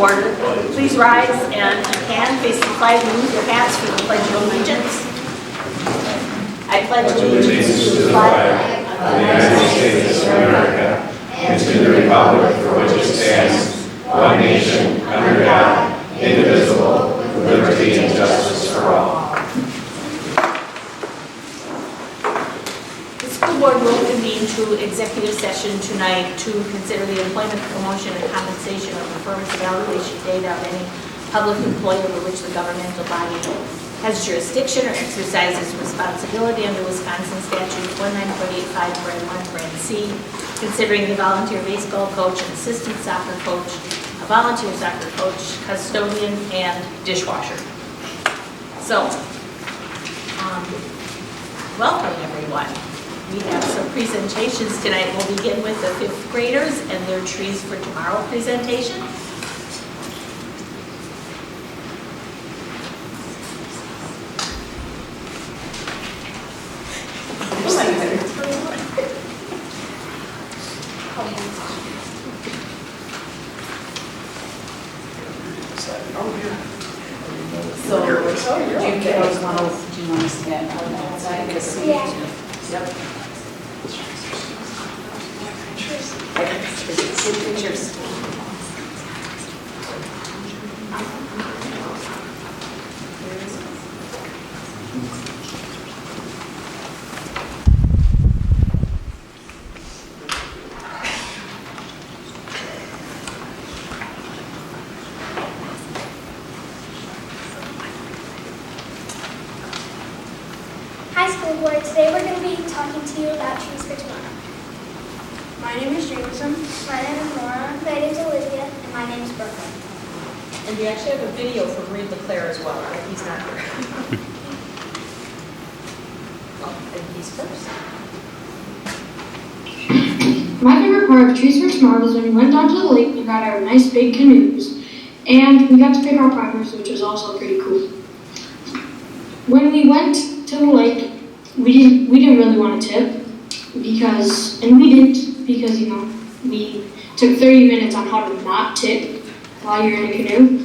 order. Please rise and if you can, face the flag and move your hats for the Pledge of Allegiance. I pledge allegiance to the flag of the United States of America and to the republic for which it stands, one nation, under God, indivisible, with liberty and justice for all. The school board will convene to executive session tonight to consider the employment, promotion, and compensation or performance evaluation data of any public employee over which the governmental body has jurisdiction or exercises responsibility under Wisconsin Statute 19.85, C, considering the volunteer baseball coach, an assistant soccer coach, a volunteer soccer coach, custodian, and dishwasher. So, welcome everyone. We have some presentations tonight. We'll begin with the 5th graders and their Trees for Tomorrow presentation. So, do you want to stand outside? Yeah. Yep. Pictures. Hi School Board, today we're going to be talking to you about Trees for Tomorrow. My name is Jameson. My name is Laura. My name is Olivia. And my name is Brooklyn. And we actually have a video from Reed LeClaire as well, but he's not here. Well, and he's first. My favorite part of Trees for Tomorrow was when we went down to the lake and got our nice big canoes, and we got to pick our primers, which was also pretty cool. When we went to the lake, we didn't really want to tip because you know, we took 30 minutes on how to not tip while you're in a canoe.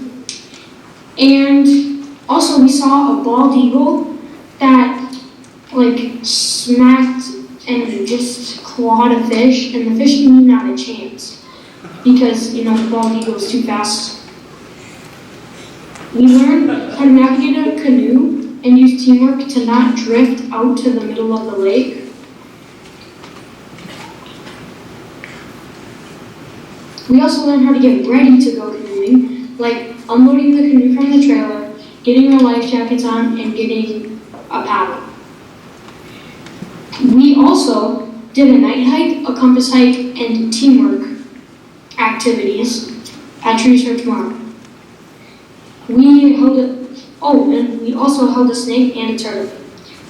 And also we saw a bald eagle that like smacked and just clawed a fish, and the fish didn't even have a chance because, you know, the bald eagle was too fast. We learned how to navigate a canoe and use teamwork to not drift out to the middle of the lake. We also learned how to get ready to go canoeing, like unloading the canoe from the trailer, getting our life jackets on, and getting a paddle. We also did a night hike, a compass hike, and teamwork activities at Trees for Tomorrow. And we also held a snake and a turtle.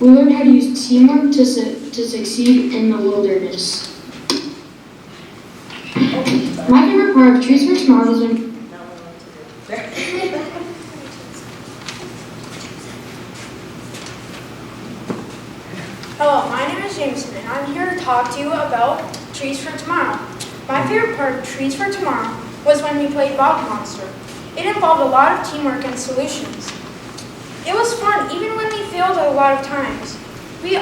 We learned how to use teamwork to succeed in the wilderness. My favorite part of Trees for Tomorrow is when... Hello, my name is Jameson, and I'm here to talk to you about Trees for Tomorrow. My favorite part of Trees for Tomorrow was when we played Bog Monster. It involved a lot of teamwork and solutions. It was fun, even when we failed a lot of times. We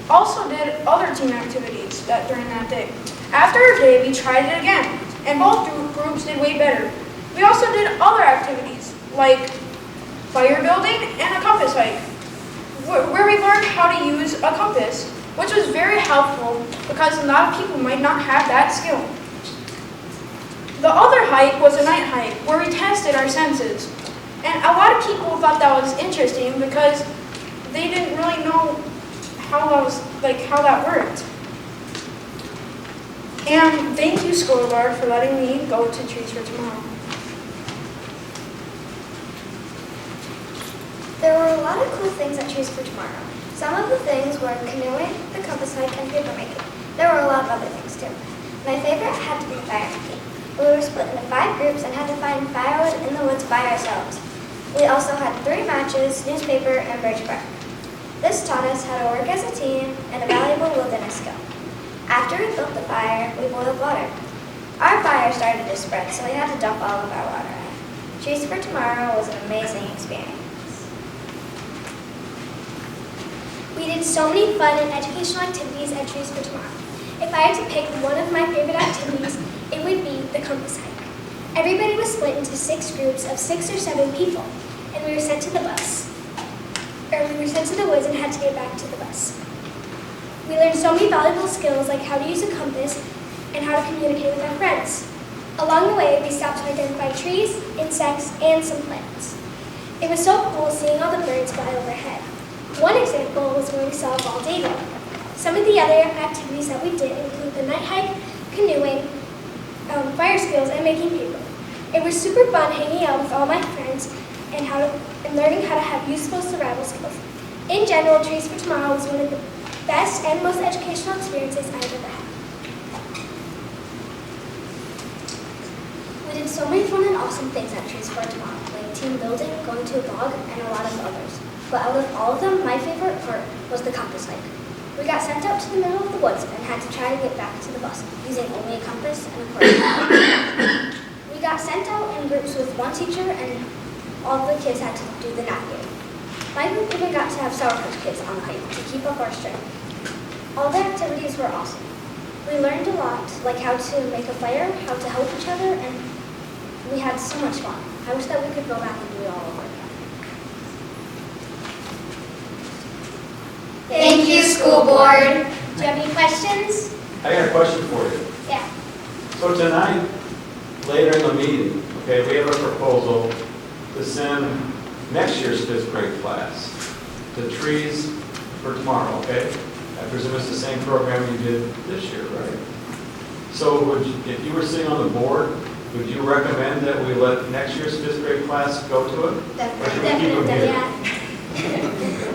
also did other team activities during that day. After a day, we tried it again, and both groups did way better. We also did other activities, like fire building and a compass hike, where we learned how to use a compass, which was very helpful because a lot of people might not have that skill. The other hike was a night hike, where we tested our senses. And a lot of people thought that was interesting because they didn't really know how that worked. And thank you, School Board, for letting me go to Trees for Tomorrow. There were a lot of cool things at Trees for Tomorrow. Some of the things were canoeing, the compass hike, and paper making. There were a lot of other things too. My favorite had to be fire making. We were split into 5 groups and had to find firewood in the woods by ourselves. We also had 3 matches, newspaper, and birch bark. This taught us how to work as a team and a valuable wilderness skill. After we built the fire, we boiled water. Our fire started to spread, so we had to dump all of our water out. Trees for Tomorrow was an amazing experience. We did so many fun and educational activities at Trees for Tomorrow. If I had to pick one of my favorite activities, it would be the compass hike. Everybody was split into 6 groups of 6 or 7 people, and we were sent to the bus. Or we were sent to the woods and had to get back to the bus. We learned so many valuable skills like how to use a compass and how to communicate with our friends. Along the way, we stopped to identify trees, insects, and some plants. It was so cool seeing all the birds fly overhead. One example was when we saw a bald eagle. Some of the other activities that we did include the night hike, canoeing, fire skills, and making paper. It was super fun hanging out with all my friends and learning how to have useful survival skills. In general, Trees for Tomorrow was one of the best and most educational experiences I've ever had. We did so many fun and awesome things at Trees for Tomorrow, like team building, going to a bog, and a lot of others. But out of all of them, my favorite part was the compass hike. We got sent out to the middle of the woods and had to try to get back to the bus using only a compass and a coordinate. We got sent out in groups with one teacher and all the kids had to do the navigating. My group even got to have Sour Patch Kids on the hike to keep up our strength. All the activities were awesome. We learned a lot, like how to make a fire, how to help each other, and we had so much fun. I wish that we could go back and do it all over again. Thank you, school board. Do you have any questions? I got a question for you. Yeah. So tonight, later in the meeting, okay, we have a proposal to send next year's 5th grade class to Trees for Tomorrow, okay? I presume it's the same program you did this year, right? So if you were sitting on the board, would you recommend that we let next year's 5th grade class go to it? Or should we keep them here? Yeah.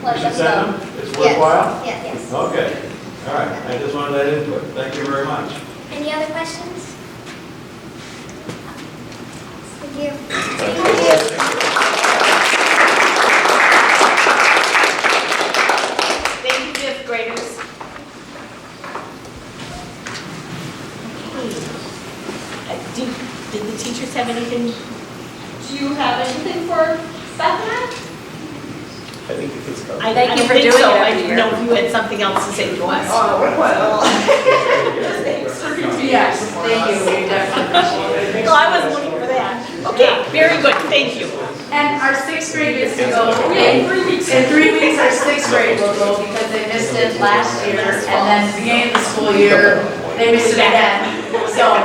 We should send them? It's worthwhile? Yes. Okay, all right, I just wanted that input. Thank you very much. Any other questions? Thank you. Thank you, 5th graders. Okay. Did the teachers have anything? Do you have anything for Beth? I think it is covered. Thank you for doing it. I didn't know if you had something else to say to us. Oh, well. Yes, thank you, we definitely. No, I wasn't looking for that. Okay, very good, thank you. And our 6th grade is to go, in 3 weeks our 6th grade will go because they missed it last year, and then beginning of the school year, they missed it again. So,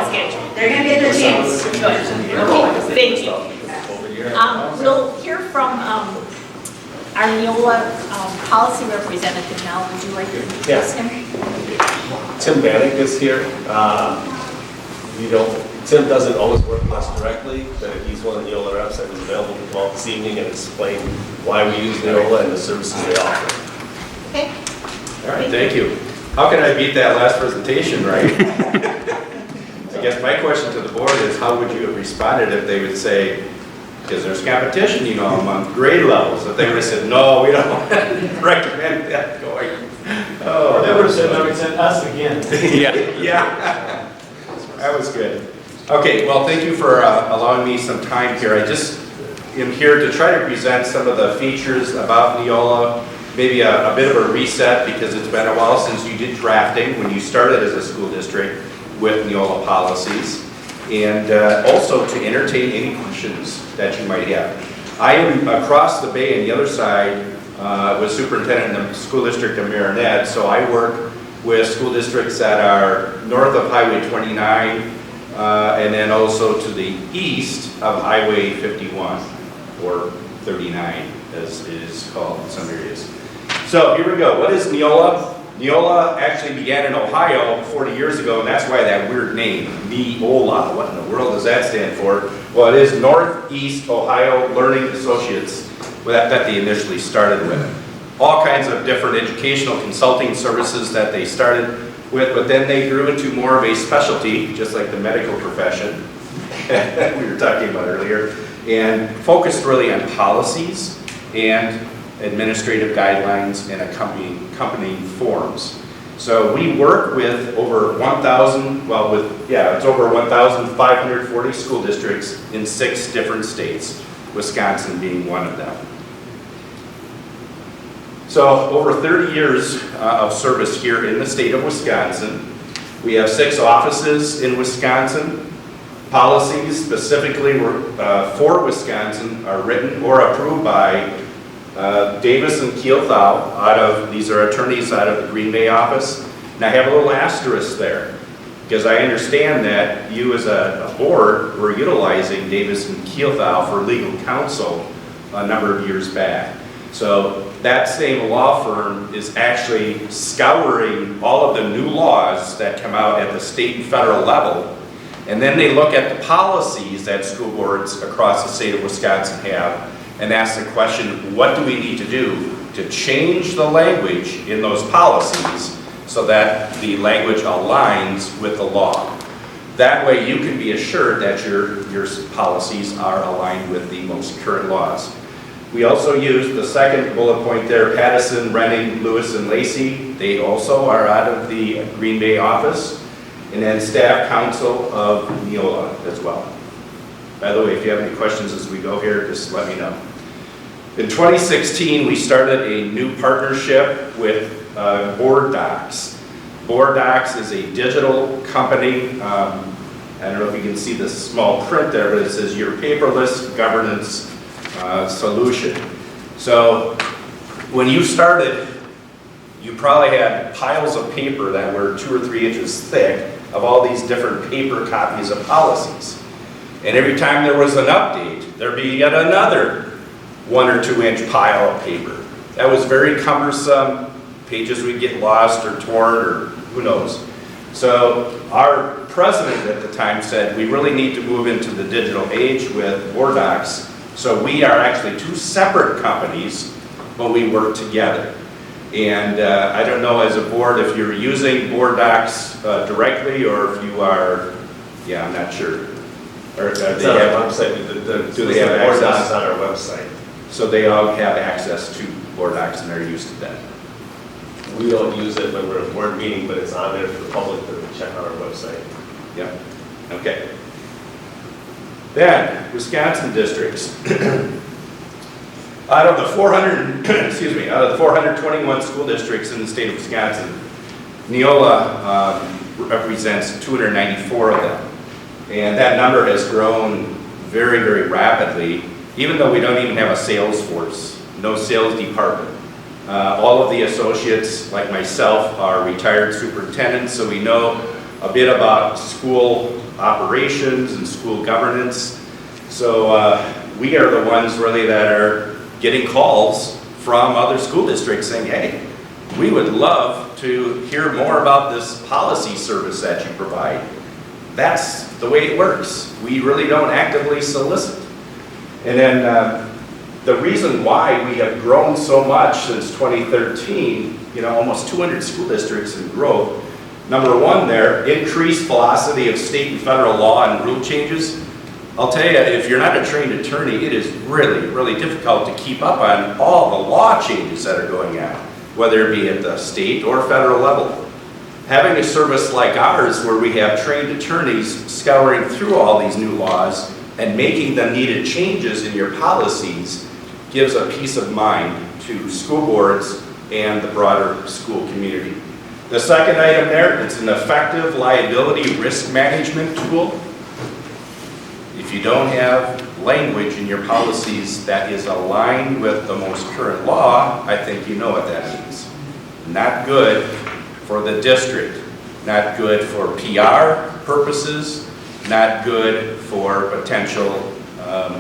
they're gonna get their chance. Good, okay, thank you. We'll hear from our Neola policy representative now. Would you like to introduce him? Tim Bannick is here. Tim doesn't always work with us directly, but he's one of the Neola reps that was available to come out this evening and explain why we use Neola and the services they offer. Okay. All right, thank you. How can I beat that last presentation, right? I guess my question to the board is, how would you have responded if they would say, because there's competition, you know, among grade levels, if they would have said, no, we don't recommend that going. Oh, They would have said, no, we sent us again. yeah. That was good. Okay, well, thank you for allowing me some time here. I just am here to try to present some of the features about Neola, maybe a bit of a reset because it's been a while since you did drafting when you started as a school district with Neola policies, and also to entertain any questions that you might have. I am across the bay on the other side with superintendent in the school district of Marinette, so I work with school districts that are north of Highway 29 and then also to the east of Highway 51 or 39 as it is called in some areas. So here we go. What is Neola? Neola actually began in Ohio 40 years ago, and that's why that weird name, Neola. What in the world does that stand for? Well, it is Northeast Ohio Learning Associates that they initially started with. All kinds of different educational consulting services that they started with, but then they grew into more of a specialty, just like the medical profession that we were talking about earlier, and focused really on policies and administrative guidelines and accompanying forms. So we work with over 1,000, it's over 1,540 school districts in 6 different states, Wisconsin being one of them. So over 30 years of service here in the state of Wisconsin. We have 6 offices in Wisconsin. Policies specifically for Wisconsin are written or approved by Davis and Kielthau these are attorneys out of the Green Bay office. And I have a little asterisk there because I understand that you as a board were utilizing Davis and Kielthau for legal counsel a number of years back. So that same law firm is actually scouring all of the new laws that come out at the state and federal level. And then they look at the policies that school boards across the state of Wisconsin have and ask the question, what do we need to do to change the language in those policies so that the language aligns with the law? That way you can be assured that your policies are aligned with the most current laws. We also use the second bullet point there, Pattison, Renning, Lewis, and Lacey. They also are out of the Green Bay office. And then staff counsel of Neola as well. By the way, if you have any questions as we go here, just let me know. In 2016, we started a new partnership with Board Docs. Board Docs is a digital company. I don't know if you can see the small print there, but it says your paperless governance solution. So when you started, you probably had piles of paper that were 2 or 3 inches thick of all these different paper copies of policies. And every time there was an update, there'd be yet another 1 or 2 inch pile of paper. That was very cumbersome. Pages would get lost or torn or who knows. So our president at the time said, we really need to move into the digital age with Board Docs. So we are actually 2 separate companies, but we work together. And I don't know as a board if you're using Board Docs directly or if you are, I'm not sure. Or it's on our website. Do they have Board Docs access? on our website? So they all have access to Board Docs and they're used to that. We don't use it when we're in a board meeting, but it's on there for the public to check on our website. Yeah. Okay. Then Wisconsin districts. Out of the 421 school districts in the state of Wisconsin, Neola represents 294 of them. And that number has grown very, very rapidly, even though we don't even have a sales force, no sales department. All of the associates, like myself, are retired superintendents, so we know a bit about school operations and school governance. So we are the ones really that are getting calls from other school districts saying, hey, we would love to hear more about this policy service that you provide. That's the way it works. We really don't actively solicit. And then the reason why we have grown so much since 2013, almost 200 school districts in growth. Number one there, increased velocity of state and federal law and rule changes. I'll tell you, if you're not a trained attorney, it is really, really difficult to keep up on all the law changes that are going on, whether it be at the state or federal level. Having a service like ours where we have trained attorneys scouring through all these new laws and making the needed changes in your policies gives a peace of mind to school boards and the broader school community. The second item there, it's an effective liability risk management tool. If you don't have language in your policies that is aligned with the most current law, I think you know what that means. Not good for the district, not good for PR purposes, not good for potential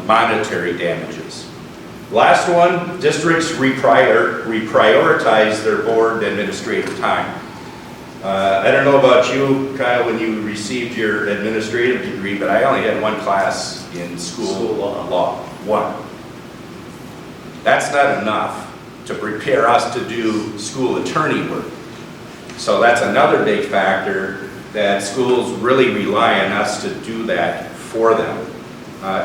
monetary damages. Last one, districts reprioritize their board administrative time. I don't know about you, Kyle, when you received your administrative degree, but I only had 1 class in school law. 1. That's not enough to prepare us to do school attorney work. So that's another big factor that schools really rely on us to do that for them.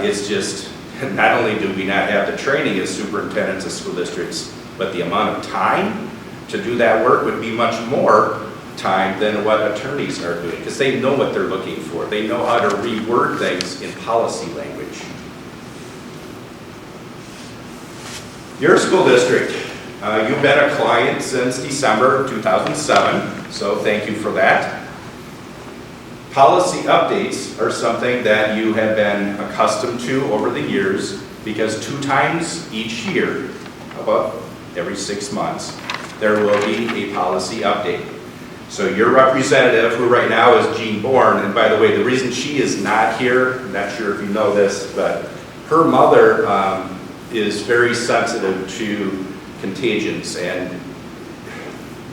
It's just, not only do we not have the training as superintendents of school districts, but the amount of time to do that work would be much more time than what attorneys are doing, because they know what they're looking for. They know how to reword things in policy language. Your school district, you've been a client since December 2007, so thank you for that. Policy updates are something that you have been accustomed to over the years, because 2 times each year, about every 6 months, there will be a policy update. So your representative, who right now is Jean Bourne, and by the way, the reason she is not here, I'm not sure if you know this, but her mother is very sensitive to contagions, and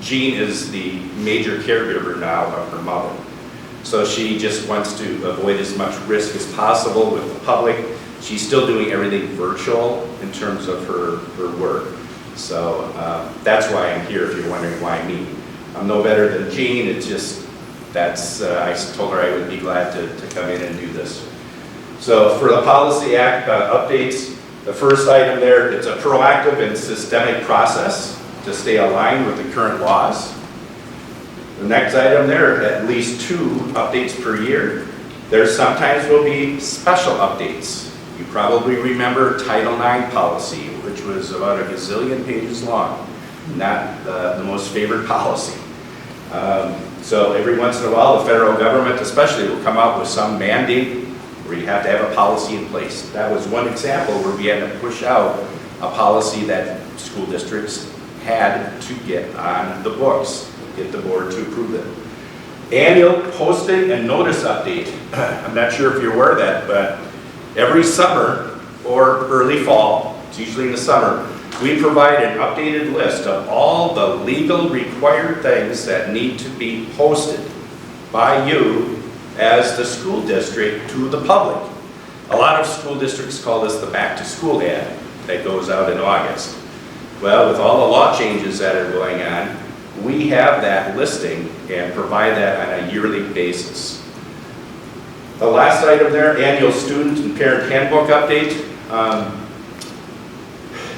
Jean is the major caregiver now of her mother. So she just wants to avoid as much risk as possible with the public. She's still doing everything virtual in terms of her work. So that's why I'm here, if you're wondering why me. I'm no better than Jean, it's just, I told her I would be glad to come in and do this. So for the Policy Act updates, the first item there, it's a proactive and systemic process to stay aligned with the current laws. The next item there, at least 2 updates per year. There sometimes will be special updates. You probably remember Title IX policy, which was about a gazillion pages long. Not the most favored policy. So every once in a while, the federal government especially will come out with some mandate where you have to have a policy in place. That was one example where we had to push out a policy that school districts had to get on the books, get the board to approve it. Annual posting and notice update. I'm not sure if you're aware of that, but every summer or early fall, it's usually in the summer, we provide an updated list of all the legal required things that need to be posted by you as the school district to the public. A lot of school districts call this the back to school ad that goes out in August. Well, with all the law changes that are going on, we have that listing and provide that on a yearly basis. The last item there, annual student and parent handbook update.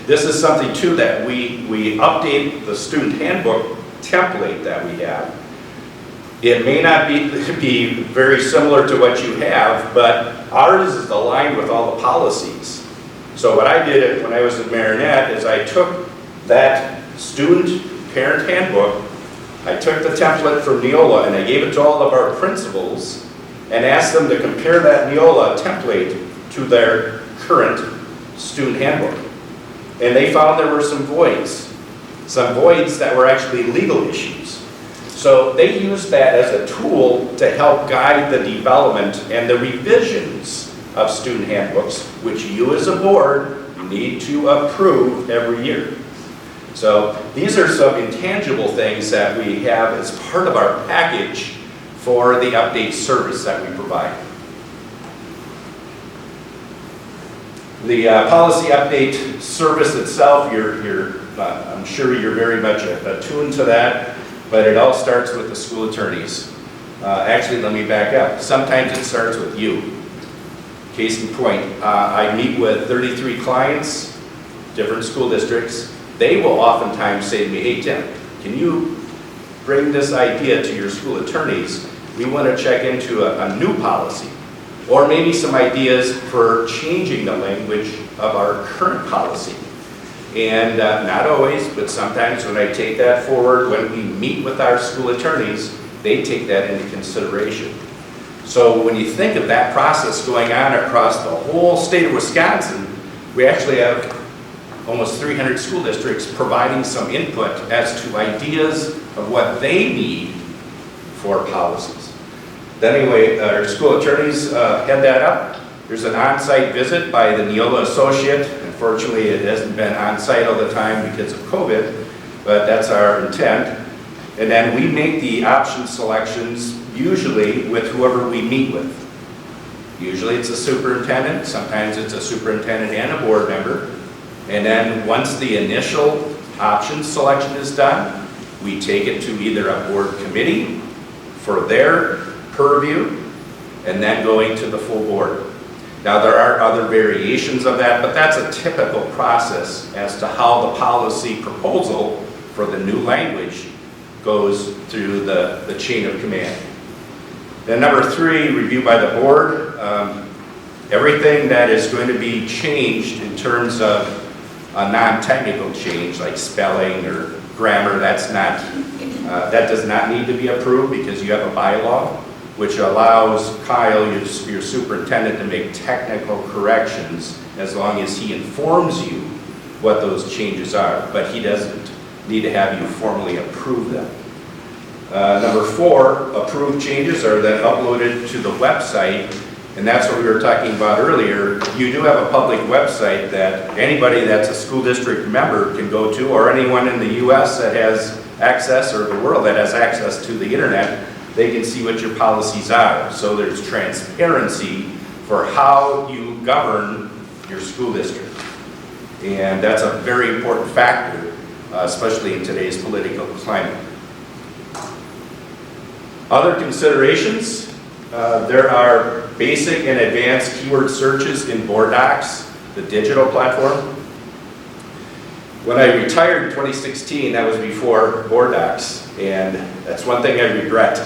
This is something too that we update the student handbook template that we have. It may not be very similar to what you have, but ours is aligned with all the policies. So what I did when I was at Marinette is I took that student parent handbook, I took the template from Neola and I gave it to all of our principals and asked them to compare that Neola template to their current student handbook. And they found there were some voids that were actually legal issues. So they used that as a tool to help guide the development and the revisions of student handbooks, which you as a board need to approve every year. So these are some intangible things that we have as part of our package for the update service that we provide. The policy update service itself, I'm sure you're very much attuned to that, but it all starts with the school attorneys. Actually, let me back up. Sometimes it starts with you. Case in point, I meet with 33 clients, different school districts. They will oftentimes say to me, hey Tim, can you bring this idea to your school attorneys? We want to check into a new policy, or maybe some ideas for changing the language of our current policy. And not always, but sometimes when I take that forward, when we meet with our school attorneys, they take that into consideration. So when you think of that process going on across the whole state of Wisconsin, we actually have almost 300 school districts providing some input as to ideas of what they need for policies. Then anyway, our school attorneys head that up. There's an on-site visit by the Neola associate. Unfortunately, it hasn't been on-site all the time because of COVID, but that's our intent. And then we make the option selections usually with whoever we meet with. Usually it's a superintendent, sometimes it's a superintendent and a board member. And then once the initial option selection is done, we take it to either a board committee for their purview, and then going to the full board. Now there are other variations of that, but that's a typical process as to how the policy proposal for the new language goes through the chain of command. Then number 3, review by the board. Everything that is going to be changed in terms of a non-technical change like spelling or grammar, that does not need to be approved because you have a bylaw which allows Kyle, your superintendent, to make technical corrections as long as he informs you what those changes are, but he doesn't need to have you formally approve them. Number 4, approved changes are then uploaded to the website, and that's what we were talking about earlier. You do have a public website that anybody that's a school district member can go to, or anyone in the US that has access, or the world that has access to the internet, they can see what your policies are. So there's transparency for how you govern your school district. And that's a very important factor, especially in today's political climate. Other considerations, there are basic and advanced keyword searches in Board Docs, the digital platform. When I retired in 2016, that was before Board Docs, and that's one thing I regret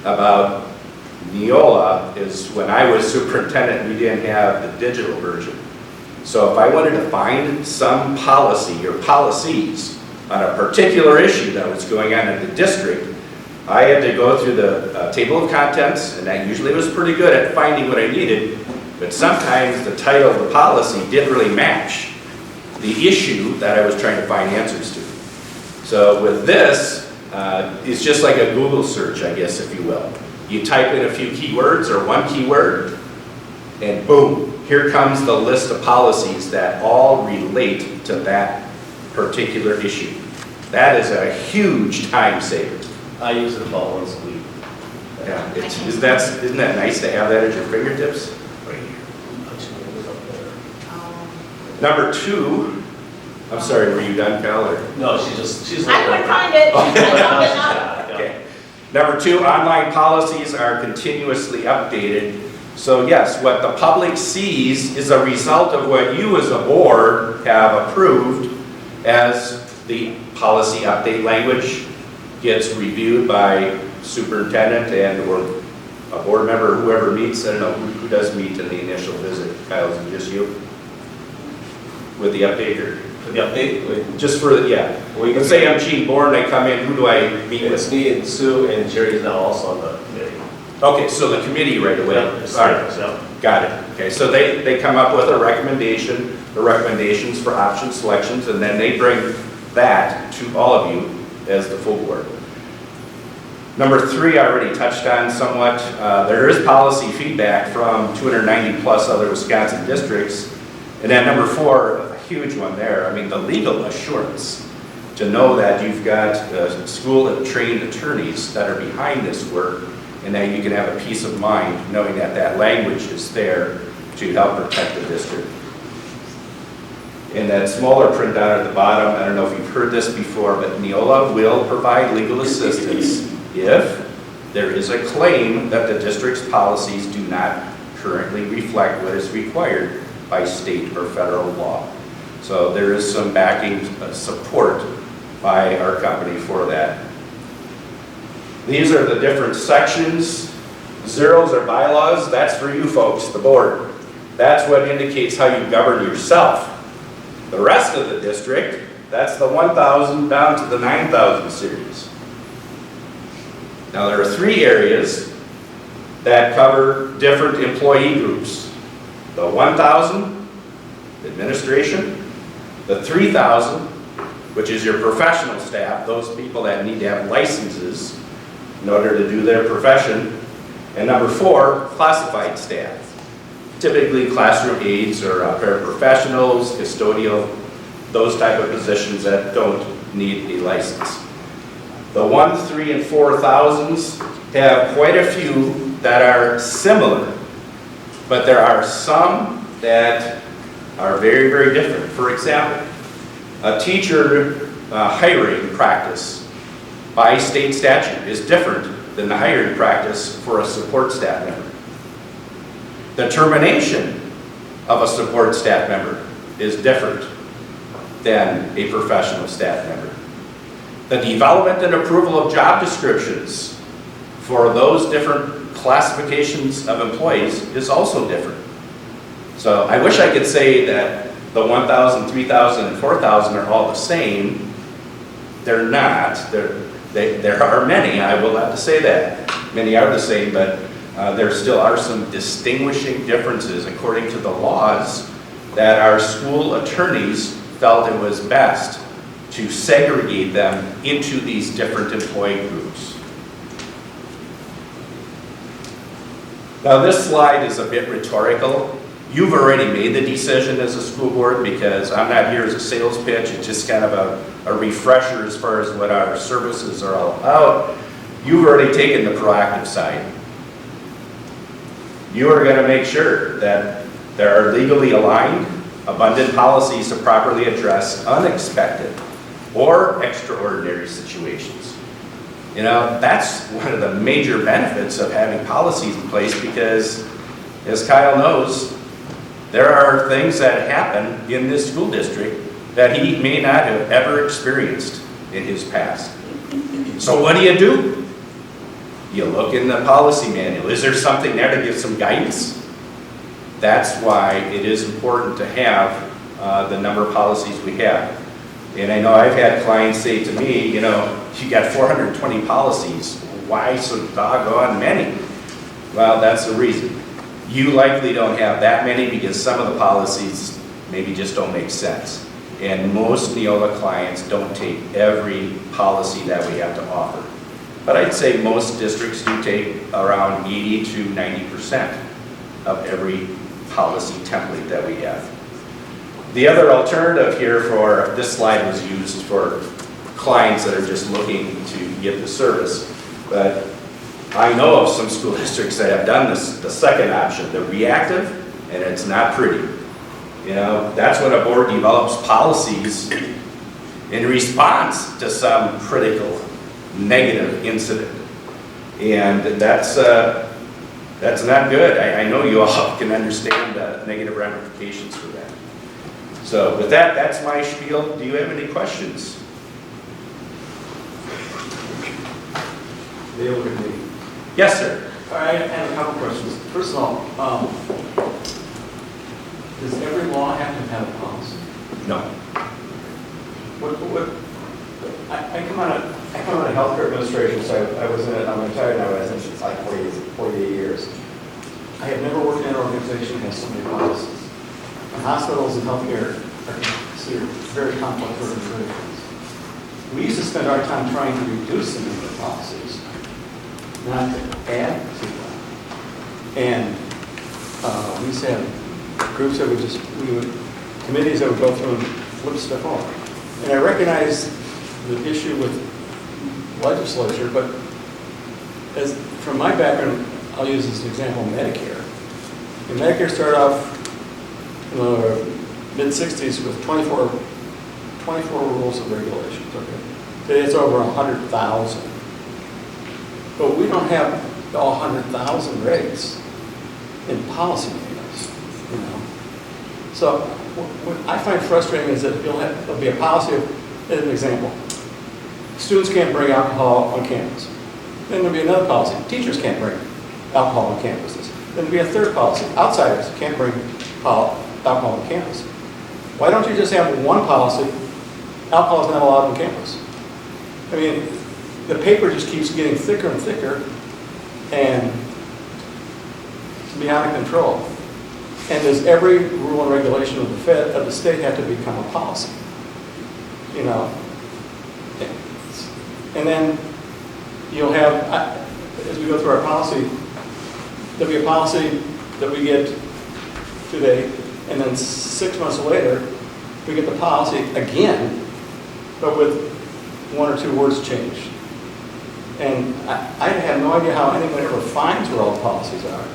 about Neola is when I was superintendent, we didn't have the digital version. So if I wanted to find some policy or policies on a particular issue that was going on in the district, I had to go through the table of contents, and that usually was pretty good at finding what I needed, but sometimes the title of the policy didn't really match the issue that I was trying to find answers to. So with this, it's just like a Google search, I guess, if you will. You type in a few keywords or one keyword, and boom, here comes the list of policies that all relate to that particular issue. That is a huge time saver. I use it about once a week. Yeah, isn't that nice to have that at your fingertips? Right here. Number 2, I'm sorry, were you done, Cal? Or? No, she's. I would find it. I found it. Okay. Number 2, online policies are continuously updated. So yes, what the public sees is a result of what you as a board have approved as the policy update language gets reviewed by superintendent and or a board member, whoever meets. I don't know who does meet in the initial visit. Kyle, is it just you? With the updater? The update? Just for the, yeah. Let's say I'm Gene Bourne, I come in, who do I meet with? It's me and Sue, and Jerry is now also on the committee. Okay, so the committee right away. Yeah, All right, yeah. got it. Okay, so they come up with a recommendation, the recommendations for option selections, and then they bring that to all of you as the full board. Number 3, I already touched on somewhat. There is policy feedback from 290 plus other Wisconsin districts. And then number 4, a huge one there, I mean the legal assurance. To know that you've got school and trained attorneys that are behind this work, and that you can have a peace of mind knowing that that language is there to help protect the district. In that smaller printout at the bottom, I don't know if you've heard this before, but Neola will provide legal assistance if there is a claim that the district's policies do not currently reflect what is required by state or federal law. So there is some backing support by our company for that. These are the different sections. Zeros are bylaws. That's for you folks, the board. That's what indicates how you govern yourself. The rest of the district, that's the 1,000 down to the 9,000 series. Now there are 3 areas that cover different employee groups. The 1,000, administration. The 3,000, which is your professional staff, those people that need to have licenses in order to do their profession. And number 4, classified staff. Typically classroom aides or paraprofessionals, custodial, those type of positions that don't need a license. The 1, 3, and 4,000s have quite a few that are similar, but there are some that are very, very different. For example, a teacher hiring practice by state statute is different than the hiring practice for a support staff member. The termination of a support staff member is different than a professional staff member. The development and approval of job descriptions for those different classifications of employees is also different. So I wish I could say that the 1,000, 3,000, and 4,000 are all the same. They're not. There are many, I will have to say that. Many are the same, but there still are some distinguishing differences according to the laws that our school attorneys felt it was best to segregate them into these different employee groups. Now this slide is a bit rhetorical. You've already made the decision as a school board because I'm not here as a sales pitch. It's just kind of a refresher as far as what our services are all about. You've already taken the proactive side. You are going to make sure that there are legally aligned, abundant policies to properly address unexpected or extraordinary situations. You know, that's one of the major benefits of having policies in place because, as Kyle knows, there are things that happen in this school district that he may not have ever experienced in his past. So what do? You look in the policy manual. Is there something there to give some guidance? That's why it is important to have the number of policies we have. And I know I've had clients say to me, you know, you got 420 policies. Why so doggone many? Well, that's the reason. You likely don't have that many because some of the policies maybe just don't make sense. And most Neola clients don't take every policy that we have to offer. But I'd say most districts do take around 80 to 90% of every policy template that we have. The other alternative here for this slide was used for clients that are just looking to get the service. But I know of some school districts that have done this, the second option, the reactive, and it's not pretty. You know, that's when a board develops policies in response to some critical negative incident. And that's not good. I know you all can understand the negative ramifications for that. So with that, that's my spiel. Do you have any questions? They look at me. Yes, sir. I have a couple questions. First of all, does every law have to have a policy? No. I come out of healthcare administration, so I was in it. I'm retired now, but I think it's like 48 years. I have never worked in an organization that has so many policies. And hospitals and healthcare are considered very complex organizations. We used to spend our time trying to reduce the number of policies, not to add to them. And we used to have groups that committees that would go through and flip stuff off. And I recognize the issue with legislature, but from my background, I'll use as an example Medicare. And Medicare started off in the mid-60s with 24 rules of regulations. Okay, today it's over 100,000. But we don't have all 100,000 regs in policy manuals, you know. So what I find frustrating is that there'll be a policy of, as an example, students can't bring alcohol on campus. Then there'll be another policy, teachers can't bring alcohol on campuses. Then there'll be a third policy, outsiders can't bring alcohol on campus. Why don't you just have one policy, alcohol is not allowed on campus? I mean, the paper just keeps getting thicker and thicker and it's beyond control. And does every rule and regulation of the state have to become a policy? You know? And then you'll have, as we go through our policy, there'll be a policy that we get today, and then 6 months later, we get the policy again, but with one or two words changed. And I have no idea how anyone ever finds where all the policies are,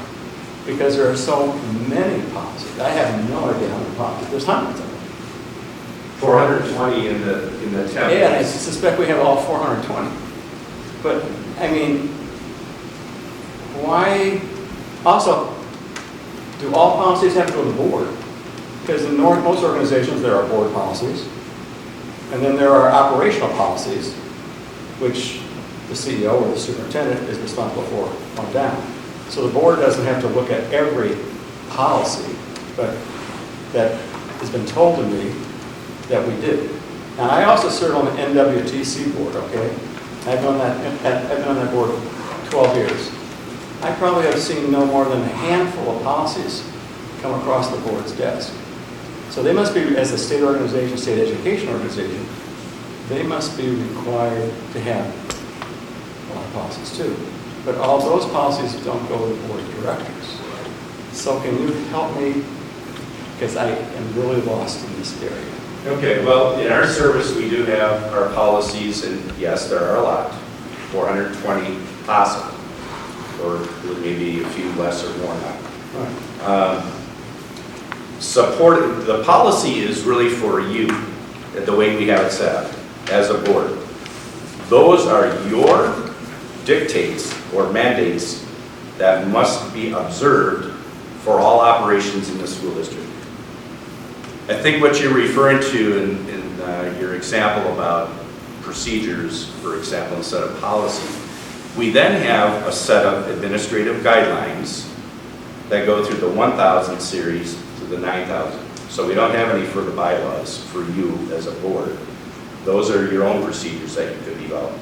because there are so many policies. I have no idea how many policies. There's hundreds of them. 420 in the template. Yeah, I suspect we have all 420. But, I mean, why, also, do all policies have to go to the board? Because in most organizations there are board policies, and then there are operational policies, which the CEO or the superintendent is responsible for on down. So the board doesn't have to look at every policy, but that has been told to me that we do. And I also serve on the NWTC board, okay? I've been on that board 12 years. I probably have seen no more than a handful of policies come across the board's desk. So they must be, as a state organization, state education organization, they must be required to have a lot of policies too. But all those policies don't go to the board of directors. So can you help me? Because I am really lost in this area. Okay, well, in our service, we do have our policies, and yes, there are a lot, 420 possible, or maybe a few less or more now. Support, the policy is really for you, the way we have it set up, as a board. Those are your dictates or mandates that must be observed for all operations in the school district. I think what you're referring to in your example about procedures, for example, instead of policy, we then have a set of administrative guidelines that go through the 1000 series to the 9000. So we don't have any for the bylaws for you as a board. Those are your own procedures that you could develop.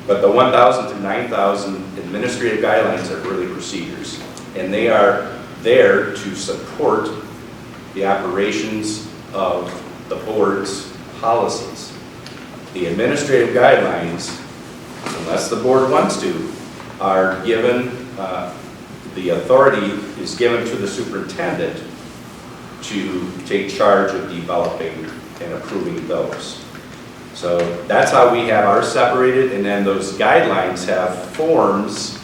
But the 1000 to 9000 administrative guidelines are really procedures. And they are there to support the operations of the board's policies. The administrative guidelines, unless the board wants to, are given, the authority is given to the superintendent to take charge of developing and approving those. So that's how we have ours separated, and then those guidelines have forms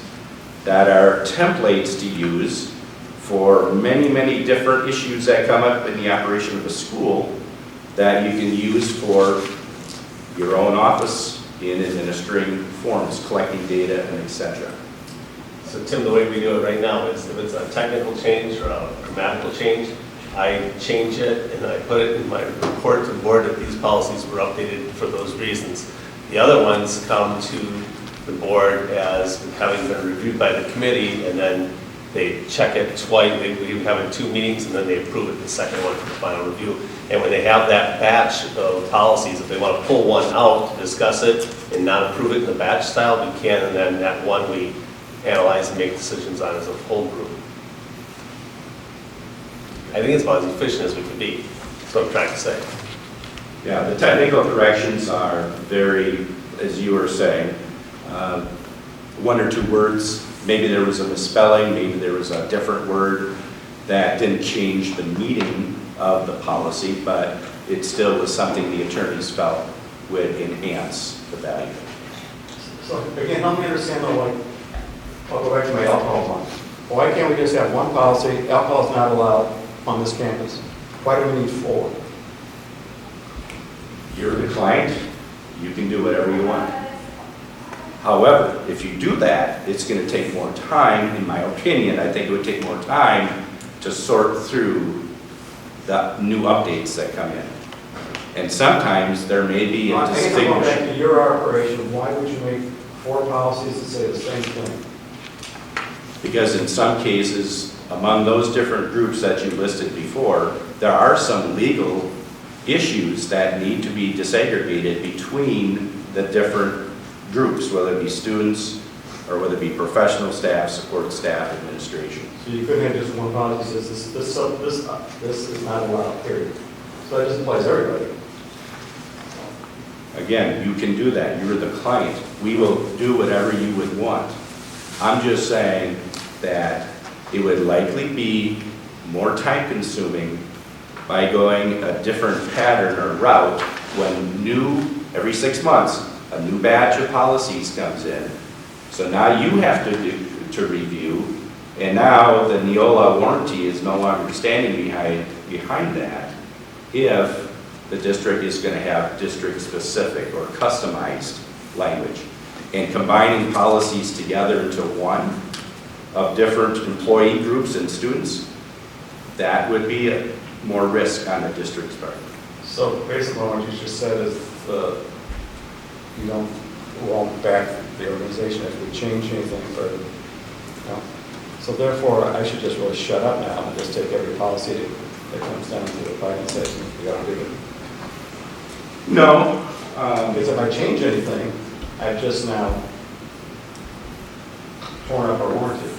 that are templates to use for many, many different issues that come up in the operation of a school that you can use for your own office in administering forms, collecting data, and etc. So Tim, the way we do it right now is if it's a technical change or a grammatical change, I change it and I put it in my report to the board that these policies were updated for those reasons. The other ones come to the board as having been reviewed by the committee, and then they check it twice. We have it 2 meetings, and then they approve it the second one for the final review. And when they have that batch of policies, if they want to pull one out to discuss it and not approve it in the batch style, we can, and then that one we analyze and make decisions on as a whole group. I think it's about as efficient as we can be. That's what I'm trying to say. Yeah, the technical corrections are very, as you were saying, 1 or 2 words. Maybe there was a misspelling, maybe there was a different word that didn't change the meaning of the policy, but it still was something the attorneys felt would enhance the value. So again, help me understand though, like, I'll go back to my alcohol one. Why can't we just have one policy, alcohol is not allowed on this campus? Why do we need 4? You're the client, you can do whatever you want. However, if you do that, it's going to take more time, in my opinion. I think it would take more time to sort through the new updates that come in. And sometimes there may be a I think going back distinction. to your operation, why would you make 4 policies that say the same thing? Because in some cases, among those different groups that you listed before, there are some legal issues that need to be disaggregated between the different groups, whether it be students or whether it be professional staff, support staff, administration. So you couldn't have just one policy that says this is not allowed, period. So that just applies to everybody. Again, you can do that. You're the client. We will do whatever you would want. I'm just saying that it would likely be more time consuming by going a different pattern or route when every 6 months, a new batch of policies comes in. So now you have to review, and now the Neola warranty is no longer standing behind that if the district is going to have district-specific or customized language. And combining policies together into one of different employee groups and students, that would be more risk on the district's part. So basically what you just said is you don't won't back the organization if we change anything further. No. So therefore, I should just really shut up now and just take every policy that comes down to the planning session. We gotta do it. No. Because if I change anything, I've just now torn up our warranty.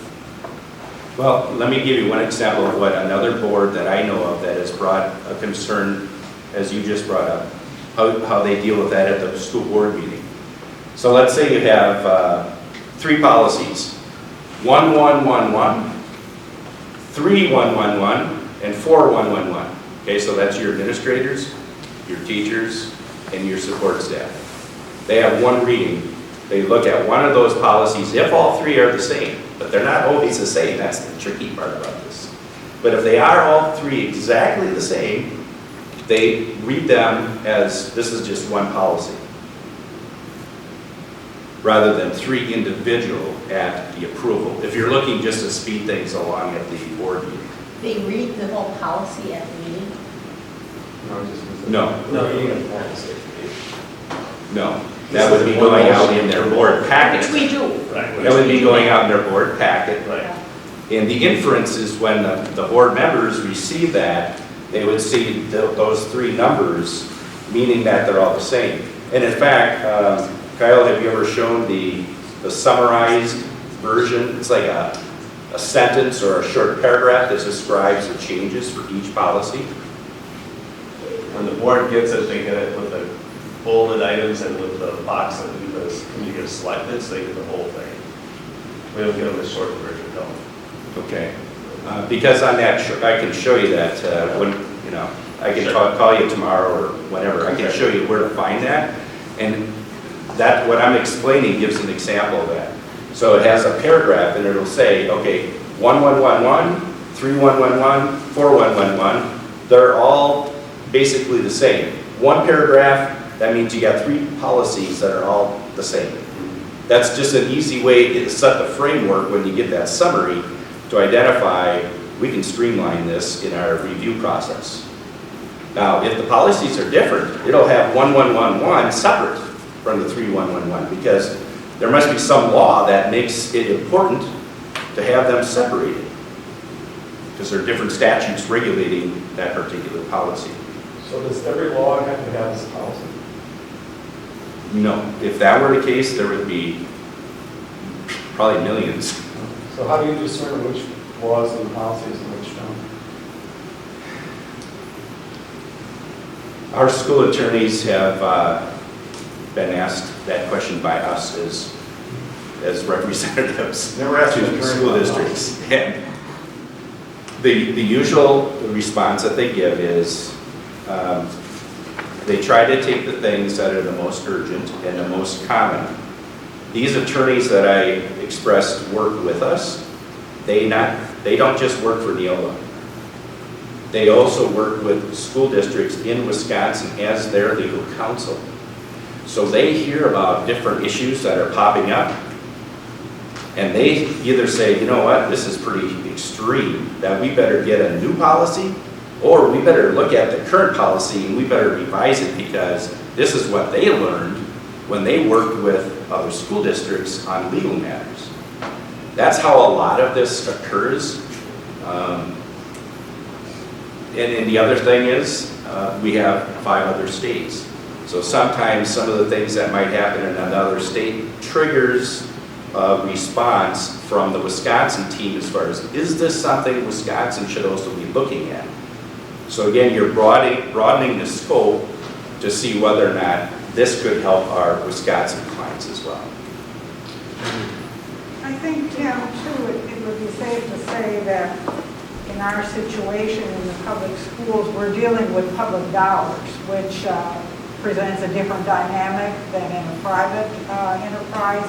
Well, let me give you one example of what another board that I know of that has brought a concern, as you just brought up, how they deal with that at the school board meeting. So let's say you have 3 policies, 1111, 3111, and 4111. Okay, so that's your administrators, your teachers, and your support staff. They have one reading. They look at one of those policies, if all 3 are the same, but they're not always the same, that's the tricky part about this. But if they are all 3 exactly the same, they read them as this is just one policy, rather than 3 individual at the approval. If you're looking just to speed things along at the board meeting. They read the whole policy at the meeting? No. No, reading of policy. No, that would be going out in their board packet. Which we do. Right. That would be going out in their board packet. Right. And the inference is when the board members receive that, they would see those 3 numbers, meaning that they're all the same. And in fact, Kyle, have you ever shown the summarized version? It's like a sentence or a short paragraph that describes the changes for each policy. When the board gets it, they get it with the bolded items and with the box that we get selected, so they get the whole thing. We don't get them the short version, no. Okay. Because on that, I can show you that when, you know, I can call you tomorrow or whenever. I can show you where to find that. And that, what I'm explaining gives an example of that. So it has a paragraph and it'll say, okay, 1111, 3111, 4111, they're all basically the same. One paragraph, that means you got 3 policies that are all the same. That's just an easy way to set the framework when you get that summary to identify, we can streamline this in our review process. Now, if the policies are different, it'll have 1111 separate from the 3111 because there must be some law that makes it important to have them separated because there are different statutes regulating that particular policy. So does every law have to have this policy? No, if that were the case, there would be probably millions. So how do you discern which laws and policies and which don't? Our school attorneys have been asked that question by us as representatives Never asked to an attorney school about districts. And the usual response that they give is they try to take the things that are the most urgent and the most common. These attorneys that I expressed work with us, they don't just work for Neola. They also work with school districts in Wisconsin as their legal counsel. So they hear about different issues that are popping up, and they either say, you know what, this is pretty extreme, that we better get a new policy, or we better look at the current policy and we better revise it because this is what they learned when they worked with other school districts on legal matters. That's how a lot of this occurs. And the other thing is, we have 5 other states. So sometimes some of the things that might happen in another state triggers a response from the Wisconsin team as far as, is this something Wisconsin should also be looking at? So again, you're broadening the scope to see whether or not this could help our Wisconsin clients as well. I think, Tim, too, it would be safe to say that in our situation in the public schools, we're dealing with public dollars, which presents a different dynamic than in a private enterprise.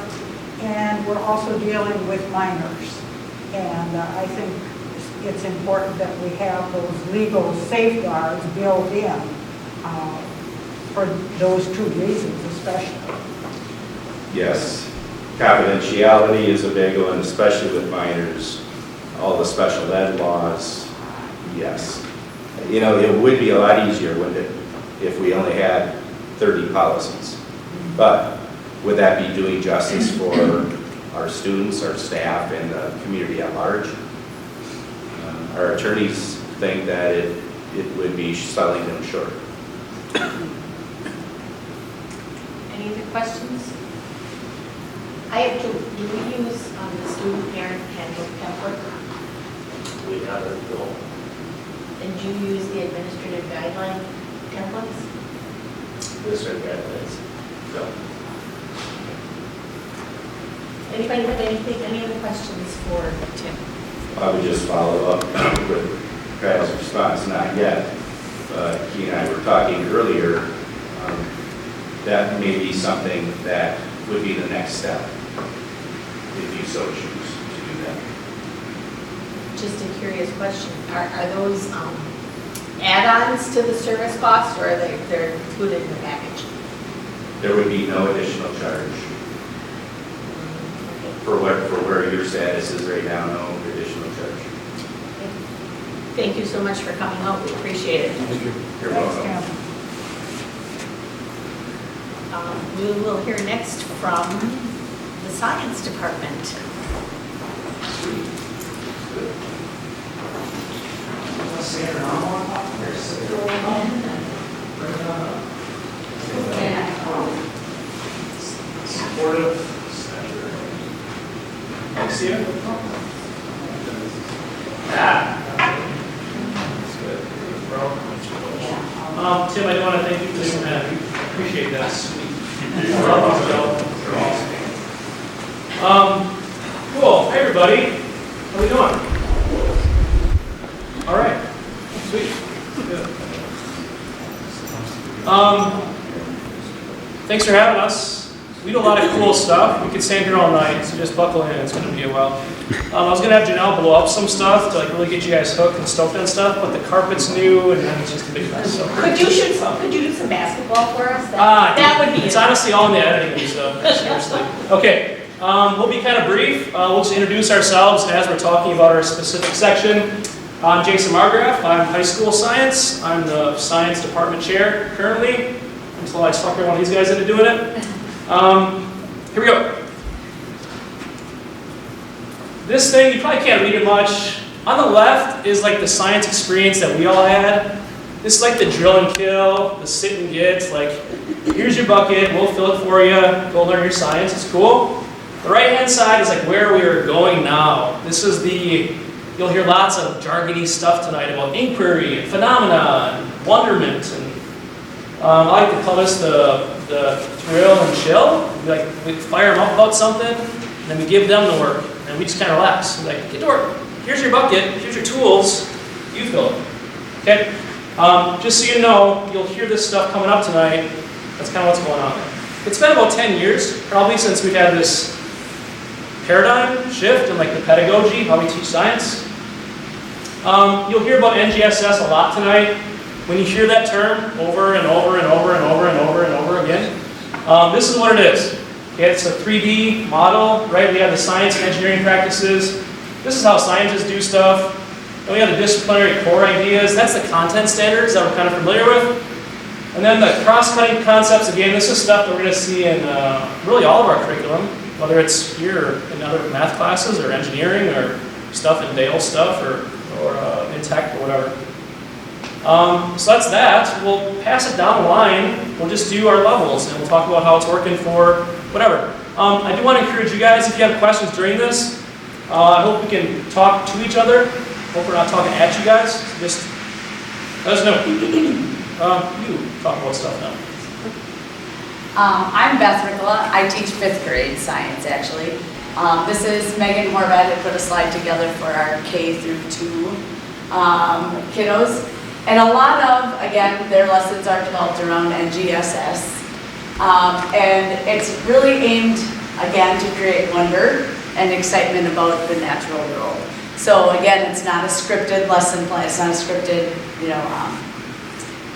And we're also dealing with minors. And I think it's important that we have those legal safeguards built in for those 2 reasons especially. Yes, confidentiality is a big one, especially with minors, all the special ed laws, yes. You know, it would be a lot easier, wouldn't it, if we only had 30 policies. But would that be doing justice for our students, our staff, and the community at large? Our attorneys think that it would be selling them short. Any other questions? I have to, do we use the student parent handbook template? We haven't, no. And do you use the administrative guideline templates? Administrative guidelines. No. Anybody have anything, any other questions for Tim? I would just follow up with Pat's response, not yet. He and I were talking earlier, that may be something that would be the next step, if you so choose to do that. Just a curious question. Are those add-ons to the service cost, or are they're included in the package? There would be no additional charge. For where your status is right now, no additional charge. Thank you so much for coming out. We appreciate it. You're welcome. We will hear next from the science department. Supportive. Thanks, you. Tim, I do want to thank you for doing that. We appreciate that. Cool. Hey, everybody. How we doing? All right. Sweet. Good. Thanks for having us. We do a lot of cool stuff. We could stand here all night, so just buckle in. It's going to be a while. I was going to have Janelle blow up some stuff to really get you guys hooked and stoked on stuff, but the carpet's new and then it's just a big mess. So. Could you do some basketball for us? That would be. It's honestly all in the editing, so seriously. Okay, we'll be kind of brief. We'll just introduce ourselves as we're talking about our specific section. I'm Jason Margraf. I'm high school science. I'm the science department chair currently, until I sucker one of these guys into doing it. Here we go. This thing, you probably can't read it much. On the left is like the science experience that we all had. This is like the drill and kill, the sit and get, like, here's your bucket, we'll fill it for you, go learn your science, it's cool. The right-hand side is like where we are going now. This is you'll hear lots of jargony stuff tonight about inquiry, and phenomena, and wonderment, and I like to call this the thrill and chill. We fire them up about something, and then we give them the work, and we just kind of relax. We're like, get to work. Here's your bucket. Here's your tools. You fill it. Okay? Just so you know, you'll hear this stuff coming up tonight. That's kind of what's going on. It's been about 10 years, probably, since we've had this paradigm shift in like the pedagogy, how we teach science. You'll hear about NGSS a lot tonight. When you hear that term over and over and over and over and over and over again, this is what it is. Okay, it's a 3D model, right? We have the science and engineering practices. This is how scientists do stuff. Then we have the disciplinary core ideas. That's the content standards that we're kind of familiar with. And then the cross-cutting concepts, again, this is stuff that we're going to see in really all of our curriculum, whether it's here in other math classes or engineering or stuff in Dale stuff or in tech or whatever. So that's that. We'll pass it down the line. We'll just do our levels and we'll talk about how it's working for whatever. I do want to encourage you guys, if you have questions during this, I hope we can talk to each other. Hope we're not talking at you guys. So just let us know. You talk about stuff now. I'm Beth Ricola. I teach 5th grade science, actually. This is Megan Horvath who put a slide together for our K through 2 kiddos. And a lot of, again, their lessons are developed around NGSS. And it's really aimed, again, to create wonder and excitement about the natural world. So again, it's not a scripted lesson plan. It's not a scripted,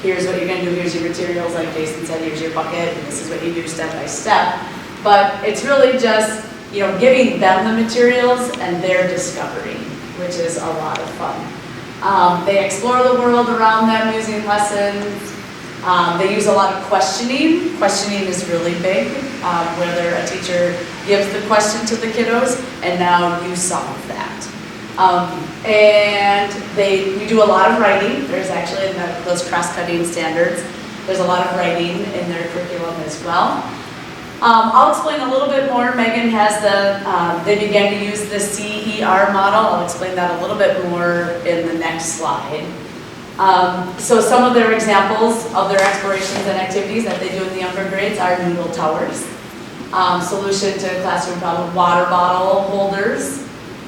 here's what you're going to do, here's your materials, like Jason said, here's your bucket, and this is what you do step by step. But it's really just, giving them the materials and their discovery, which is a lot of fun. They explore the world around them using lessons. They use a lot of questioning. Questioning is really big, whether a teacher gives the question to the kiddos and now you solve that. And we do a lot of writing. There's actually in those cross-cutting standards, there's a lot of writing in their curriculum as well. I'll explain a little bit more. Megan has they began to use the CER model. I'll explain that a little bit more in the next slide. So some of their examples of their explorations and activities that they do in the younger grades are noodle towers, solution to classroom problem, water bottle holders,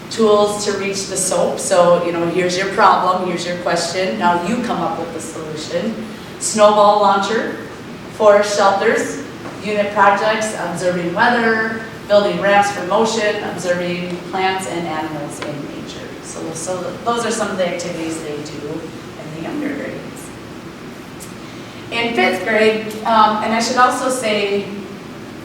tools to reach the soap. So, here's your problem, here's your question, now you come up with the solution. Snowball launcher, forest shelters, unit projects, observing weather, building ramps for motion, observing plants and animals in nature. So those are some of the activities they do in the younger grades. In 5th grade, and I should also say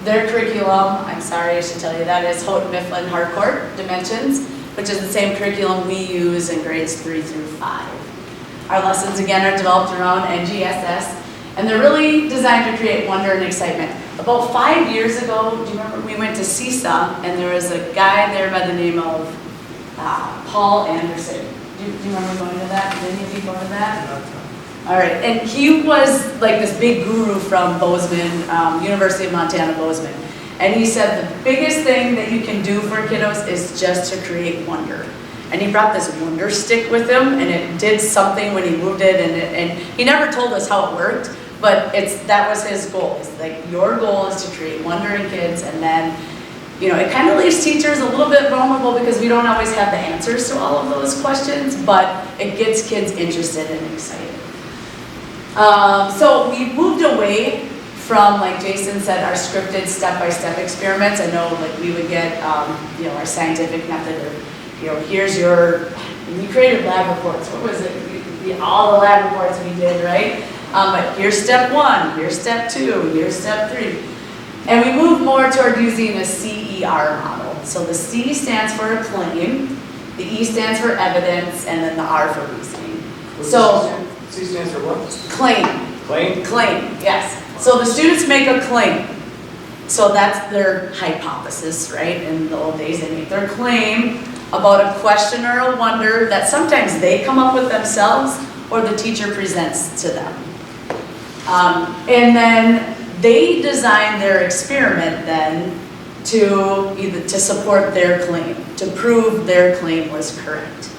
their curriculum, I'm sorry I should tell you that, is Houghton Mifflin Harcourt Dimensions, which is the same curriculum we use in grades 3 through 5. Our lessons again are developed around NGSS, and they're really designed to create wonder and excitement. About 5 years ago, do you remember, we went to CISA, and there was a guy there by the name of Paul Anderson. Do you remember going to that? Did any of you go to that? All right, and he was like this big guru from Bozeman, University of Montana, Bozeman. And he said the biggest thing that you can do for kiddos is just to create wonder. And he brought this wonder stick with him, and it did something when he moved it, and he never told us how it worked, but that was his goal. It's like, your goal is to create wonder in kids, and then, it kind of leaves teachers a little bit vulnerable because we don't always have the answers to all of those questions, but it gets kids interested and excited. So we moved away from, like Jason said, our scripted step-by-step experiments. I know, like, we would get, our scientific method of, we created lab reports. What was it? All the lab reports we did, right? But here's step 1, here's step 2, here's step 3. And we moved more toward using a CER model. So the C stands for a claim, the E stands for evidence, and then the R for reasoning. So C stands for what? claim. Claim? Claim, yes. So the students make a claim. So that's their hypothesis, right? In the old days, they make their claim about a question or a wonder that sometimes they come up with themselves or the teacher presents to them. And then they design their experiment then to support their claim, to prove their claim was correct.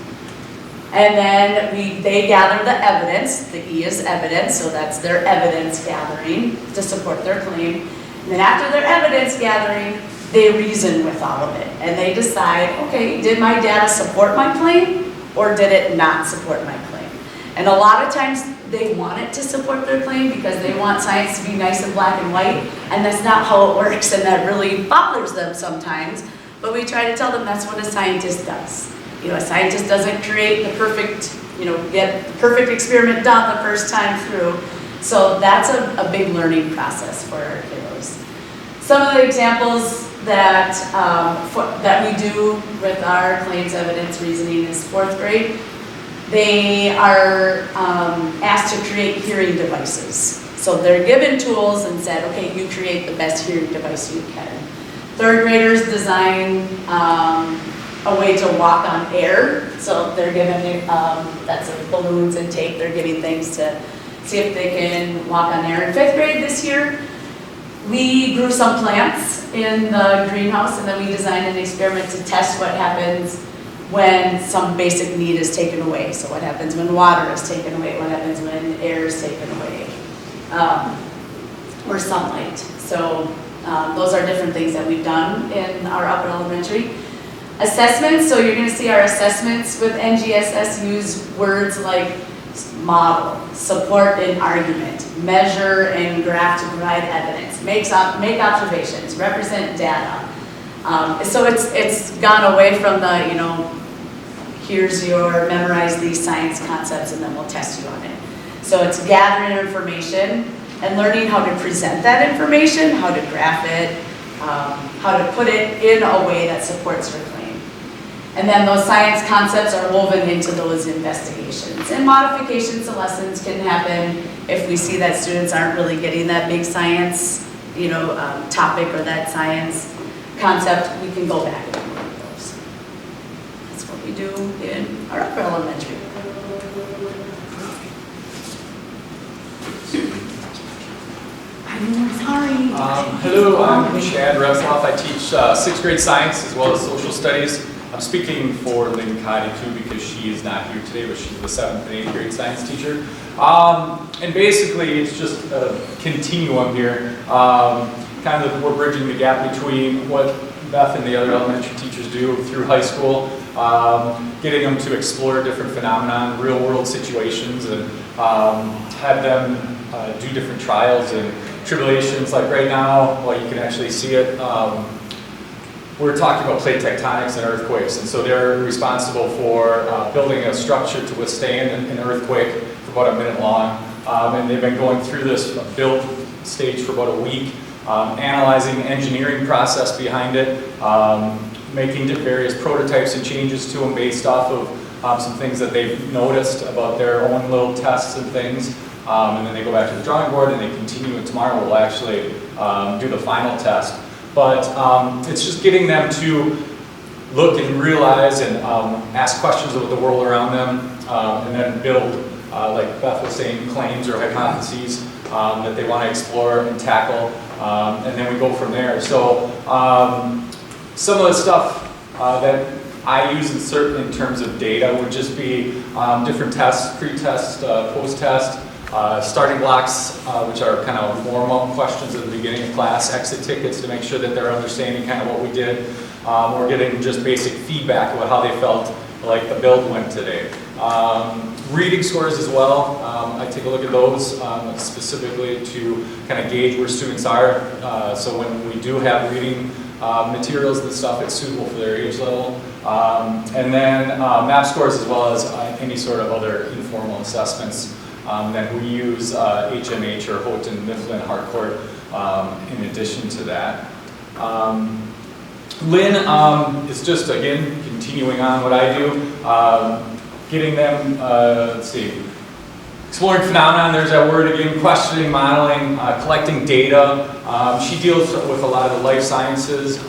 And then they gather the evidence. The E is evidence, so that's their evidence gathering to support their claim. And then after their evidence gathering, they reason with all of it. And they decide, okay, did my data support my claim or did it not support my claim? And a lot of times they want it to support their claim because they want science to be nice and black and white, and that's not how it works, and that really bothers them sometimes. But we try to tell them that's what a scientist does. A scientist doesn't create the perfect, get the perfect experiment done the first time through. So that's a big learning process for our kiddos. Some of the examples that we do with our claims, evidence, reasoning is 4th grade. They are asked to create hearing devices. So they're given tools and said, okay, you create the best hearing device you can. 3rd graders design a way to walk on air. So they're given, that's balloons and tape. They're giving things to see if they can walk on air. In 5th grade this year, we grew some plants in the greenhouse, and then we designed an experiment to test what happens when some basic need is taken away. So what happens when water is taken away, what happens when air is taken away, or sunlight. So those are different things that we've done in our upper elementary. Assessments, so you're going to see our assessments with NGSS use words like model, support an argument, measure and graph to provide evidence, make observations, represent data. So it's gone away from the, here's your memorize these science concepts and then we'll test you on it. So it's gathering information and learning how to present that information, how to graph it, how to put it in a way that supports your claim. And then those science concepts are woven into those investigations. And modifications to lessons can happen if we see that students aren't really getting that big science, topic or that science concept. We can go back and work those. That's what we do in our upper elementary. Hello, I'm Chad Resloff. I teach 6th grade science as well as social studies. I'm speaking for Lynn Cotty too because she is not here today, but she's the 7th and 8th grade science teacher. And basically it's just a continuum here. Kind of we're bridging the gap between what Beth and the other elementary teachers do through high school, getting them to explore different phenomena, real world situations, and have them do different trials and tribulations. Like right now, well, you can actually see it. We're talking about plate tectonics and earthquakes, and so they're responsible for building a structure to withstand an earthquake for about a minute long. And they've been going through this build stage for about a week, analyzing the engineering process behind it, making various prototypes and changes to them based off of some things that they've noticed about their own little tests and things. And then they go back to the drawing board and they continue, and tomorrow we'll actually do the final test. But it's just getting them to look and realize and ask questions of the world around them, and then build, like Beth was saying, claims or hypotheses that they want to explore and tackle, and then we go from there. So some of the stuff that I use in terms of data would just be different tests, pre-test, post-test, starting blocks, which are kind of warm-up questions at the beginning of class, exit tickets to make sure that they're understanding kind of what we did. We're getting just basic feedback about how they felt like the build went today. Reading scores as well, I take a look at those specifically to kind of gauge where students are. So when we do have reading materials and stuff, it's suitable for their age level. And then map scores as well as any sort of other informal assessments. Then we use HMH or Houghton, Mifflin, Harcourt in addition to that. Lynn is just, again, continuing on what I do, getting them, let's see, exploring phenomenon, there's that word again, questioning, modeling, collecting data. She deals with a lot of the life sciences,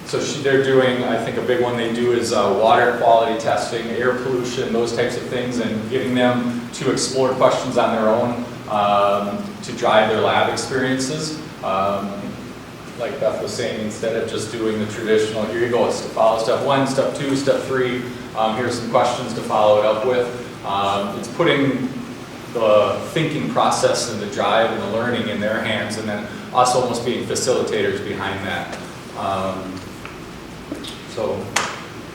so they're doing, I think a big one they do is water quality testing, air pollution, those types of things, and getting them to explore questions on their own to drive their lab experiences. Like Beth was saying, instead of just doing the traditional, here you go, it's to follow step 1, step 2, step 3, here's some questions to follow it up with. It's putting the thinking process and the drive and the learning in their hands, and then us almost being facilitators behind that. So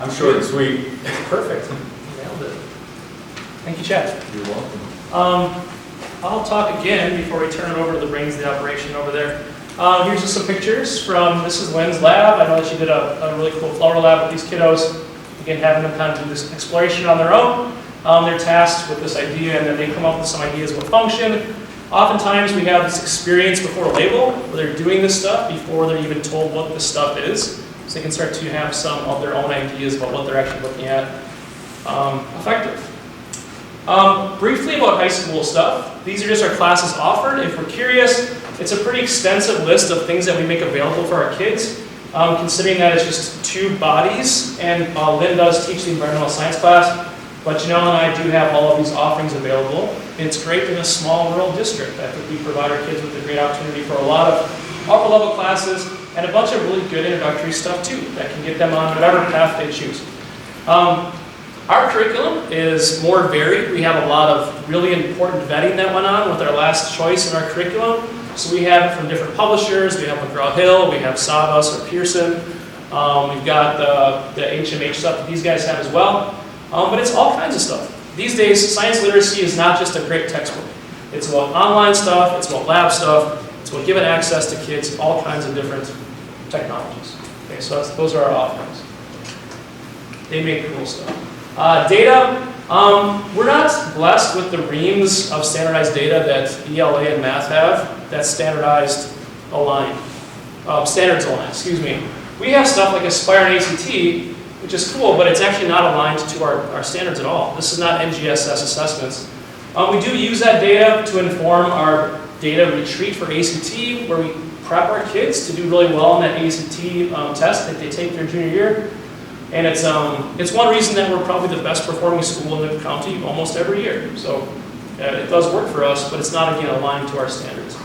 I'm short and sweet. Perfect. Nailed it. Thank you, Chad. You're welcome. I'll talk again before we turn it over to the brains of the operation over there. Here's just some pictures from Mrs. Lynn's lab. I know that she did a really cool flower lab with these kiddos. Again, having them kind of do this exploration on their own. They're tasked with this idea, and then they come up with some ideas what function. Oftentimes we have this experience before a label, where they're doing this stuff before they're even told what this stuff is. So they can start to have some of their own ideas about what they're actually looking at. Effective. Briefly about high school stuff. These are just our classes offered. If we're curious, it's a pretty extensive list of things that we make available for our kids. Considering that it's just 2 bodies, and Lynn does teach the environmental science class, but Janelle and I do have all of these offerings available. It's great in a small rural district. I think we provide our kids with a great opportunity for a lot of upper level classes and a bunch of really good introductory stuff too that can get them on whatever path they choose. Our curriculum is more varied. We have a lot of really important vetting that went on with our last choice in our curriculum. So we have it from different publishers. We have McGraw-Hill, we have Savas or Pearson. We've got the HMH stuff that these guys have as well. But it's all kinds of stuff. These days, science literacy is not just a great textbook. It's about online stuff, it's about lab stuff, it's about giving access to kids to all kinds of different technologies. Okay, so those are our offerings. They make cool stuff. Data, we're not blessed with the reams of standardized data that ELA and math have. That's standardized aligned. Standards aligned, excuse me. We have stuff like Aspire and ACT, which is cool, but it's actually not aligned to our standards at all. This is not NGSS assessments. We do use that data to inform our data retreat for ACT, where we prep our kids to do really well on that ACT test that they take their junior year. And it's one reason that we're probably the best performing school in the county almost every year. So it does work for us, but it's not, again, aligned to our standards.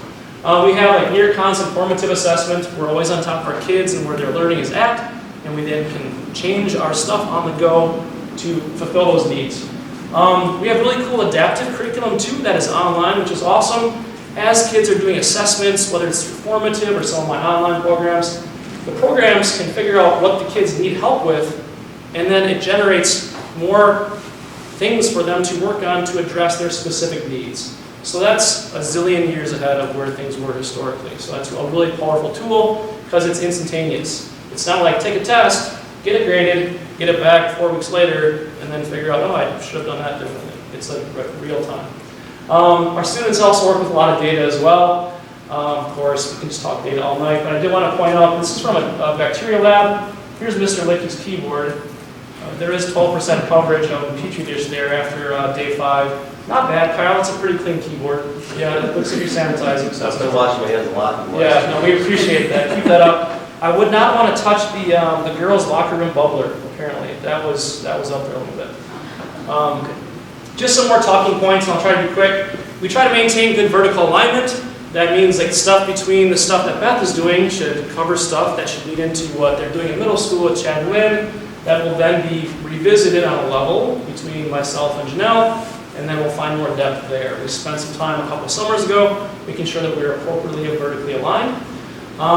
We have like near constant formative assessment. We're always on top of our kids and where their learning is at, and we then can change our stuff on the go to fulfill those needs. We have really cool adaptive curriculum too that is online, which is awesome. As kids are doing assessments, whether it's formative or some of my online programs, the programs can figure out what the kids need help with, and then it generates more things for them to work on to address their specific needs. So that's a zillion years ahead of where things were historically. So that's a really powerful tool because it's instantaneous. It's not like take a test, get it graded, get it back 4 weeks later, and then figure out, oh, I should have done that differently. It's like real time. Our students also work with a lot of data as well. Of course, we can just talk data all night, but I did want to point out, this is from a bacteria lab. Here's Mr. Licky's keyboard. There is 12% coverage of the Petri dish there after day 5. Not bad, Kyle, it's a pretty clean keyboard. Yeah, it looks like you're sanitizing. I've been washing my hands a lot. Yeah, no, we appreciate that. Keep that up. I would not want to touch the girls' locker room bubbler, apparently. That was up there a little bit. Just some more talking points, and I'll try to be quick. We try to maintain good vertical alignment. That means like stuff between the stuff that Beth is doing should cover stuff that should lead into what they're doing in middle school with Chad and Lynn. That will then be revisited on a level between myself and Janelle, and then we'll find more depth there. We spent some time a couple summers ago making sure that we're appropriately and vertically aligned.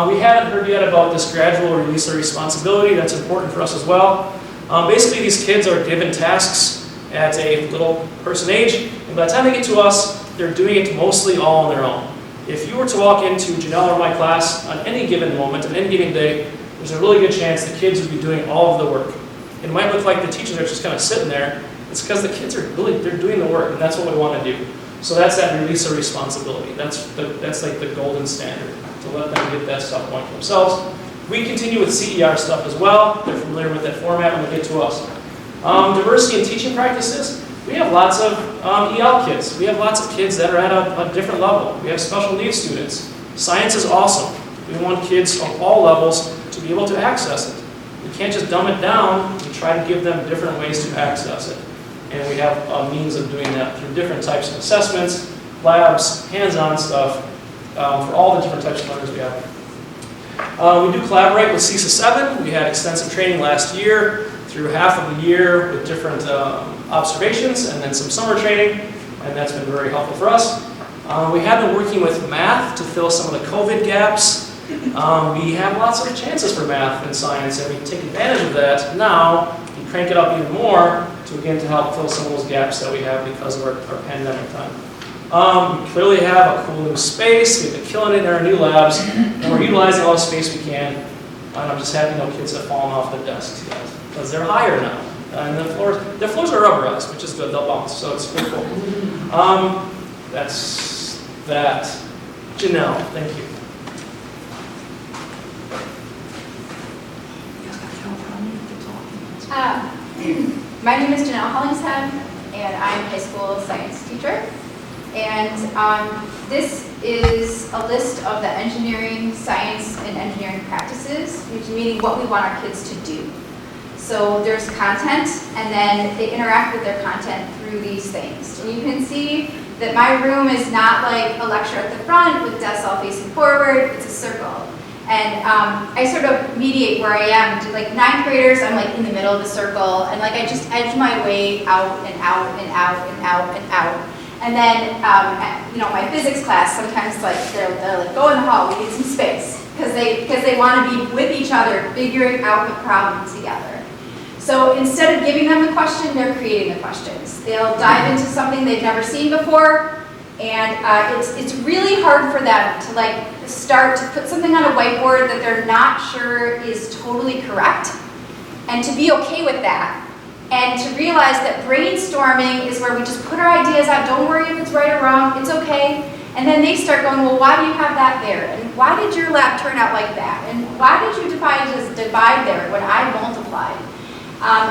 We haven't heard yet about this gradual release of responsibility. That's important for us as well. Basically, these kids are given tasks at a little person age, and by the time they get to us, they're doing it mostly all on their own. If you were to walk into Janelle or my class on any given moment, on any given day, there's a really good chance the kids would be doing all of the work. It might look like the teachers are just kind of sitting there. It's because the kids are they're doing the work, and that's what we want to do. So that's that release of responsibility. That's like the golden standard, to let them get that stuff going for themselves. We continue with CER stuff as well. They're familiar with that format when they get to us. Diversity in teaching practices. We have lots of EL kids. We have lots of kids that are at a different level. We have special needs students. Science is awesome. We want kids of all levels to be able to access it. We can't just dumb it down. We try to give them different ways to access it. And we have a means of doing that through different types of assessments, labs, hands-on stuff, for all the different types of learners we have. We do collaborate with CISA 7. We had extensive training last year through half of the year with different observations and then some summer training, and that's been very helpful for us. We have been working with math to fill some of the COVID gaps. We have lots of chances for math and science, and we take advantage of that now and crank it up even more to help fill some of those gaps that we have because of our pandemic time. We clearly have a cool new space. We've been killing it in our new labs, and we're utilizing all the space we can. And I'm just happy no kids have fallen off the desks yet, because they're higher now. And the floors are rubberized, which is good. They'll bounce, so it's pretty cool. That's that. Janelle, thank you. My name is Janelle Hollingshead, and I'm a high school science teacher. And this is a list of the engineering, science, and engineering practices, which meaning what we want our kids to do. So there's content, and then they interact with their content through these things. And you can see that my room is not like a lecture at the front with desks all facing forward, it's a circle. And I sort of mediate where I am. Like 9th graders, I'm like in the middle of the circle, and like I just edge my way out and out and out and out and out. And then, my physics class, sometimes like they're like, go in the hall, we need some space. Because they want to be with each other, figuring out the problem together. So instead of giving them the question, they're creating the questions. They'll dive into something they've never seen before, and it's really hard for them to like start to put something on a whiteboard that they're not sure is totally correct, and to be okay with that. And to realize that brainstorming is where we just put our ideas out, don't worry if it's right or wrong, it's okay. And then they start going, well, why do you have that there? And why did your lab turn out like that? And why did you divide there when I multiplied?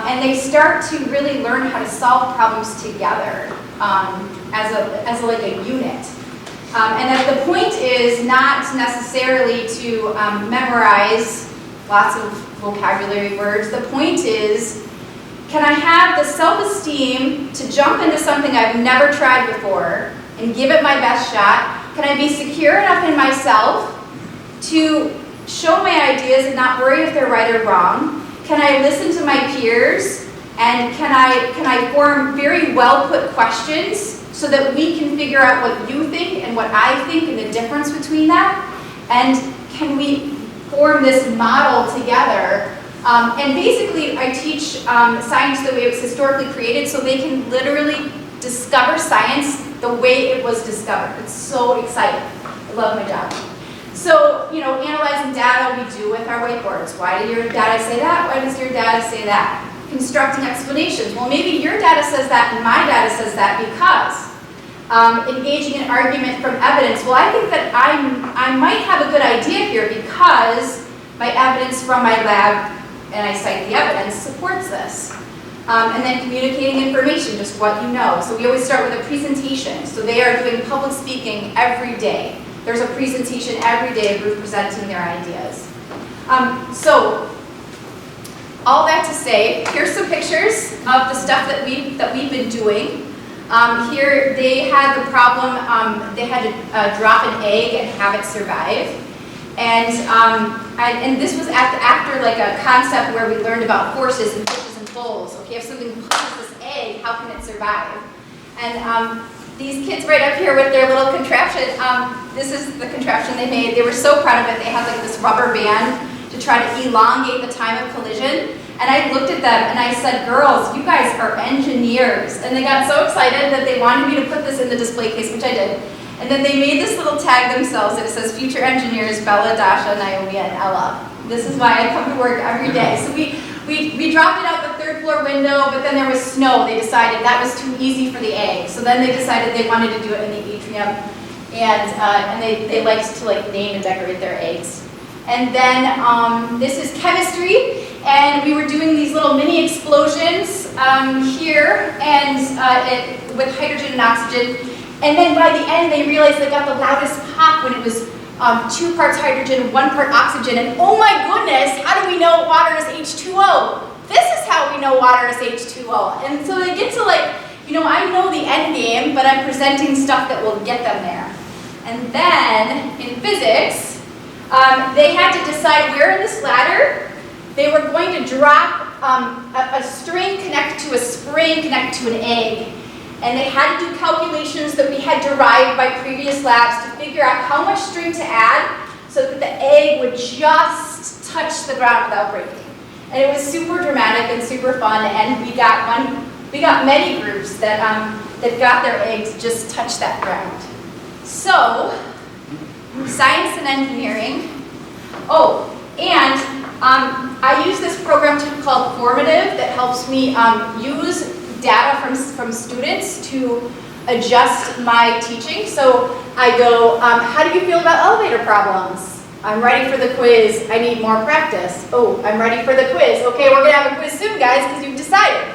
And they start to really learn how to solve problems together as like a unit. And that the point is not necessarily to memorize lots of vocabulary words. The point is, can I have the self-esteem to jump into something I've never tried before and give it my best shot? Can I be secure enough in myself to show my ideas and not worry if they're right or wrong? Can I listen to my peers? And can I form very well put questions so that we can figure out what you think and what I think and the difference between that? And can we form this model together? And basically, I teach science the way it was historically created so they can literally discover science the way it was discovered. It's so exciting. I love my job. So, you know, analyzing data we do with our whiteboards. Why did your data say that? Why does your data say that? Constructing explanations. Well, maybe your data says that and my data says that because. Engaging in argument from evidence. Well, I think that I might have a good idea here because my evidence from my lab, and I cite the evidence, supports this. And then communicating information, just what you know. So we always start with a presentation. So they are doing public speaking every day. There's a presentation every day, a group presenting their ideas. So all that to say, here's some pictures of the stuff that we've been doing. Here they had the problem, they had to drop an egg and have it survive. And this was after like a concept where we learned about horses and fishes and bulls. Okay, if something pushes this egg, how can it survive? And these kids right up here with their little contraption, this is the contraption they made. They were so proud of it. They had like this rubber band to try to elongate the time of collision. And I looked at them and I said, girls, you guys are engineers. And they got so excited that they wanted me to put this in the display case, which I did. And then they made this little tag themselves that says, future engineers, Bella, Dasha, Naomi, and Ella. This is why I come to work every day. So we dropped it out the third floor window, but then there was snow. They decided that was too easy for the egg. So then they decided they wanted to do it in the atrium. And they liked to like name and decorate their eggs. And then this is chemistry. And we were doing these little mini explosions here and with hydrogen and oxygen. And then by the end, they realized they got the loudest pop when it was 2 parts hydrogen, 1 part oxygen. And oh my goodness, how do we know water is H2O? This is how we know water is H2O. And so they get to like, you know, I know the end game, but I'm presenting stuff that will get them there. And then in physics, they had to decide where in this ladder they were going to drop a string connected to a spring connected to an egg. And they had to do calculations that we had derived by previous labs to figure out how much string to add so that the egg would just touch the ground without breaking. And it was super dramatic and super fun, and we got many groups that got their eggs just touch that ground. So, science and engineering. Oh, and I use this program called Formative that helps me use data from students to adjust my teaching. So I go, how do you feel about elevator problems? I'm ready for the quiz. I need more practice. Oh, I'm ready for the quiz. Okay, we're gonna have a quiz soon, guys, because you've decided.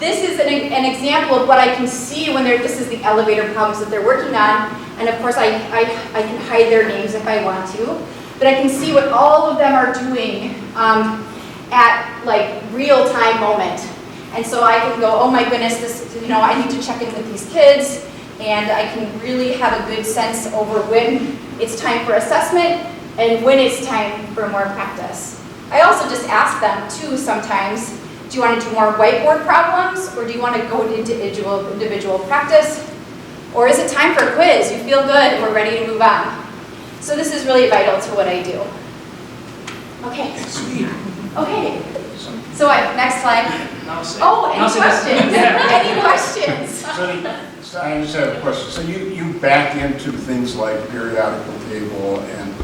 This is an example of what I can see when this is the elevator problems that they're working on. And of course, I can hide their names if I want to. But I can see what all of them are doing at like real-time moment. And so I can go, oh my goodness, this, you know, I need to check in with these kids, and I can really have a good sense over when it's time for assessment and when it's time for more practice. I also just ask them too sometimes, do you want to do more whiteboard problems, or do you want to go into individual practice? Or is it time for a quiz? You feel good and we're ready to move on. So this is really vital to what I do. Okay. Okay. So next slide. Oh, any questions? Any questions? So I just have a question. So you back into things like periodical table and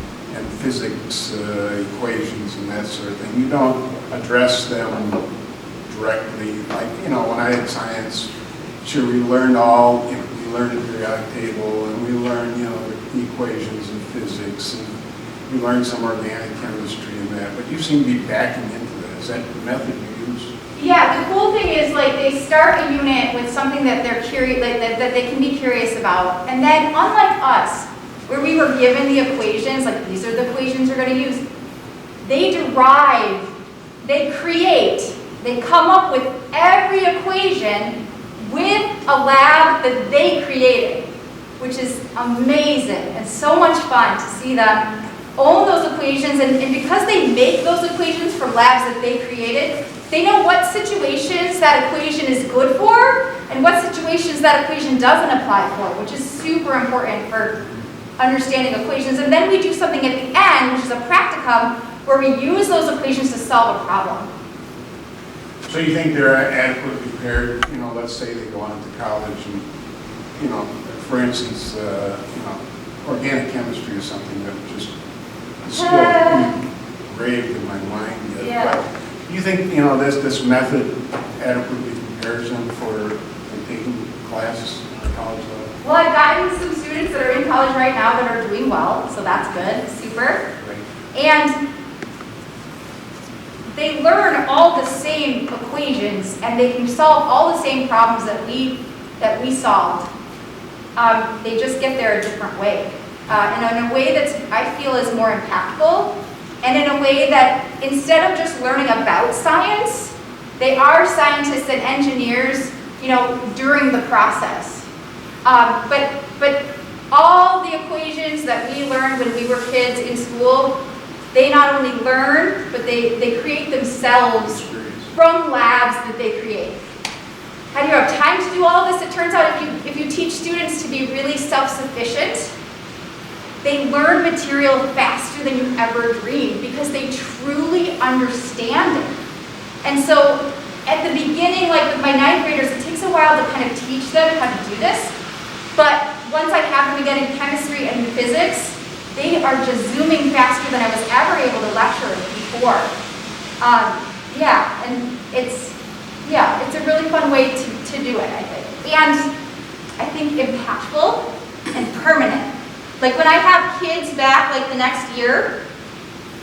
physics equations and that sort of thing. You don't address them directly. Like, you know, when I had science, sure, we learned learn a periodic table, and we learn, the equations in physics, and we learn some organic chemistry and that, but you seem to be backing into that. Is that the method you use? Yeah, the cool thing is like they start a unit with something that they're curious, that they can be curious about, and then unlike us, where we were given the equations, like these are the equations you're going to use, they derive, they create, they come up with every equation with a lab that they created, which is amazing and so much fun to see them own those equations, and because they make those equations from labs that they created, they know what situations that equation is good for and what situations that equation doesn't apply for, which is super important for understanding equations. And then we do something at the end, which is a practicum, where we use those equations to solve a problem. So you think they're adequately prepared, let's say they go on to college and, for instance, organic chemistry is something that just is still engraved in my mind yet. Yeah. But you think, this method adequately prepares them for taking classes at college level? Well, I've gotten some students that are in college right now that are doing well, so that's good, super. Right. And they learn all the same equations and they can solve all the same problems that we solved. They just get there a different way. And in a way that I feel is more impactful, and in a way that instead of just learning about science, they are scientists and engineers, during the process. But all the equations that we learned when we were kids in school, they not only learn, but they create themselves from labs that they create. How do you have time to do all of this? It turns out if you teach students to be really self-sufficient, they learn material faster than you ever dreamed because they truly understand it. And so at the beginning, like with my 9th graders, it takes a while to kind of teach them how to do this. But once I have them again in chemistry and physics, they are just zooming faster than I was ever able to lecture before. And it's a really fun way to do it, I think. And I think impactful and permanent. Like when I have kids back like the next year,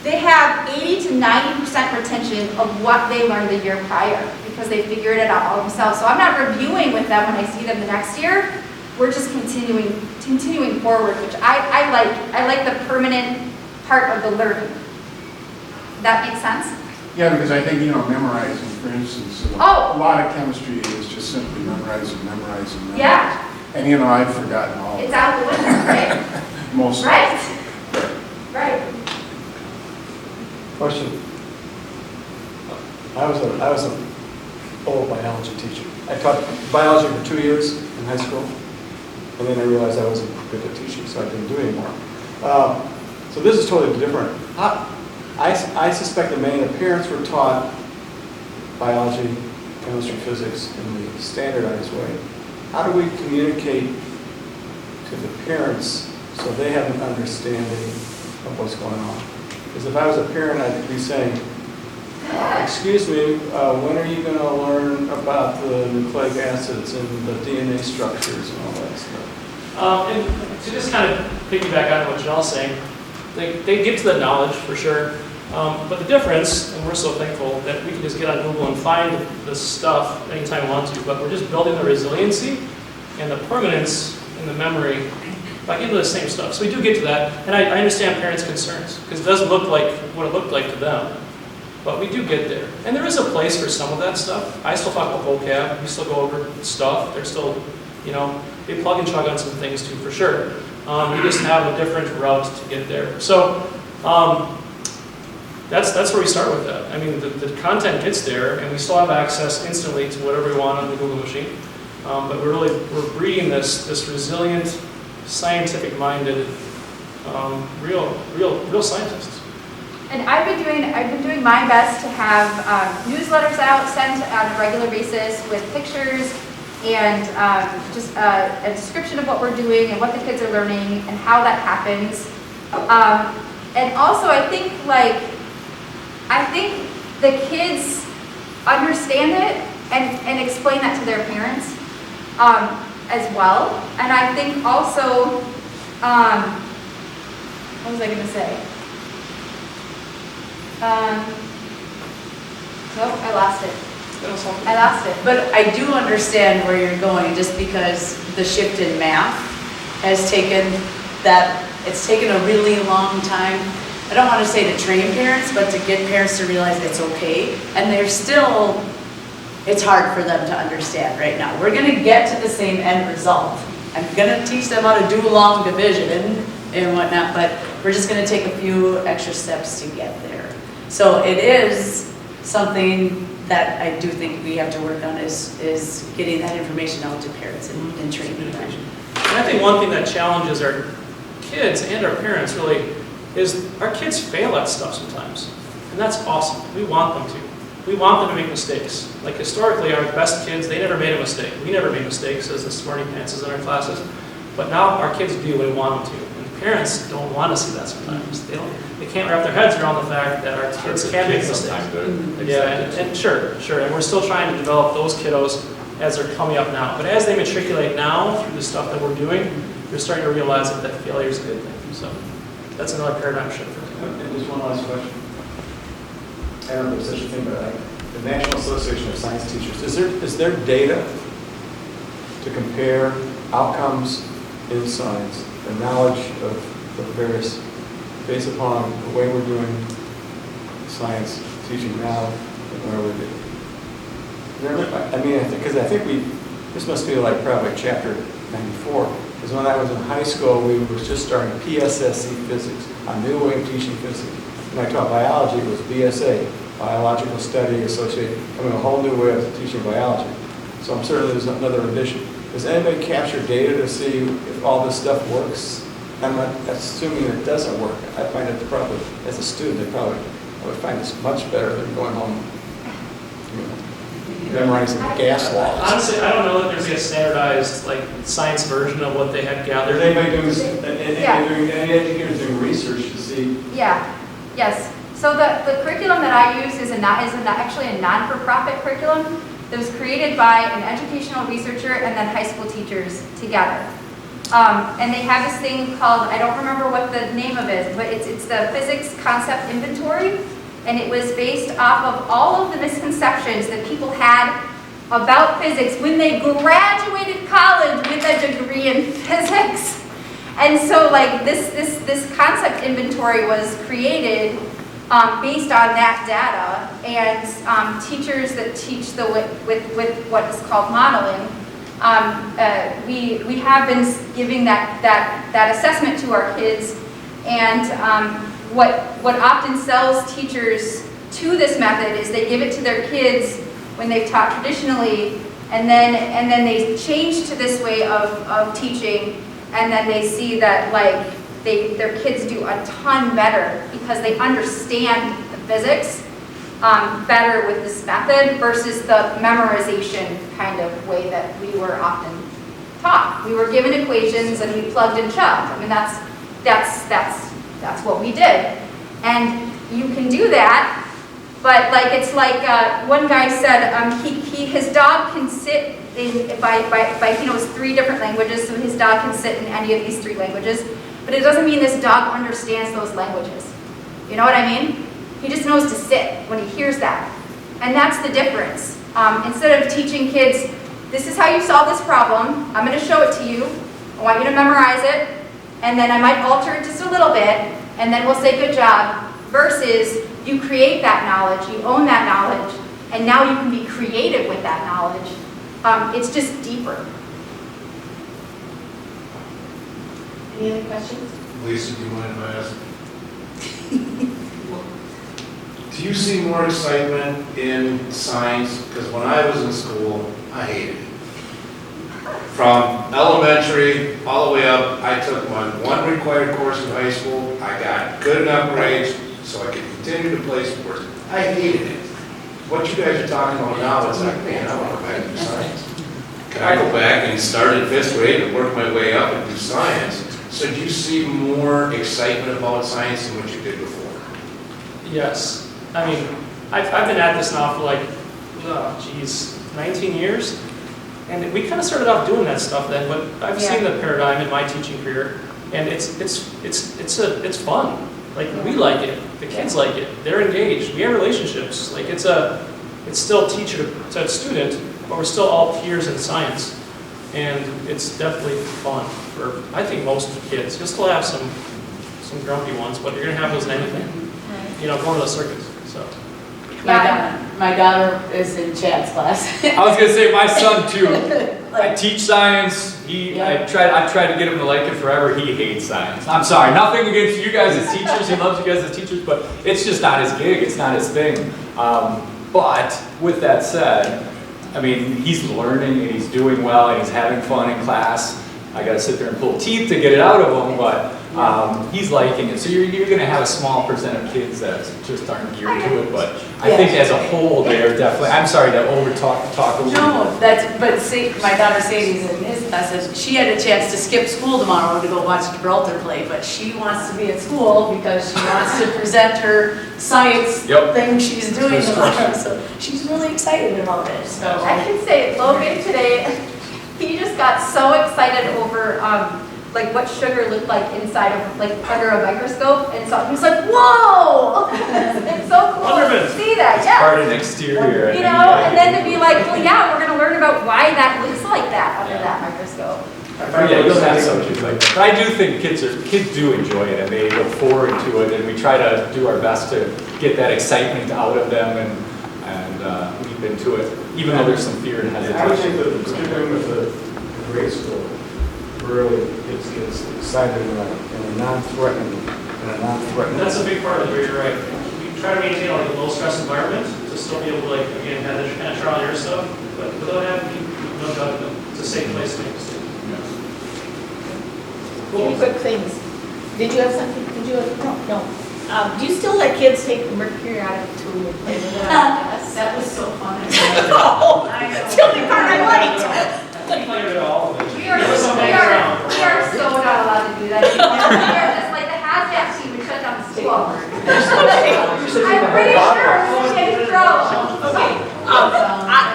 they have 80 to 90% retention of what they learned the year prior because they figured it out all themselves. So I'm not reviewing with them when I see them the next year. We're just continuing forward, which I like. I like the permanent part of the learning. That makes sense? Yeah, because I think, memorizing, for instance, a lot of chemistry is just simply memorizing. Yeah. And, I've forgotten all It's of it. out the window, right? Most Right. of it. Right. Question. I was an old biology teacher. I taught biology for 2 years in high school, and then I realized I wasn't good at teaching, so I didn't do it anymore. So this is totally different. I suspect that many of the parents were taught biology, chemistry, physics in the standardized way. How do we communicate to the parents so they have an understanding of what's going on? Because if I was a parent, I'd be saying, excuse me, when are you going to learn about the nucleic acids and the DNA structures and all that stuff? And to just kind of piggyback on what Janelle's saying, they get to the knowledge for sure. But the difference, and we're so thankful that we can just get on Google and find this stuff anytime we want to, but we're just building the resiliency and the permanence and the memory by getting to the same stuff. So we do get to that, and I understand parents' concerns, because it doesn't look like what it looked like to them. But we do get there. And there is a place for some of that stuff. I still talk about vocab, we still go over stuff. They're still, they plug and chug on some things too, for sure. We just have a different route to get there. So that's where we start with that. I mean, the content gets there, and we still have access instantly to whatever we want on the Google machine. But we're breeding this resilient, scientific-minded, real scientists. And I've been doing my best to have newsletters out sent on a regular basis with pictures and just a description of what we're doing and what the kids are learning and how that happens. And also, I think the kids understand it and explain that to their parents. as well. And I think also, what was I going to say? Nope, I lost it. I lost it. But I do understand where you're going, just because the shift in math has taken that, it's taken a really long time. I don't want to say to train parents, but to get parents to realize it's okay. And they're still, it's hard for them to understand right now. We're going to get to the same end result. I'm going to teach them how to do long division and whatnot, but we're just going to take a few extra steps to get there. So it is something that I do think we have to work on is getting that information out to parents and training them. And I think one thing that challenges our kids and our parents really is our kids fail at stuff sometimes. And that's awesome. We want them to. We want them to make mistakes. Like historically, our best kids, they never made a mistake. We never made mistakes as the smarty pantses in our classes. But now our kids do what we want them to. And parents don't want to see that sometimes. They can't wrap their heads around the fact that our kids can make mistakes. Yeah, and sure. And we're still trying to develop those kiddos as they're coming up now. But as they matriculate now through the stuff that we're doing, they're starting to realize that failure is a good thing. So that's another paradigm shift. And just one last question. I don't know if there's such a thing, but the National Association of Science Teachers, is there data to compare outcomes in science, the knowledge of the various, based upon the way we're doing science teaching now and where we did? I think this must be like probably chapter 94, because when I was in high school, we were just starting PSSE physics, a new way of teaching physics. When I taught biology, it was BSA, biological study associated, a whole new way of teaching biology. So I'm certain there's another edition. Does anybody capture data to see if all this stuff works? I'm not assuming it doesn't work. I find it probably, as a student, I would find this much better than going home, memorizing gas laws. Honestly, I don't know that there's a standardized science version of what they had gathered. Is anybody doing any educators doing research to see? Yeah, yes. So the curriculum that I use is actually a non-for-profit curriculum that was created by an educational researcher and then high school teachers together. And they have this thing called, I don't remember what the name of it is, but it's the Physics Concept Inventory. And it was based off of all of the misconceptions that people had about physics when they graduated college with a degree in physics. And so this concept inventory was created based on that data, and teachers that teach with what is called modeling, we have been giving that assessment to our kids, and what often sells teachers to this method is they give it to their kids when they've taught traditionally, and then they change to this way of teaching, and then they see that their kids do a ton better because they understand the physics better with this method versus the memorization kind of way that we were often taught. We were given equations and we plugged and shoved. I mean, that's what we did. And you can do that, but it's like one guy said his dog can sit by he knows 3 different languages, so his dog can sit in any of these 3 languages, but it doesn't mean this dog understands those languages. You know what I mean? He just knows to sit when he hears that. And that's the difference. Instead of teaching kids, this is how you solve this problem, I'm going to show it to you, I want you to memorize it, and then I might alter it just a little bit, and then we'll say good job, versus you create that knowledge, you own that knowledge, and now you can be creative with that knowledge. It's just deeper. Any other questions? Lisa, do you mind if I ask? Do you see more excitement in science? Because when I was in school, I hated it. From elementary all the way up, I took my one required course in high school. I got good enough grades so I could continue to play sports. I hated it. What you guys are talking about now, it's like, man, I want to go back and do science. Can I go back and start in 5th grade and work my way up and do science? So do you see more excitement about science than what you did before? Yes. I mean, I've been at this now for 19 years. And we kind of started off doing that stuff then, but I've seen the paradigm in my teaching career, and it's fun. Like, we like it, the kids like it, they're engaged, we have relationships. Like, it's still teacher to student, but we're still all peers in science. And it's definitely fun for, I think, most kids. You'll still have some grumpy ones, but you're gonna have those in anything. You know, going to the circus, so. My daughter is in Chad's class. I was gonna say, my son too. I teach science. I've tried to get him to like it forever. He hates science. I'm sorry, nothing against you guys as teachers. He loves you guys as teachers, but it's just not his gig. It's not his thing. But with that said, I mean, he's learning and he's doing well and he's having fun in class. I gotta sit there and pull teeth to get it out of him, but he's liking it. So you're gonna have a small percent of kids that just aren't geared to it, but I think as a whole, they're definitely, I'm sorry to talk over you. No, but see, my daughter Sadie's in his class, and she had a chance to skip school tomorrow to go watch Gibraltar play, but she wants to be at school because she wants to present her science thing she's doing tomorrow, so she's really excited about it, so. I can say, Logan today, he just got so excited over, like what sugar looked like inside of, like under a microscope, and so he was like, whoa! It's so cool to see that, It's yeah. part of an exterior. You know, and then to be like, well, yeah, we're gonna learn about why that looks like that under that microscope. Yeah, you'll have some kids like that. But I do think kids do enjoy it and they look forward to it, and we try to do our best to get that excitement out of them and leap into it, even though there's some fear and hesitation. I would think that particularly with the grade school, really gets excited in a non-threatening. That's a big part of it, you're right. We try to maintain like a low stress environment to still be able to like, again, have this kind of trial and error stuff, but without having no judgment. It's a safe place to make mistakes. Any quick things? Did you have something? Did you have, no. Do you still let kids take the periodic tool and play with it? Yes, that was so fun. No, it's the only part I liked. We played it all. We are so not allowed to do that anymore. We are just like the hazmat team and shut down the school. I'm pretty sure we're getting in trouble. Okay, I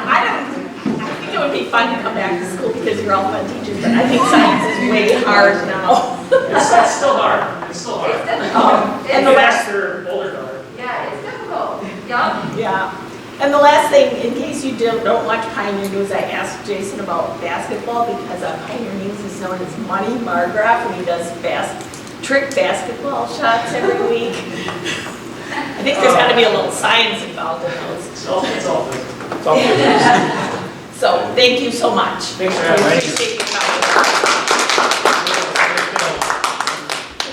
think it would be fun to come back to school because you're all fun teachers, but I think science is way hard now. It's still hard. It's still hard. It's difficult. And the last, older daughter. Yeah, it's difficult. Yup. yeah. And the last thing, in case you don't watch Pioneer News, I asked Jason about basketball because on Pioneer News he's known as Money Margraf, and he does trick basketball shots every week. I think there's got to be a little science involved in those. It's all physical. So, thank you so much. Thanks for having me. Appreciate your time.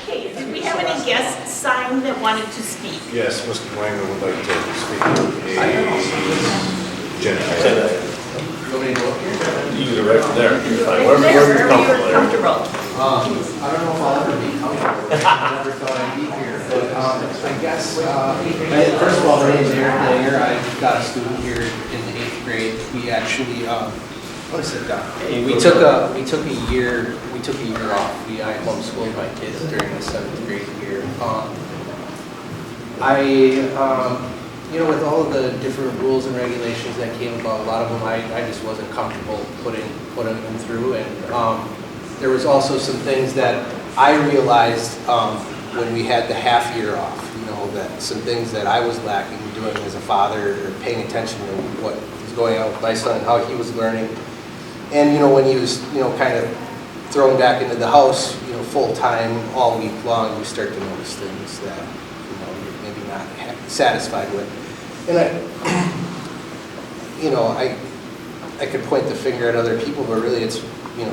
Okay, did we have any guests signed that wanted to speak? Yes, Mr. Wanger would like to speak on a agenda. You can go right from there. Wherever you're comfortable. I don't know if I'll ever be comfortable. I never thought I'd be here. But I guess, first of all, my name is Eric Langer. I've got a student here in the 8th grade. We actually, what is it, Doc? We took a year off. I homeschooled my kids during the 7th grade year. With all of the different rules and regulations that came about, a lot of them I just wasn't comfortable putting them through. And there was also some things that I realized when we had the half year off, that some things that I was lacking doing as a father, or paying attention to what was going on with my son, how he was learning. And, when he was, kind of thrown back into the house, full time all week long, you start to notice things that, you're maybe not satisfied with. And I could point the finger at other people, but really it's,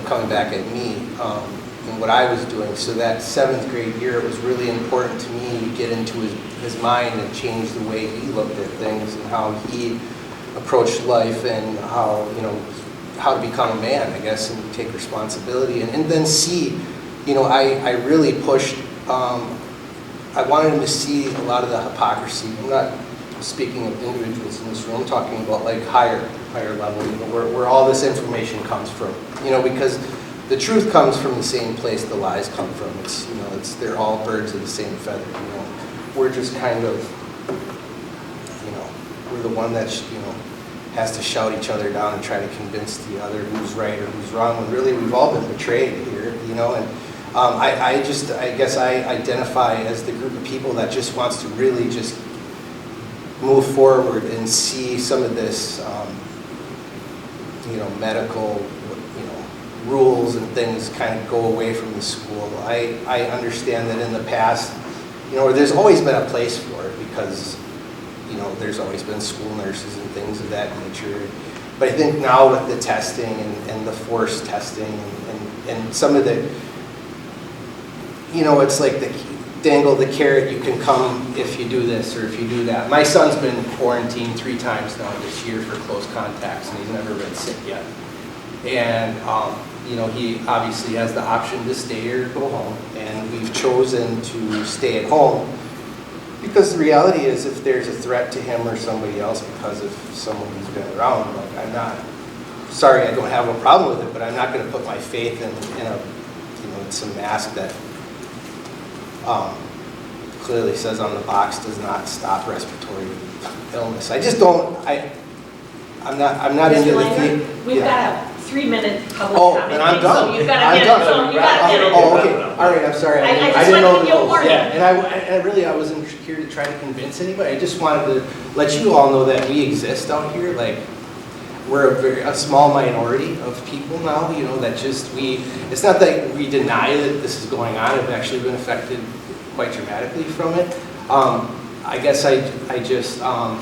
coming back at me and what I was doing. So that 7th grade year, it was really important to me to get into his mind and change the way he looked at things and how he approached life and how to become a man, I guess, and take responsibility and then see, I really pushed, I wanted him to see a lot of the hypocrisy. I'm not speaking of individuals in this room, I'm talking about like higher level, where all this information comes from, because the truth comes from the same place the lies come from. They're all birds of the same feather, We're just kind of, we're the one that's, has to shout each other down and try to convince the other who's right or who's wrong, when really we've all been betrayed here, you know, and I guess I identify as the group of people that just wants to really just move forward and see some of this, you know, medical, you know, rules and things kind of go away from the school. I understand that in the past, you know, there's always been a place for it because, you know, there's always been school nurses and things of that nature. But I think now with the testing and the forced testing and some of the, you know, it's like the dangle the carrot, you can come if you do this or if you do that. My son's been quarantined 3 times now this year for close contacts, and he's never been sick yet. And, you know, he obviously has the option to stay or go home, and we've chosen to stay at home because the reality is if there's a threat to him or somebody else because of someone who's been around, like, I'm not, sorry, I don't have a problem with it, but I'm not going to put my faith in a, you know, some mask that clearly says on the box does not stop respiratory illness. I just don't, I'm not into the thing. We've got a 3-minute public Oh, comment. then I'm thing, done. So you've got to I'm get it, done. so you got to get it. Oh, okay, all right, I'm sorry. I just didn't know wanted to the give you a rules. warning. Yeah, and I wasn't here to try to convince anybody. I just wanted to let you all know that we exist out here. Like, we're a small minority of people now, you know, that just it's not that we deny that this is going on. I've actually been affected quite dramatically from it. I guess I just, I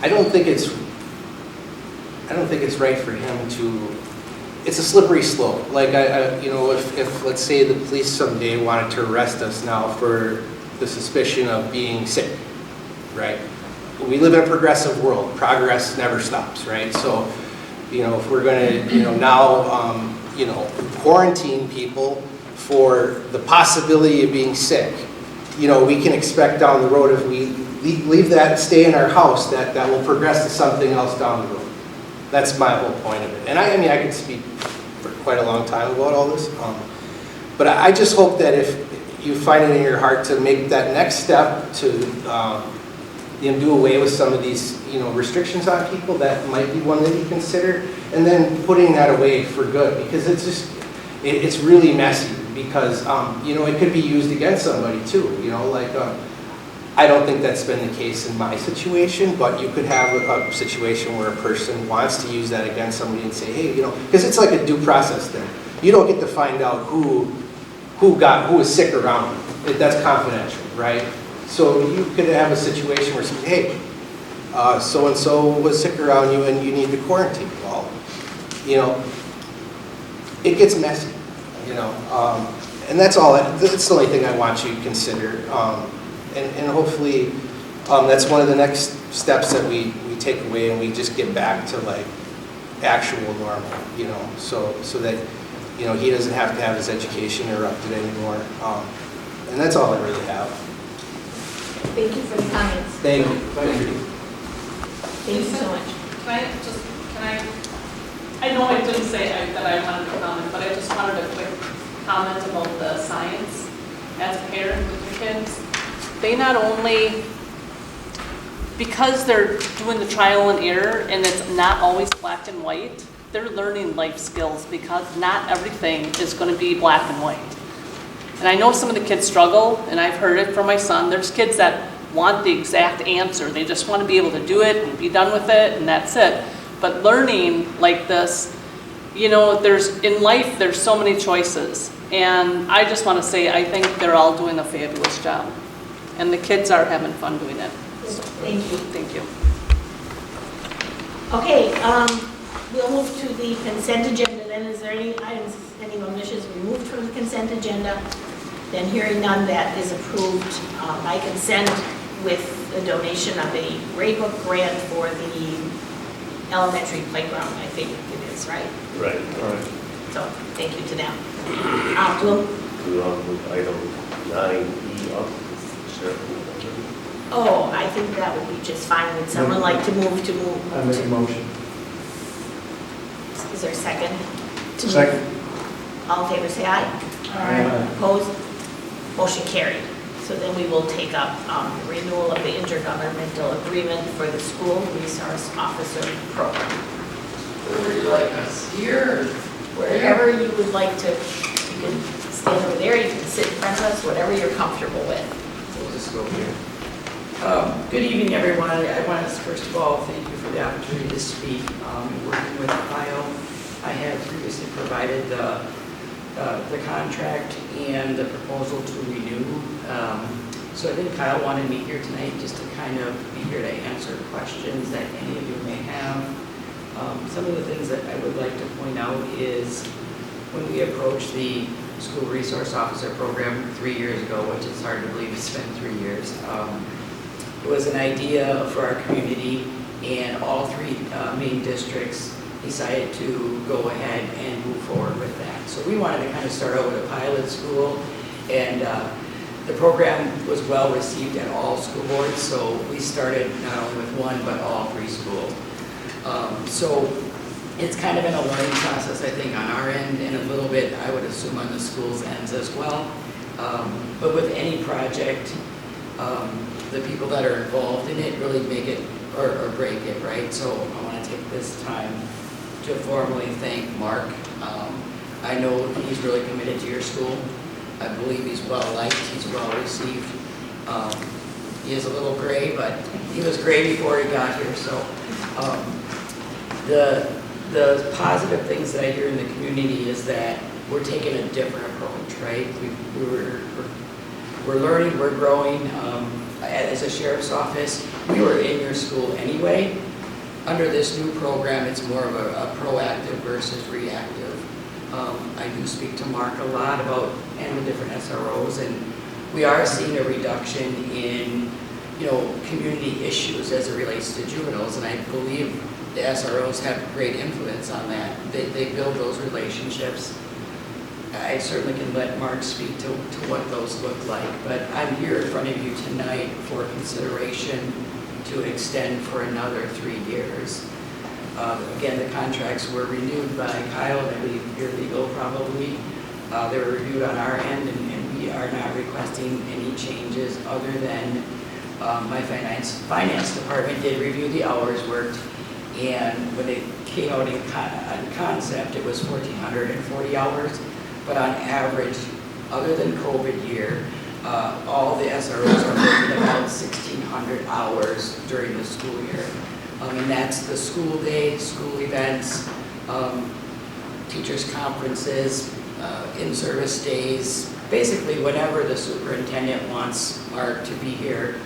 don't think it's right for him to, it's a slippery slope. Like, you know, if let's say the police someday wanted to arrest us now for the suspicion of being sick, right? We live in a progressive world. Progress never stops, right? So, you know, if we're going to, you know, now, you know, quarantine people for the possibility of being sick, you know, we can expect down the road if we leave that, stay in our house, that will progress to something else down the road. That's my whole point of it. And I mean, I could speak for quite a long time about all this, but I just hope that if you find it in your heart to make that next step to you know, do away with some of these, you know, restrictions on people, that might be one that you consider, and then putting that away for good, because it's just, it's really messy, because, you know, it could be used against somebody too, you know, like, I don't think that's been the case in my situation, but you could have a situation where a person wants to use that against somebody and say, hey, you know, because it's like a due process thing. You don't get to find out who was sick around you. That's confidential, right? So you could have a situation where somebody, hey, so-and-so was sick around you and you need to quarantine. Well, you know, it gets messy, you know, and that's all. That's the only thing I want you to consider. And hopefully that's one of the next steps that we take away, and we just get back to like actual normal, you know, so that, you know, he doesn't have to have his education interrupted anymore. And that's all I really have. Thank you for the comments. Thank you. Thank you so much. I know I didn't say that I wanted to comment, but I just wanted a quick comment about the science. As a parent with your kids, they not only, because they're doing the trial and error and it's not always black and white, they're learning life skills because not everything is going to be black and white. And I know some of the kids struggle, and I've heard it from my son. There's kids that want the exact answer. They just want to be able to do it and be done with it, and that's it. But learning like this, you know, in life, there's so many choices. And I just want to say, I think they're all doing a fabulous job. And the kids are having fun doing it. Thank you. Thank you. Okay, we'll move to the consent agenda then. Is there any items anyone wishes removed from the consent agenda? Then hearing none, that is approved by consent with a donation of a Raybook grant for the elementary playground, I think it is, right? Right. All right. So thank you to them. We want to move item 9E up. Oh, I think that would be just fine. Would someone like to move? I make a motion. Is there a second? To move? Second. All in favor, say aye. Aye. Opposed? Motion carried. So then we will take up renewal of the intergovernmental agreement for the school resource officer program. Where would you like us? Here? Wherever you would like to, you can stand over there, you can sit in front of us, whatever you're comfortable with. We'll just go here. Good evening, everyone. I want to first of all thank you for the opportunity to speak. Working with Ohio, I have previously provided the contract and the proposal to renew. So I think Kyle wanted me here tonight just to kind of be here to answer questions that any of you may have. Some of the things that I would like to point out is when we approached the school resource officer program 3 years ago, which is hard to believe it's been 3 years, it was an idea for our community, and all three main districts decided to go ahead and move forward with that. So we wanted to kind of start out with a pilot school, and the program was well received at all school boards, so we started not only with one, but all three schools. So it's kind of been a learning process, I think, on our end, and a little bit, I would assume, on the school's ends as well. But with any project, the people that are involved in it really make it or break it, right? So I want to take this time to formally thank Mark. I know he's really committed to your school. I believe he's well liked, he's well received. He is a little gray, but he was gray before he got here. So the positive things that I hear in the community is that we're taking a different approach, right? We're learning, we're growing. As a sheriff's office, we were in your school anyway. Under this new program, it's more of a proactive versus reactive. I do speak to Mark a lot about and the different SROs, and we are seeing a reduction in, community issues as it relates to juveniles, and I believe the SROs have great influence on that. They build those relationships. I certainly can let Mark speak to what those look like, but I'm here in front of you tonight for consideration to extend for another 3 years. Again, the contracts were renewed by Kyle, and I believe your legal probably. They were reviewed on our end, and we are not requesting any changes other than my finance department did review the hours worked, and when it came out in concept, it was 1,440 hours. But on average, other than COVID year, all the SROs are working about 1,600 hours during the school year. And that's the school day, school events, teachers' conferences, in-service days. Basically, whenever the superintendent wants Mark to be here,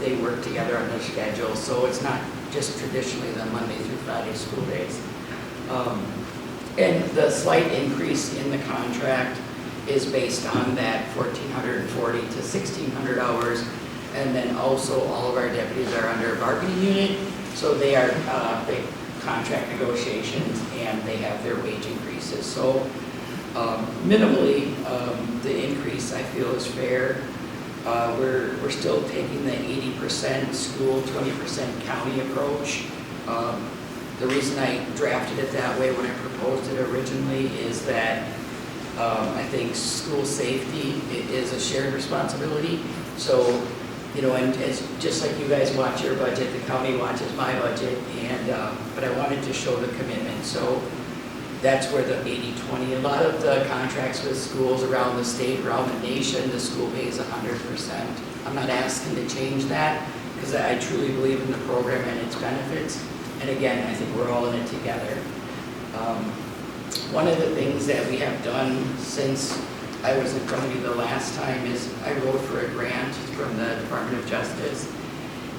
they work together on their schedule. So it's not just traditionally the Monday through Friday school days. And the slight increase in the contract is based on that 1,440 to 1,600 hours. And then also all of our deputies are under a bargaining unit, so they are big contract negotiations and they have their wage increases. So minimally, the increase I feel is fair. We're still taking the 80% school, 20% county approach. The reason I drafted it that way when I proposed it originally is that I think school safety is a shared responsibility. So, and it's just like you guys watch your budget, the county watches my budget, and but I wanted to show the commitment. So that's where the 80-20, a lot of the contracts with schools around the state, around the nation, the school pays 100%. I'm not asking to change that because I truly believe in the program and its benefits. And again, I think we're all in it together. One of the things that we have done since I was in front of you the last time is I wrote for a grant from the Department of Justice,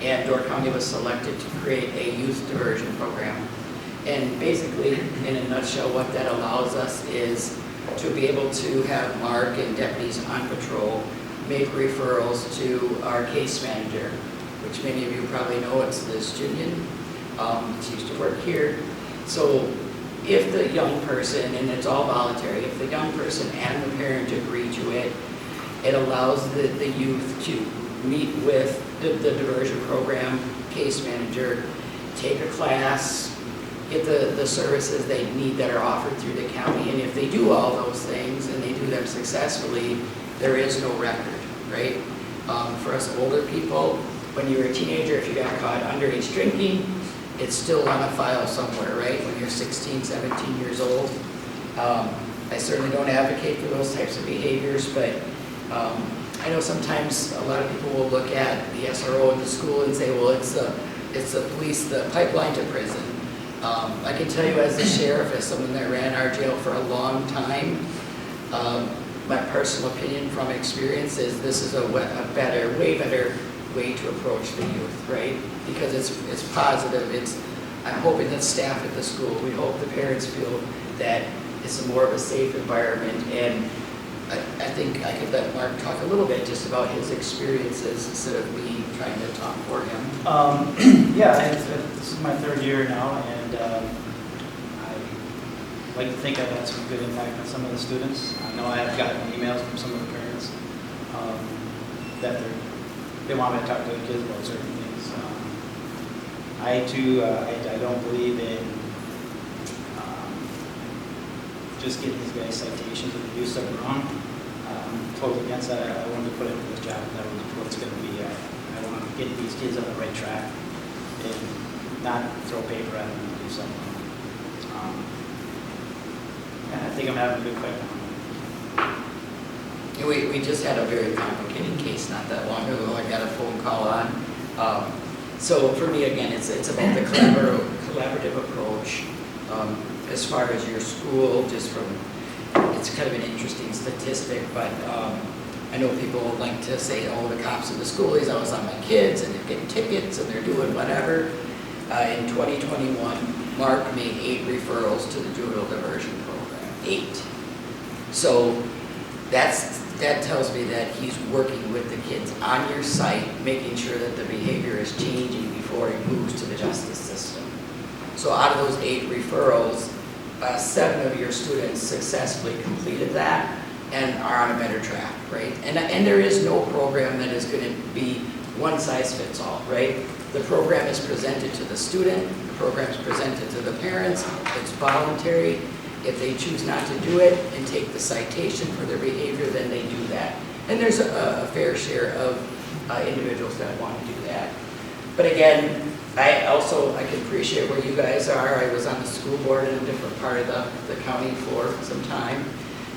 and Door County was selected to create a youth diversion program. And basically, in a nutshell, what that allows us is to be able to have Mark and deputies on patrol make referrals to our case manager, which many of you probably know, it's Liz Junion. She used to work here. So if the young person, and it's all voluntary, if the young person and the parent agree to it, it allows the youth to meet with the diversion program case manager, take a class, get the services they need that are offered through the county. And if they do all those things and they do them successfully, there is no record, right? For us older people, when you were a teenager, if you got caught underage drinking, it's still on a file somewhere, right? When you're 16, 17 years old. I certainly don't advocate for those types of behaviors, but I know sometimes a lot of people will look at the SRO at the school and say, well, it's the police, the pipeline to prison. I can tell you as the sheriff, as someone that ran our jail for a long time, my personal opinion from experience is this is a better, way better way to approach the youth, right? Because it's positive. I'm hoping that staff at the school, we hope the parents feel that it's more of a safe environment. And I think I could let Mark talk a little bit just about his experiences instead of me trying to talk for him. Yeah, this is my third year now, and I like to think I've had some good impact on some of the students. I know I have gotten emails from some of the parents that they want me to talk to the kids about certain things. I too, I don't believe in just getting these guys citations if they do something wrong. I'm totally against that. I wanted to put in for this job, and that was what it's going to be. I want to get these kids on the right track and not throw paper at them and do something. And I think I'm having a good fight now. Yeah, we just had a very complicated case not that long ago. I got a phone call on. So for me, again, it's about the collaborative approach. As far as your school, just from, it's kind of an interesting statistic, but I know people like to say, oh, the cops in the school, he's always on my kids, and they're getting tickets, and they're doing whatever. In 2021, Mark made 8 referrals to the juvenile diversion program. 8. So that tells me that he's working with the kids on your site, making sure that the behavior is changing before he moves to the justice system. So out of those 8 referrals, 7 of your students successfully completed that and are on a better track, right? And there is no program that is going to be one size fits all, right? The program is presented to the student, the program is presented to the parents, it's voluntary. If they choose not to do it and take the citation for their behavior, then they do that. And there's a fair share of individuals that want to do that. But again, I can appreciate where you guys are. I was on the school board in a different part of the county for some time.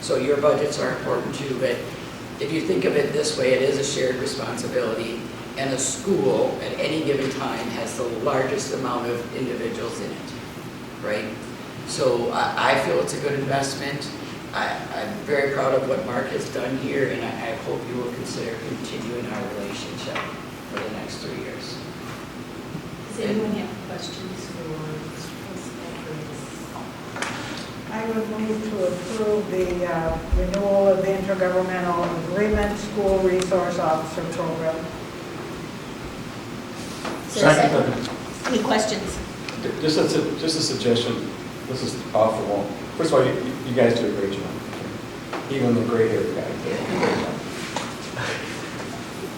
So your budgets are important too, but if you think of it this way, it is a shared responsibility, and a school at any given time has the largest amount of individuals in it, right? So I feel it's a good investment. I'm very proud of what Mark has done here, and I hope you will consider continuing our relationship for the next 3 years. Does anyone have questions for I would move to approve the renewal of the intergovernmental agreement school resource officer program. Second. Any questions? Just a suggestion. This is off the wall. First of all, you guys do a great job. Even the gray-haired guy did a great job.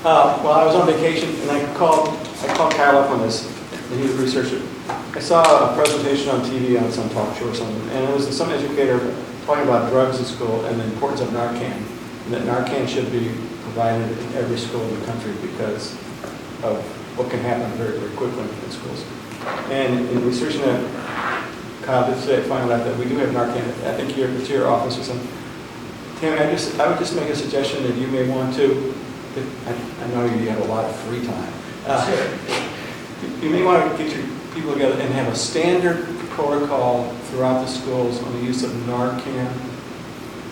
Well, I was on vacation, and I called Kyle up on this, and he was researching. I saw a presentation on TV on some talk show or something, and it was some educator talking about drugs in school and the importance of Narcan, and that Narcan should be provided in every school in the country because of what can happen very, very quickly in schools. And in researching that, Kyle did say, find out that we do have Narcan, I think here to your office or something. Tammy, I would just make a suggestion that you may want to, I know you have a lot of free time. You may want to get your people together and have a standard protocol throughout the schools on the use of Narcan,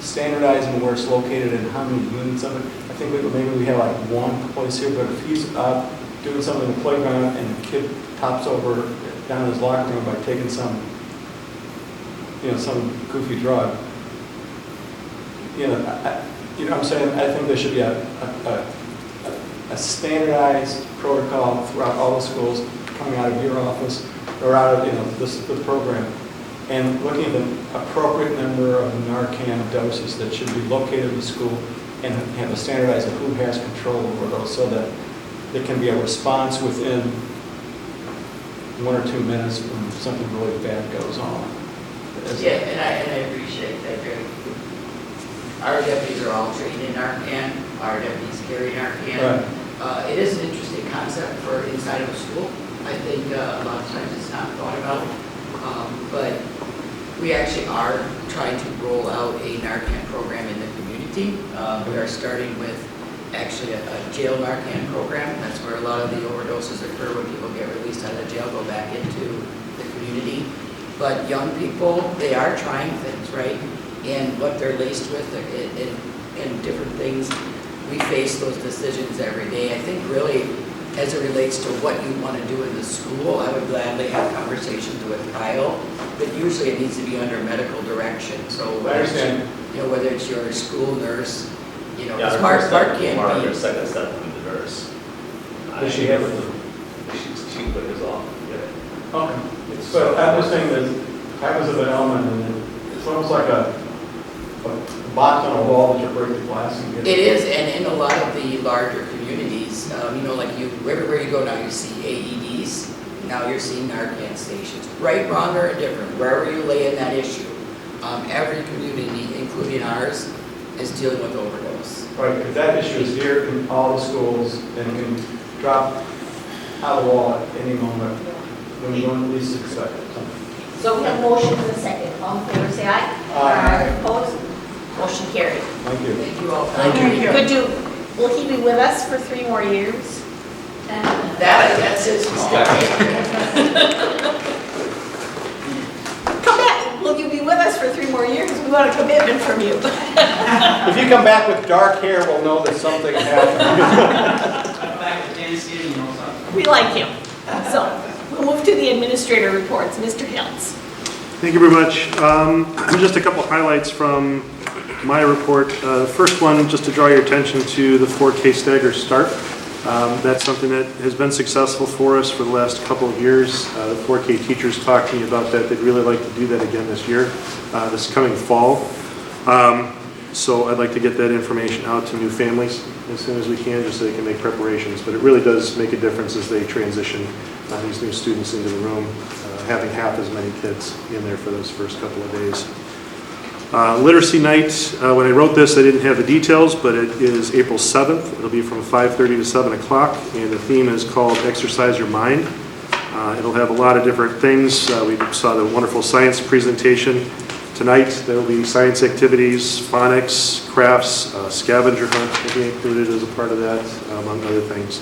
standardizing where it's located and how many units of it. I think maybe we have like one place here, but if he's doing something in the playground and the kid tops over down in his locker room by taking some goofy drug, what I'm saying, I think there should be a standardized protocol throughout all the schools coming out of your office or out of the program, and looking at the appropriate number of Narcan doses that should be located in the school, and have a standardized of who has control over those, so that there can be a response within 1 or 2 minutes when something really bad goes on. Yeah, and I appreciate that very. our deputies are all trained in Narcan, our deputies carry Narcan. It is an interesting concept for inside of a school. I think a lot of times it's not thought about, but we actually are trying to roll out a Narcan program in the community. We are starting with actually a jail Narcan program. That's where a lot of the overdoses occur when people get released out of jail, go back into the community. But young people, they are trying things, right? And what they're laced with and different things, we face those decisions every day. I think really, as it relates to what you want to do in the school, I would gladly have conversations with Kyle, but usually it needs to be under medical direction. So I understand. Whether it's your school nurse, Yeah, because Mark can't Our be. second step would be the nurse. Does she have it? She put his off. Yeah. Okay. So I'm just saying that happens of an element, and it's almost like a box on a wall that you break the glass and get It is, and in a lot of the larger communities, like everywhere you go now, you see AEDs. Now you're seeing Narcan stations. Right, wrong, or indifferent, wherever you lay in that issue, every community, including ours, is dealing with overdose. Right, because that issue is here in all the schools and can drop out of the wall at any moment when you don't least expect it. So we have motion and a second. All in favor, say aye. Aye. Opposed? Motion carried. Thank you. Thank you all. Could you, will he be with us for 3 more years? That's his fault. Come back, will you be with us for 3 more years? We want a commitment from you. If you come back with dark hair, we'll know that something happened. We like him. So, we'll move to the administrator reports. Mr. Hiltz. Thank you very much. Just a couple highlights from my report. The first one, just to draw your attention to the 4K stagger start. That's something that has been successful for us for the last couple of years. The 4K teachers talked to me about that. They'd really like to do that again this year, this coming fall. So I'd like to get that information out to new families as soon as we can, just so they can make preparations. But it really does make a difference as they transition these new students into the room, having half as many kids in there for those first couple of days. Literacy night, when I wrote this, I didn't have the details, but it is April 7th. It'll be from 5:30 to 7 o'clock, and the theme is called Exercise Your Mind. It'll have a lot of different things. We saw the wonderful science presentation. Tonight, there will be science activities, phonics, crafts, scavenger hunt will be included as a part of that, among other things.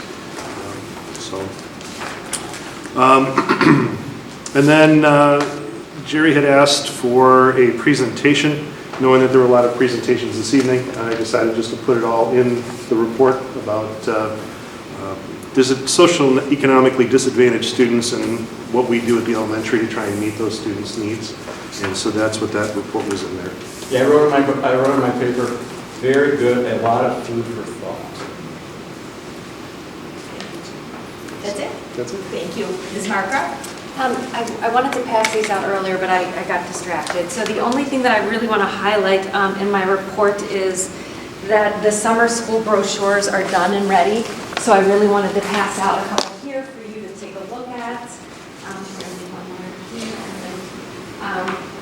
And then Jerry had asked for a presentation. Knowing that there were a lot of presentations this evening, I decided just to put it all in the report about social and economically disadvantaged students and what we do at the elementary to try and meet those students' needs. And so that's what that report was in there. Yeah, I wrote in my paper, very good, a lot of food for thought. That's it? That's it. Thank you. Ms. Markgraf? I wanted to pass these out earlier, but I got distracted. So the only thing that I really want to highlight in my report is that the summer school brochures are done and ready. So I really wanted to pass out a couple here for you to take a look at.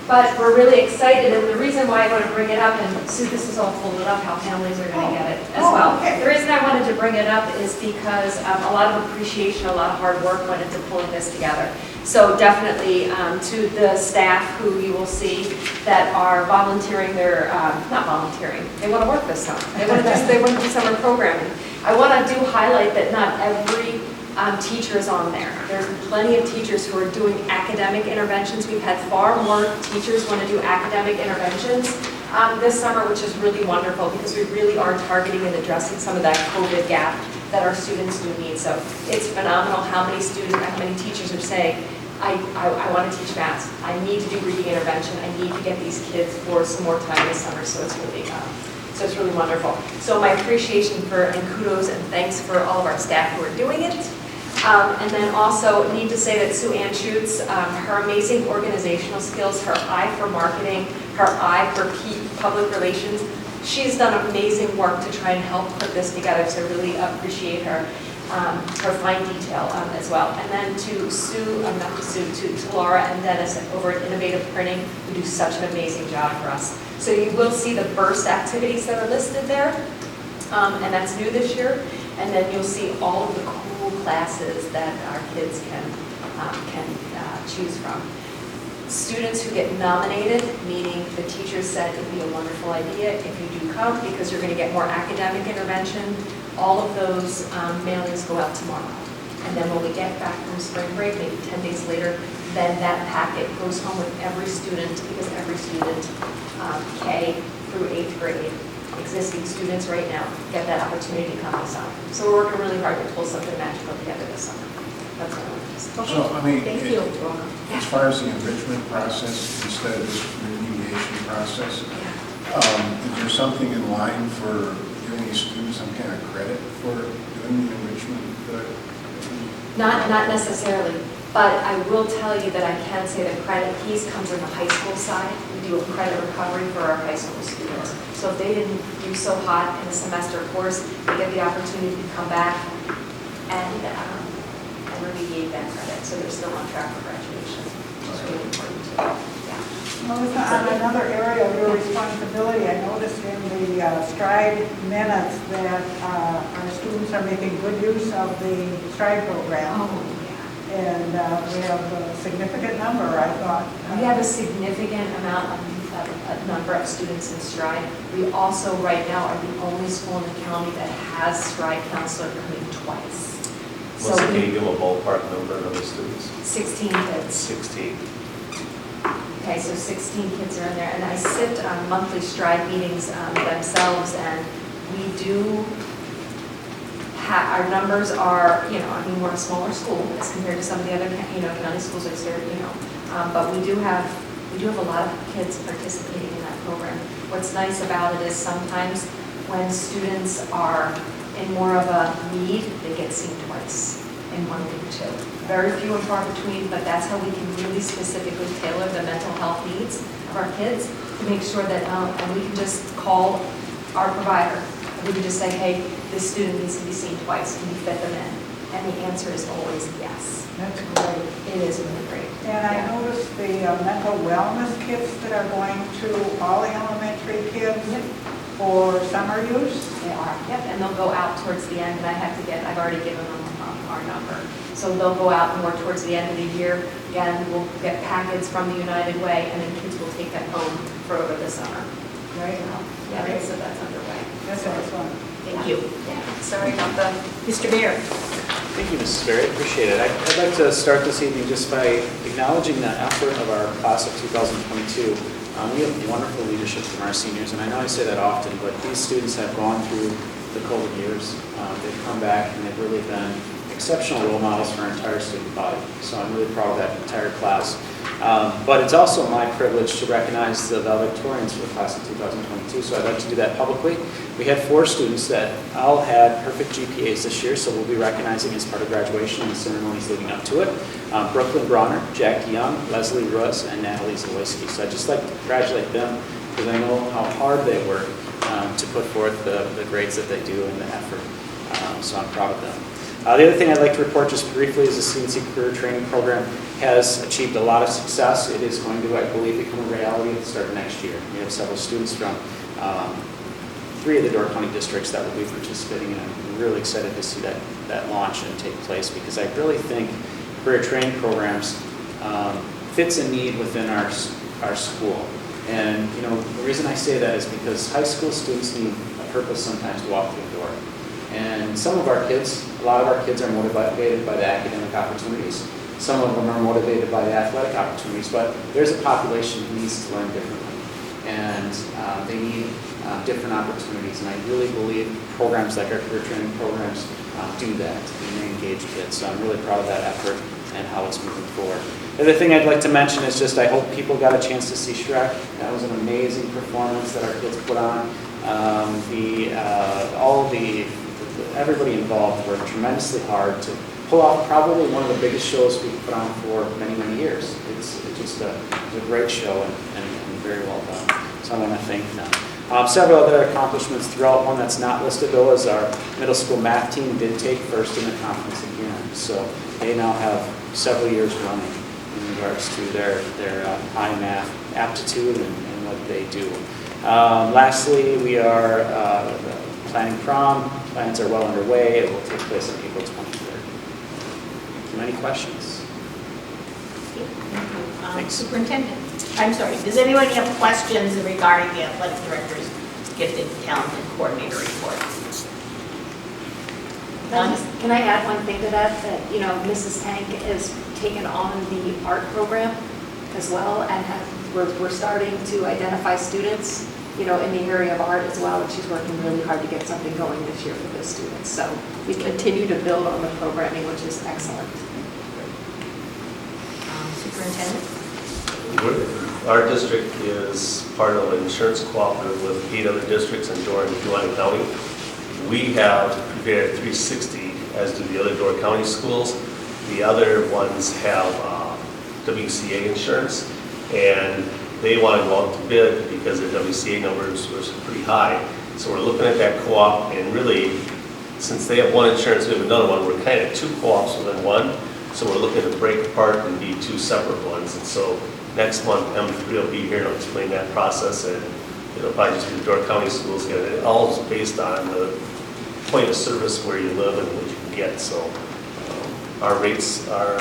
But we're really excited, and the reason why I want to bring it up, and Sue, this is all folded up, how families are going to get it as well. The reason I wanted to bring it up is because a lot of appreciation, a lot of hard work went into pulling this together. So definitely to the staff who you will see that are volunteering, they're not volunteering, they want to work this summer. They want to do summer programming. I want to highlight that not every teacher is on there. There's plenty of teachers who are doing academic interventions. We've had far more teachers want to do academic interventions this summer, which is really wonderful because we really are targeting and addressing some of that COVID gap that our students do need. So it's phenomenal how many teachers are saying, I want to teach math. I need to do reading intervention. I need to get these kids for some more time this summer. So it's really wonderful. So my appreciation and kudos and thanks for all of our staff who are doing it. And then also need to say that Sue Ann Schutz, her amazing organizational skills, her eye for marketing, her eye for public relations, she's done amazing work to try and help put this together, so I really appreciate her. for fine detail as well. And then to Sue, not to Sue, to Laura and Dennis over at Innovative Printing, who do such an amazing job for us. So you will see the burst activities that are listed there, and that's new this year. And then you'll see all of the cool classes that our kids can choose from. Students who get nominated, meaning the teacher said it'd be a wonderful idea if you do come because you're going to get more academic intervention. All of those mailings go out tomorrow. And then when we get back from spring break, maybe 10 days later, then that packet goes home with every student because every student, K through 8th grade, existing students right now, get that opportunity to come this summer. So we're working really hard to pull something magical together this summer. That's what I wanted to say. So, I mean, Thank you. as far as the enrichment process instead of this remediation process, is there something in line for giving these students some kind of credit for doing the enrichment? Not necessarily, but I will tell you that I can say the credit piece comes on the high school side. We do a credit recovery for our high school students. So if they didn't do so hot in a semester course, they get the opportunity to come back and remediate that credit, so they're still on track for graduation. It's really important too. Yeah. Melissa, on another area of your responsibility, I noticed in the STRIDE minutes that our students are making good use of the STRIDE program. Oh, yeah. And we have a significant number, I thought. We have a significant amount of a number of students in STRIDE. We also right now are the only school in the county that has STRIDE counselor coming twice. What's the, can you give them a ballpark number of the students? 16 kids. 16. Okay, so 16 kids are in there, and I sit on monthly STRIDE meetings themselves, and we do our numbers are, I mean, we're a smaller school as compared to some of the other, county schools like Sterling, but we do have a lot of kids participating in that program. What's nice about it is sometimes when students are in more of a need, they get seen twice in 1 week too. Very few and far between, but that's how we can really specifically tailor the mental health needs of our kids to make sure that, and we can just call our provider. We can just say, hey, this student needs to be seen twice. Can you fit them in? And the answer is always yes. That's great. It is really great. And I noticed the mental wellness kits that are going to all the elementary kids for summer use. They are, yep, and they'll go out towards the end, and I've already given them our number. So they'll go out more towards the end of the year. Again, we'll get packets from the United Way, and then kids will take them home for over the summer. Right. Yeah, so that's underway. That's excellent. Thank you. Yeah, sorry about the, Mr. Mayor. Thank you, Mrs. Berry. I appreciate it. I'd like to start this evening just by acknowledging the effort of our class of 2022. We have wonderful leadership from our seniors, and I know I say that often, but these students have gone through the COVID years. They've come back, and they've really been exceptional role models for our entire student body. So I'm really proud of that entire class. But it's also my privilege to recognize the valedictorians for the class of 2022, so I'd like to do that publicly. We had 4 students that all had perfect GPAs this year, so we'll be recognizing as part of graduation and the ceremonies leading up to it. Brooklyn Bronner, Jackie Young, Leslie Russ, and Natalie Zawoyski. So I'd just like to congratulate them because I know how hard they work to put forth the grades that they do and the effort. So I'm proud of them. The other thing I'd like to report just briefly is the CNC Career Training Program has achieved a lot of success. It is going to, I believe, become a reality at the start of next year. We have several students from 3 of the Door County districts that will be participating, and I'm really excited to see that launch and take place because I really think career training programs fits a need within our school. And the reason I say that is because high school students need a purpose sometimes to walk through the door. And some of our kids, a lot of our kids are motivated by the academic opportunities. Some of them are motivated by the athletic opportunities, but there's a population who needs to learn differently. And they need different opportunities. And I really believe programs like our career training programs do that, and they engage kids. So I'm really proud of that effort and how it's moving forward. The other thing I'd like to mention is just I hope people got a chance to see Shrek. That was an amazing performance that our kids put on. Everybody involved worked tremendously hard to pull off probably one of the biggest shows we've put on for many, many years. It's just a great show and very well done. So I want to thank them. Several other accomplishments throughout. One that's not listed though is our middle school math team did take first in the conference again. So they now have several years running in regards to their high math aptitude and what they do. Lastly, we are planning prom. Plans are well underway. It will take place on April 23rd. Any questions? Thanks. Superintendent, I'm sorry, does anybody have questions regarding the athletic director's gifted talent and coordinator report? Can I add one thing to that? That, you know, Mrs. Tank has taken on the art program as well, and we're starting to identify students, you know, in the area of art as well, and she's working really hard to get something going this year for those students. So we continue to build on the programming, which is excellent. Superintendent? Our district is part of an insurance cooperative with 8 other districts in Door and Kewaunee County. We have prepared 360, as do the other Door County schools. The other ones have WCA insurance, and they want to go out to bid because their WCA numbers were pretty high. So we're looking at that co-op, and really, since they have one insurance, we have another one, we're kind of 2 co-ops within one. So we're looking to break apart and be 2 separate ones. And so next month, M3 will be here to explain that process, and it'll probably just be the Door County schools. It all is based on the point of service where you live and what you can get. So our rates are,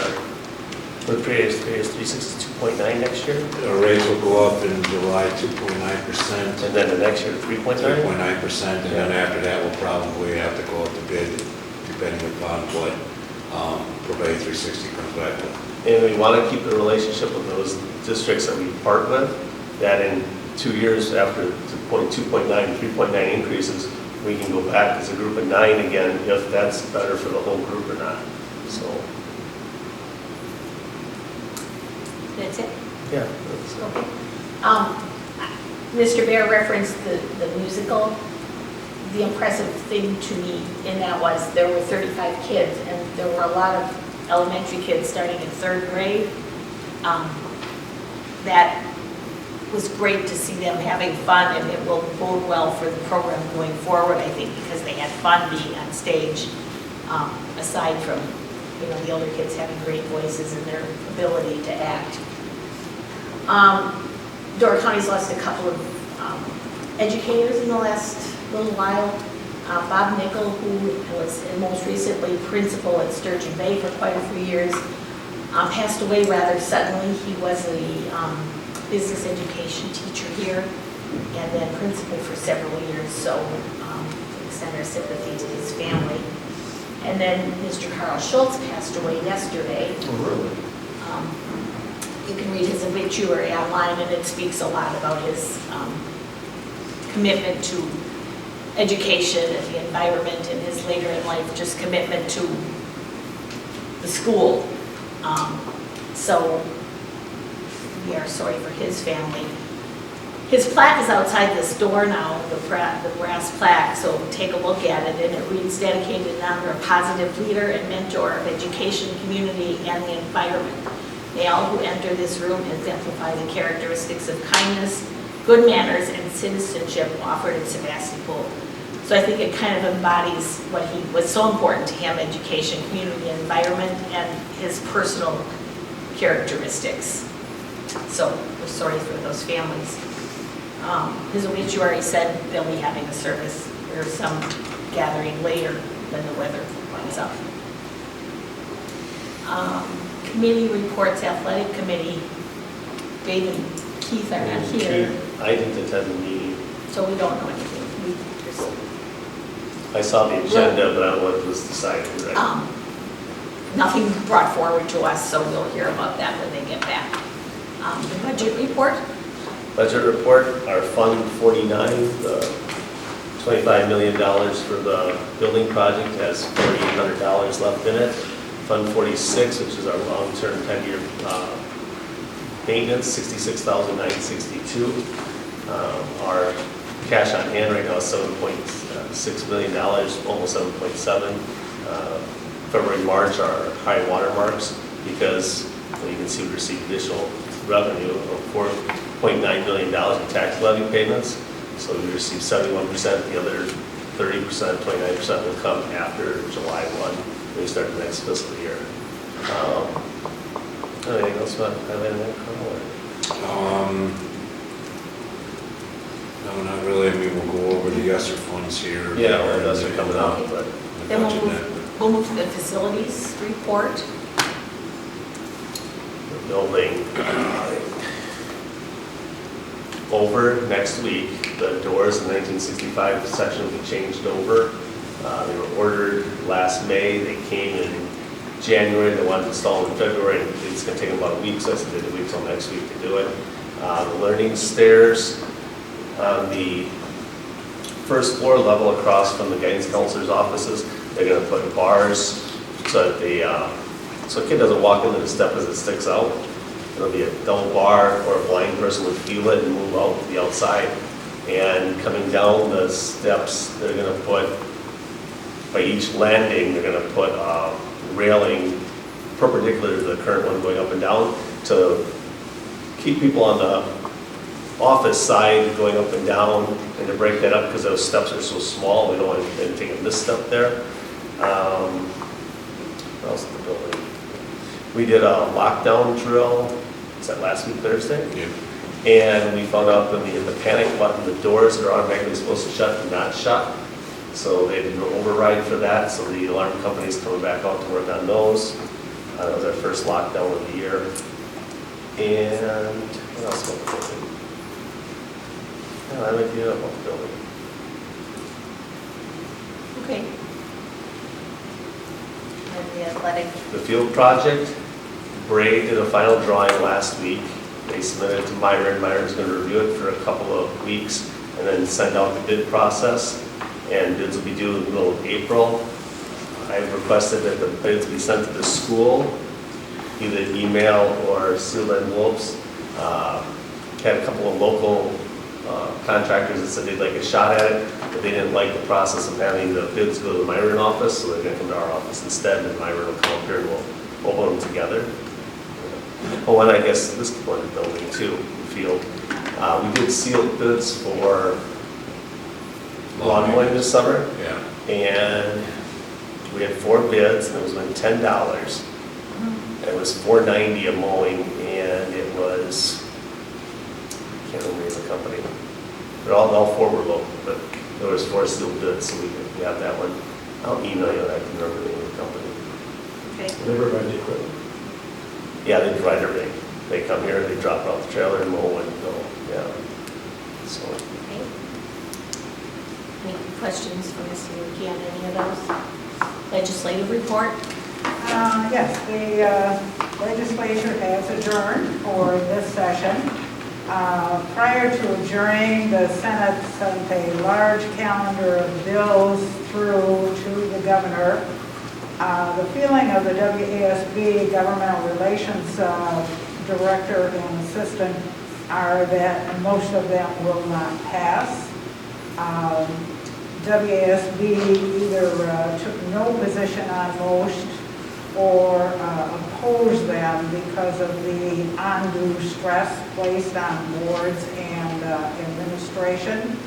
for the pay is 362.9 next year. Our rates will go up in July 2.9%. And then the next year 3.9? 3.9%, and then after that, we'll probably have to go out to bid, depending upon what Purvey 360 comes back with. And we want to keep the relationship with those districts that we part with, that in 2 years after the 2.9, 3.9 increases, we can go back as a group of 9 again, if that's better for the whole group or not. So. That's it? Yeah. Okay. Mr. Bear referenced the musical. The impressive thing to me in that was there were 35 kids, and there were a lot of elementary kids starting in 3rd grade. That was great to see them having fun, and it will bode well for the program going forward, I think, because they had fun being on stage, aside from, you know, the older kids having great voices and their ability to act. Door County's lost a couple of educators in the last little while. Bob Nickel, who was most recently principal at Sturgeon Bay for quite a few years, passed away rather suddenly. He was a business education teacher here and then principal for several years, so we extend our sympathy to his family. And then Mr. Carl Schultz passed away yesterday. Oh, really? You can read his obituary online, and it speaks a lot about his commitment to education and the environment, and his later in life just commitment to the school. So we are sorry for his family. His plaque is outside this door now, the brass plaque, so take a look at it, and it reads, dedicated in honor of positive leader and mentor of education, community, and the environment. May all who enter this room exemplify the characteristics of kindness, good manners, and citizenship offered in Sevastopol. So I think it kind of embodies what was so important to him, education, community, and environment, and his personal characteristics. So we're sorry for those families. His obituary said they'll be having a service or some gathering later when the weather lines up. Committee reports, athletic committee. Dave and Keith are not here, I didn't attend the meeting. so we don't know anything. I saw the agenda, but I don't know what was decided, right? Nothing brought forward to us, so we'll hear about that when they get back. The budget report? Budget report, our Fund 49, the $25 million for the building project has $4,800 left in it. Fund 46, which is our long-term 10-year maintenance, $66,962. Our cash on hand right now is $7.6 million, almost 7.7. February, March are high water marks because you can see we received additional revenue of $4.9 million in tax levy payments. So we receive 71%, the other 30%, 29% will come after July 1, when we start the next fiscal year. Anything else about that? No, not really. I mean, we'll go over the ESSER funds here. Yeah, well, those are coming out, but. Then we'll move to the facilities report. The building over next week. The doors in the 1965 section will be changed over. They were ordered last May. They came in January. They wanted to install in February. It's going to take them about a week, so I said they'd wait till next week to do it. The learning stairs on the first floor level across from the guidance counselor's offices, they're going to put bars so that so a kid doesn't walk into the step as it sticks out. It'll be a double bar, or a blind person would feel it and move out to the outside. And coming down the steps, they're going to put, by each landing, they're going to put railing perpendicular to the current one going up and down to keep people on the office side going up and down, and to break that up because those steps are so small, we don't want to take a misstep there. What else in the building? We did a lockdown drill. Was that last week, Thursday? Yeah. And we found out when we hit the panic button, the doors that are automatically supposed to shut do not shut. So they did an override for that. So the alarm company's coming back out to work on those. That was our first lockdown of the year. And what else about the building? I have an idea about the building. Okay. And the athletic. The field project, Bray did a final drawing last week. They submitted it to Myron. Myron's going to review it for a couple of weeks and then send out the bid process. And bids will be due in the middle of April. I've requested that the bids be sent to the school, either email or sealed envelopes. Had a couple of local contractors that said they'd like a shot at it, but they didn't like the process of having the bids go to the Myron office, so they're going to come to our office instead, and Myron will come up here and we'll open them together. Oh, and I guess this could go in the building too, the field. We did sealed bids for lawn mowing this summer. Yeah. And we had 4 bids, and it was only $10. And it was $4.90 a mowing, and it was, I can't remember the company. But all 4 were local, but there was 4 sealed bids, so we have that one. I'll email you that, I can remember the name of the company. Okay. They provide the equipment. Yeah, they provide everything. They come here, they drop out the trailer and mow and go, yeah. So. Okay. Any questions for Mr. Lukey on any of those? Legislative report? Yes, the legislature has adjourned for this session. Prior to adjourning, the Senate sent a large calendar of bills through to the governor. The feeling of the WASB Governmental Relations Director and Assistant are that most of them will not pass. WASB either took no position on most or opposed them because of the undue stress placed on boards and administration.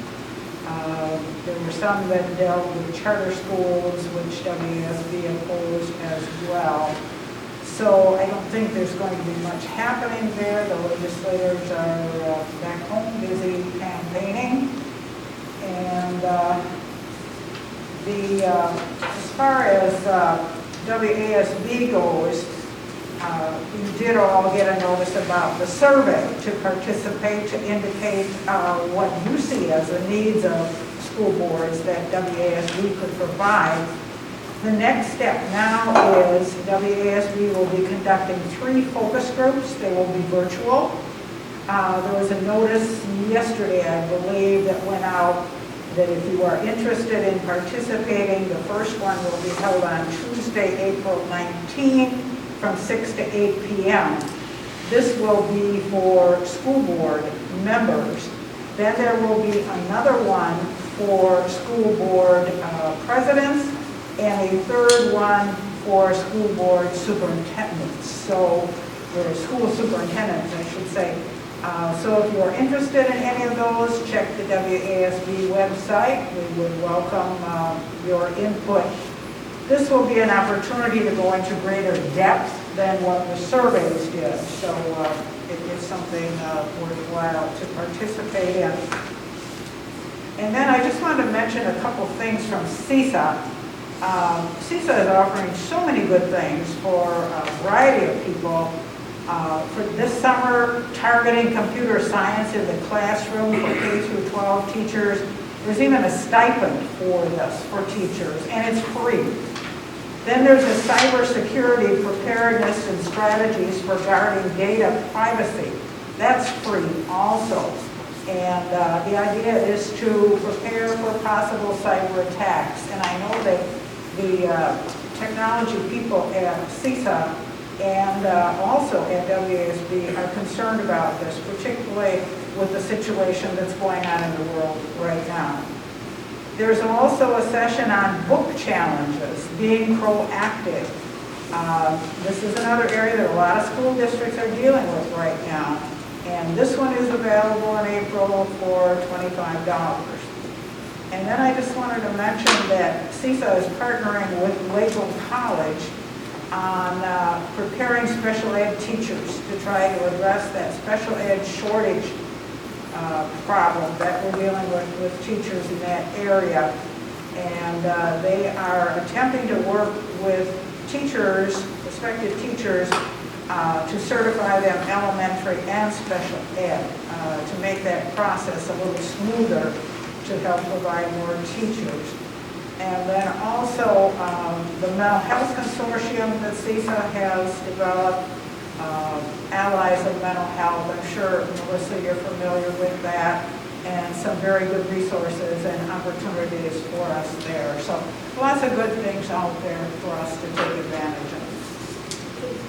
There were some that dealt with charter schools, which WASB opposed as well. So I don't think there's going to be much happening there. The legislators are back home busy campaigning. And as far as WASB goes, you did all get a notice about the survey to participate, to indicate what you see as the needs of school boards that WASB could provide. The next step now is WASB will be conducting 3 focus groups. They will be virtual. There was a notice yesterday, I believe, that went out that if you are interested in participating, the first one will be held on Tuesday, April 19th from 6 to 8 p.m. This will be for school board members. Then there will be another one for school board presidents and a third one for school board superintendents. So, or school superintendents, I should say. So if you're interested in any of those, check the WASB website. We would welcome your input. This will be an opportunity to go into greater depth than what the surveys did. So it is something worthwhile to participate in. And then I just wanted to mention a couple things from CISA. CISA is offering so many good things for a variety of people. For this summer, targeting computer science in the classroom for K through 12 teachers. There's even a stipend for this for teachers, and it's free. Then there's a cybersecurity preparedness and strategies for guarding data privacy. That's free also. And the idea is to prepare for possible cyber attacks. And I know that the technology people at CISA and also at WASB are concerned about this, particularly with the situation that's going on in the world right now. There's also a session on book challenges, being proactive. This is another area that a lot of school districts are dealing with right now. And this one is available in April for $25. And then I just wanted to mention that CISA is partnering with Lakeland College on preparing special ed teachers to try to address that special ed shortage problem that we're dealing with teachers in that area. And they are attempting to work with teachers, prospective teachers, to certify them elementary and special ed, to make that process a little smoother to help provide more teachers. And then also the Mental Health Consortium that CISA has developed, Allies of Mental Health. I'm sure, Melissa, you're familiar with that, and some very good resources and opportunities for us there. So lots of good things out there for us to take advantage of.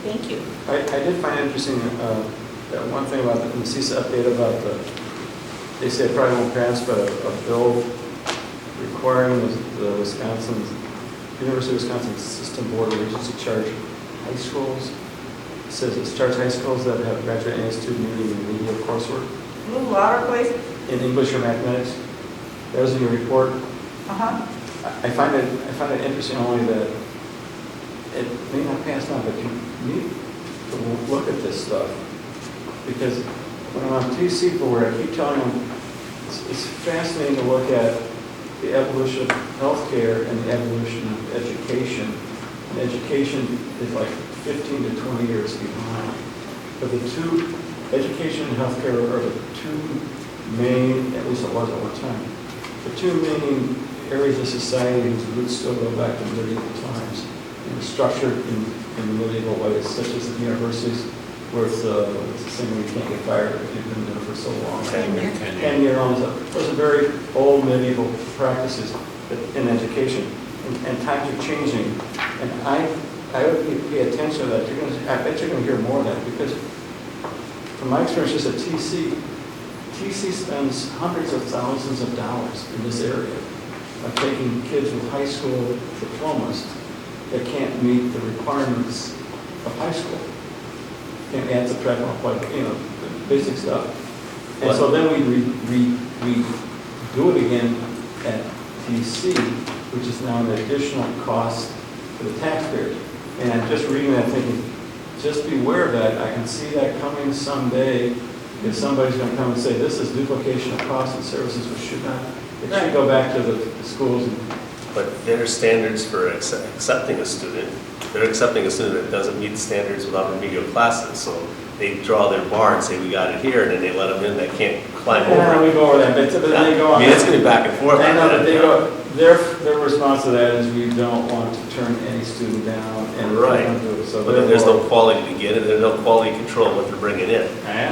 Thank you. I did find interesting that one thing about the CISA update about they say it probably won't pass, but a bill requiring the University of Wisconsin System Board of Regents to charge high schools. It says it charges high schools that have graduate and student needing remedial coursework. A little louder, please. In English or mathematics. That was in your report. I find it interesting only that it may not pass now, but you need to look at this stuff. Because when I'm on TC board, I keep telling them it's fascinating to look at the evolution of healthcare and the evolution of education. And education is like 15 to 20 years behind. But the two, education and healthcare are the two main, at least it was at one time, the two main areas of society whose roots still go back to medieval times. And were structured in medieval ways, such as the universities, where it's the same way you can't get fired if you've been there for so long. 10-year loans. Those are very old medieval practices in education. And times are changing. And I would pay attention to that. I bet you're going to hear more of that, because from my experience just at TC spends hundreds of thousands of dollars in this area of taking kids with high school diplomas that can't meet the requirements of high school. Can't add, subtract, multiply, the basic stuff. And so then we do it again at TC, which is now an additional cost for the taxpayers. And I'm just reading that thinking, just beware of that. I can see that coming someday, if somebody's going to come and say, this is duplication of costs and services, which should not, it should go back to the schools. But their standards for accepting a student, they're accepting a student that doesn't meet the standards without remedial classes. So they draw their bar and say, we got it here, and then they let them in that can't climb over. Yeah, we go over that, but then they go on. I mean, it's going to be back and forth. I know, but they go, their response to that is we don't want to turn any student down. And right. So but then there's no quality to get it, there's no quality control what they're bringing in. I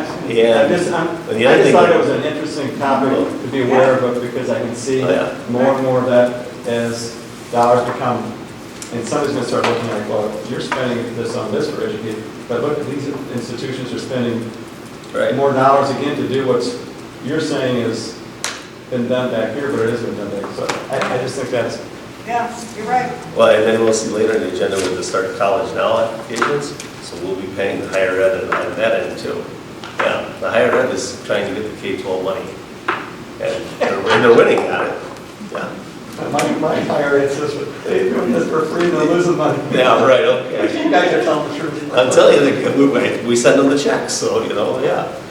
just thought it was an interesting topic to be aware of, because I can see more and more of that as dollars become, and somebody's going to start looking like, well, you're spending this on this for education, but look, these institutions are spending more dollars again to do what you're saying has been done back here, but it isn't done back. So I just think that's... Yeah, you're right. Well, and then we'll see later in the agenda with the Start College Now applications, so we'll be paying the higher ed on that end too. Yeah. The higher ed is trying to get the K-12 money, and they're winning at it. Yeah. My higher ed says, they're doing this for free, they're losing money. Yeah, right, okay. You guys are telling the truth. I'm telling you, we send them the checks, so, yeah.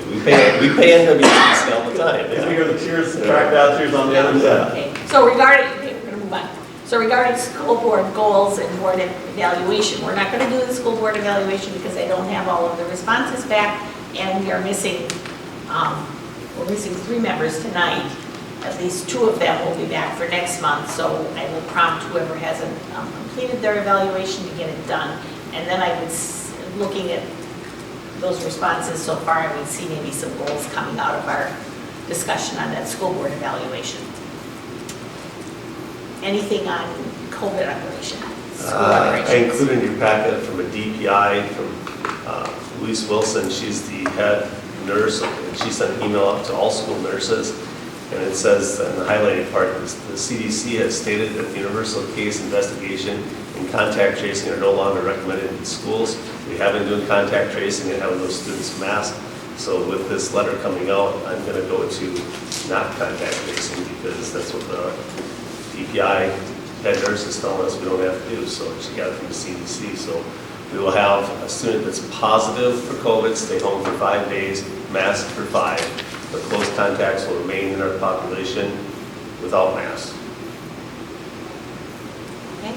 We pay NWC all the time. We hear the cheers, the track vouchers on the other side. Okay, so regarding, okay, we're gonna move on. So regarding school board goals and board evaluation, we're not gonna do the school board evaluation because I don't have all of the responses back, and we are missing, we're missing 3 members tonight. At least 2 of them will be back for next month, so I will prompt whoever hasn't completed their evaluation to get it done. And then I would, looking at those responses so far, I would see maybe some goals coming out of our discussion on that school board evaluation. Anything on COVID operation? I included in your packet from a DPI from Louise Wilson. She's the head nurse, and she sent an email out to all school nurses. And it says in the highlighted part, the CDC has stated that universal case investigation and contact tracing are no longer recommended in schools. We have been doing contact tracing and having those students masked. So with this letter coming out, I'm going to go to not contact tracing because that's what the DPI head nurse is telling us we don't have to do. So she got it from the CDC. So we will have a student that's positive for COVID, stay home for 5 days, masked for 5. The close contacts will remain in our population without masks. Okay.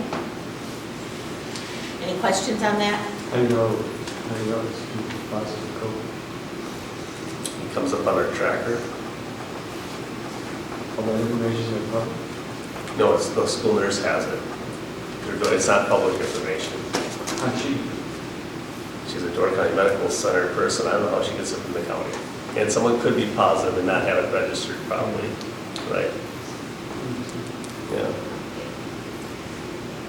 Any questions on that? I know it's positive COVID. It comes up on our tracker. All that information is public? No, it's, the school nurse has it. It's not public information. She's a Door County Medical Center person. I don't know how she gets it from the county. And someone could be positive and not have it registered probably, right? Yeah.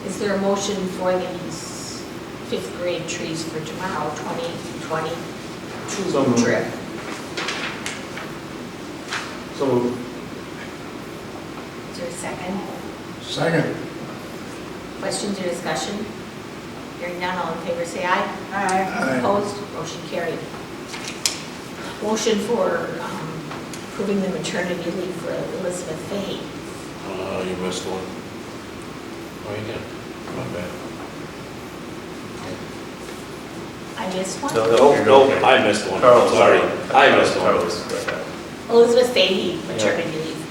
Is there a motion for these 5th grade trees for tomorrow, 2022 trip? So moved. Is there a second? Second. Questions or discussion? Hearing none, all in favor say aye. Aye. Opposed? Motion carried. Motion for approving the maternity leave for Elizabeth Fahey. You missed one. Oh, you did. My bad. I missed one? No, I missed one. Carl, Sorry, I missed one. Elizabeth Fahey, maternity leave.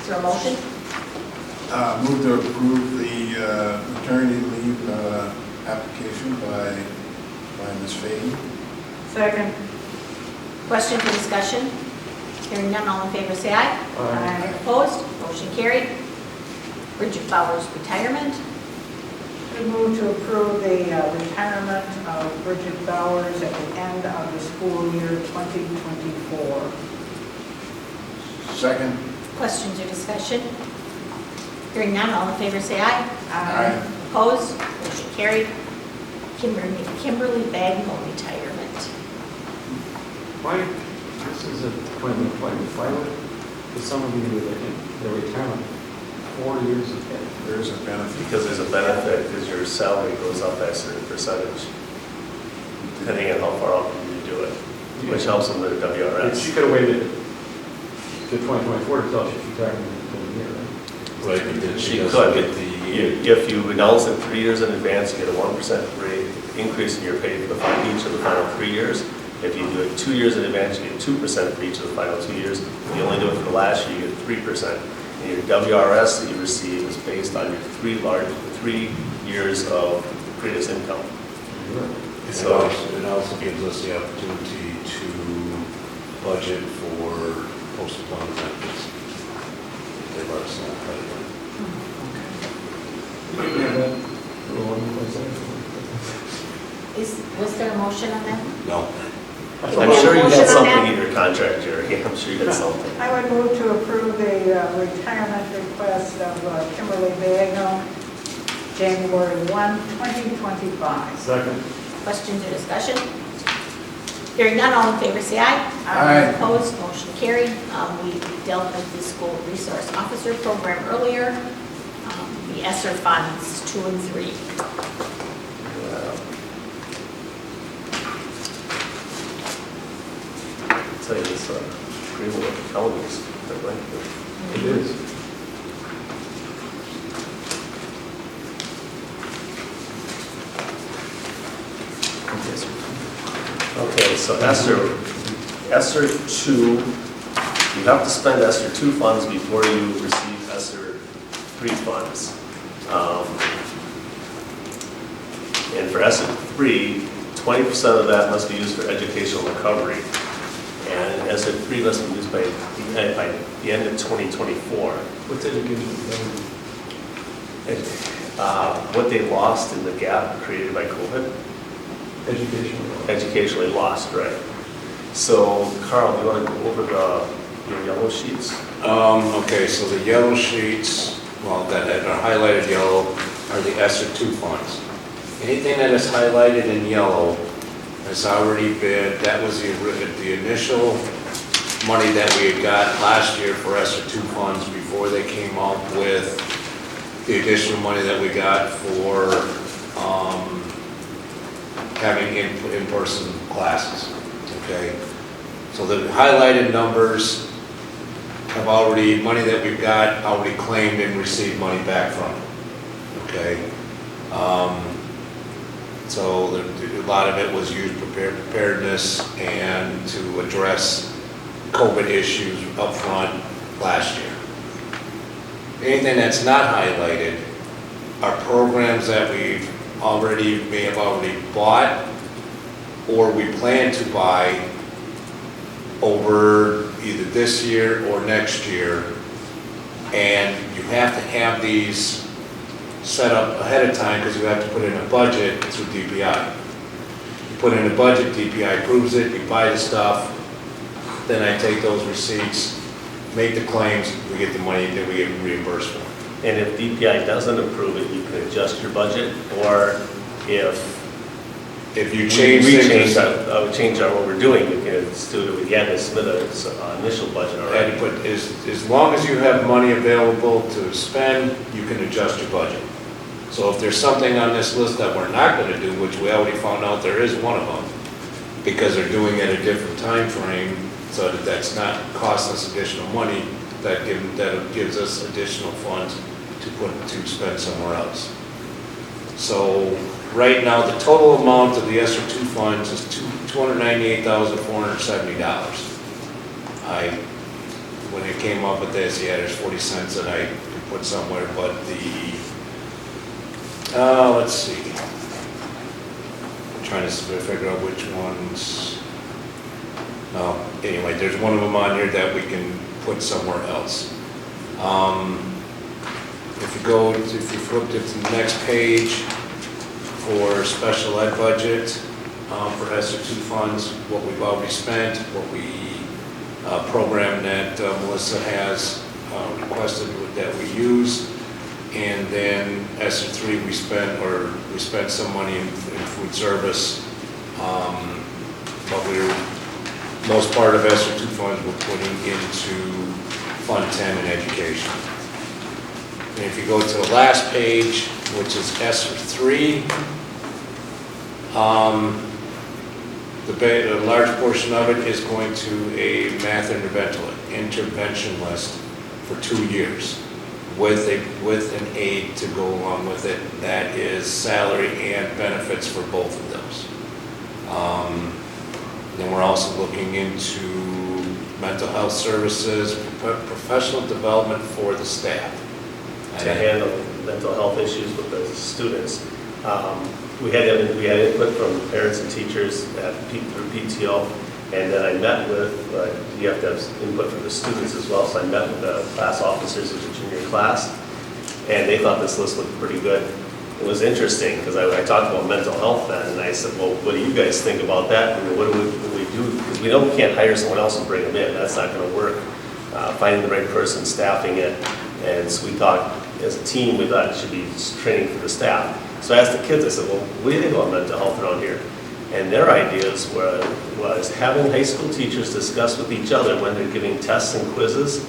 Is there a motion? Move to approve the maternity leave application by Ms. Fahey. Second. Questions or discussion? Hearing none, all in favor say aye. Aye. Opposed? Motion carried. Bridget Fowler's retirement. We move to approve the retirement of Bridget Bowers at the end of the school year 2024. Second. Questions or discussion? Hearing none, all in favor say aye. Aye. Opposed? Motion carried. Kimberly Bagnell retirement. Why, this is a point of employment, why would some of you do their retirement 4 years ago? There's a benefit. Because there's a benefit, because your salary goes up by a certain percentage, depending on how far off you do it, which helps them with the WRS. She could have waited to 2024 to tell she's retiring in a year, right? Right, but She could, if you announce it 3 years in advance, you get a 1% rate increase in your pay for each of the final 3 years. If you do it 2 years in advance, you get 2% for each of the final 2 years. If you only do it for the last year, you get 3%. And your WRS that you receive is based on your 3 years of previous income. So it also gives us the opportunity to budget for post-employment benefits. They've already sent Was there a motion on that? No. I'm sure you had something in your contract, Jerry. I'm sure you had something. I would move to approve the retirement request of Kimberly Bagnell, January 1, 2025. Second. Questions or discussion? Hearing none, all in favor say aye. Aye. Opposed, motion carried. We dealt with the school resource officer program earlier. The ESSER funds 2 and 3. tell you, it's agreeable with elements. It is. Okay, so ESSER 2, you have to spend ESSER 2 funds before you receive ESSER 3 funds. And for ESSER 3, 20% of that must be used for educational recovery. And ESSER 3 must be used by the end of 2024. What's educational recovery? What they lost in the gap created by COVID. Educationally lost, right. So, Carl, do you want to go over your yellow sheets? Okay, so the yellow sheets, well, that are highlighted yellow are the ESSER 2 funds. Anything that is highlighted in yellow has already been, that was the initial money that we had got last year for ESSER 2 funds before they came up with the additional money that we got for having in-person classes, okay? So the highlighted numbers have already, money that we've got already claimed and received money back from, okay? So a lot of it was used preparedness and to address COVID issues up front last year. Anything that's not highlighted are programs that we may have already bought or we plan to buy over either this year or next year. And you have to have these set up ahead of time because you have to put in a budget through DPI. You put in a budget, DPI approves it, we buy the stuff, then I take those receipts, make the claims, we get the money, and then we get reimbursed for it. And if DPI doesn't approve it, you can adjust your budget, or if you change things, change what we're doing, you can do it again and submit an initial budget already. But as long as you have money available to spend, you can adjust your budget. So if there's something on this list that we're not going to do, which we already found out there is one of them, because they're doing it at a different time frame, so that that's not cost us additional money, that gives us additional funds to spend somewhere else. So right now, the total amount of the ESSER 2 funds is $298,470. When it came up with this, yeah, there's 40 cents that I could put somewhere, but let's see. I'm trying to figure out which ones. Anyway, there's one of them on here that we can put somewhere else. If you flip to the next page for special ed budget for ESSER 2 funds, what we've already spent, what we program that Melissa has requested that we use, and then ESSER 3 we spent some money in food service, but most part of ESSER 2 funds we're putting into Fund 10 in education. And if you go to the last page, which is ESSER 3, the large portion of it is going to a math intervention list for 2 years with an aid to go along with it. That is salary and benefits for both of those. Then we're also looking into mental health services, professional development for the staff. To handle mental health issues with the students. We had input from parents and teachers through PTO, and then I met with, you have to have input from the students as well, so I met with the class officers of the junior class, and they thought this list looked pretty good. It was interesting, because I talked about mental health then, and I said, well, what do you guys think about that? I mean, what do we do? Because we can't hire someone else and bring them in. That's not going to work. Finding the right person, staffing it, and so we thought, as a team, we thought it should be training for the staff. So I asked the kids, I said, well, what do you think about mental health around here? And their ideas was having high school teachers discuss with each other when they're giving tests and quizzes.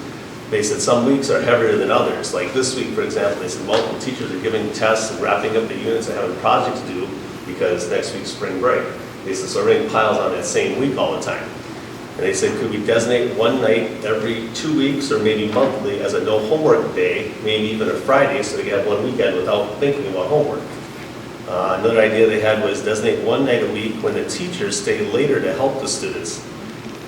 They said some weeks are heavier than others. Like this week, for example, they said multiple teachers are giving tests and wrapping up the units and having projects due because next week's spring break. They said, so everything piles on that same week all the time. And they said, could we designate one night every 2 weeks or maybe monthly as a no homework day, maybe even a Friday, so they could have one weekend without thinking about homework. Another idea they had was designate one night a week when the teachers stay later to help the students.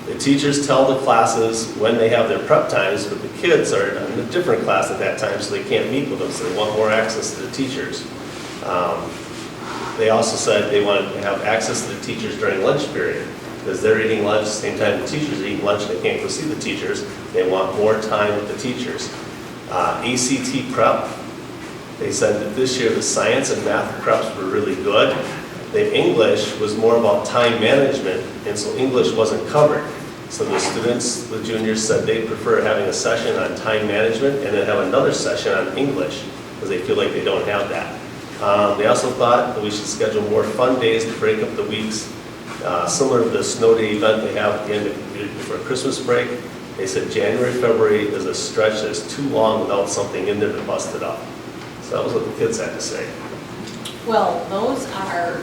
The teachers tell the classes when they have their prep times, but the kids are in a different class at that time, so they can't meet with them, so they want more access to the teachers. They also said they wanted to have access to the teachers during lunch period, because they're eating lunch at the same time the teachers are eating lunch, and they can't go see the teachers. They want more time with the teachers. ACT prep, they said that this year the science and math preps were really good. The English was more about time management, and so English wasn't covered. So the students, the juniors, said they prefer having a session on time management and then have another session on English, because they feel like they don't have that. They also thought that we should schedule more fun days to break up the weeks, similar to the snow day event they have at the end of before Christmas break. They said January, February is a stretch that's too long without something in there to bust it up. So that was what the kids had to say. Well, those are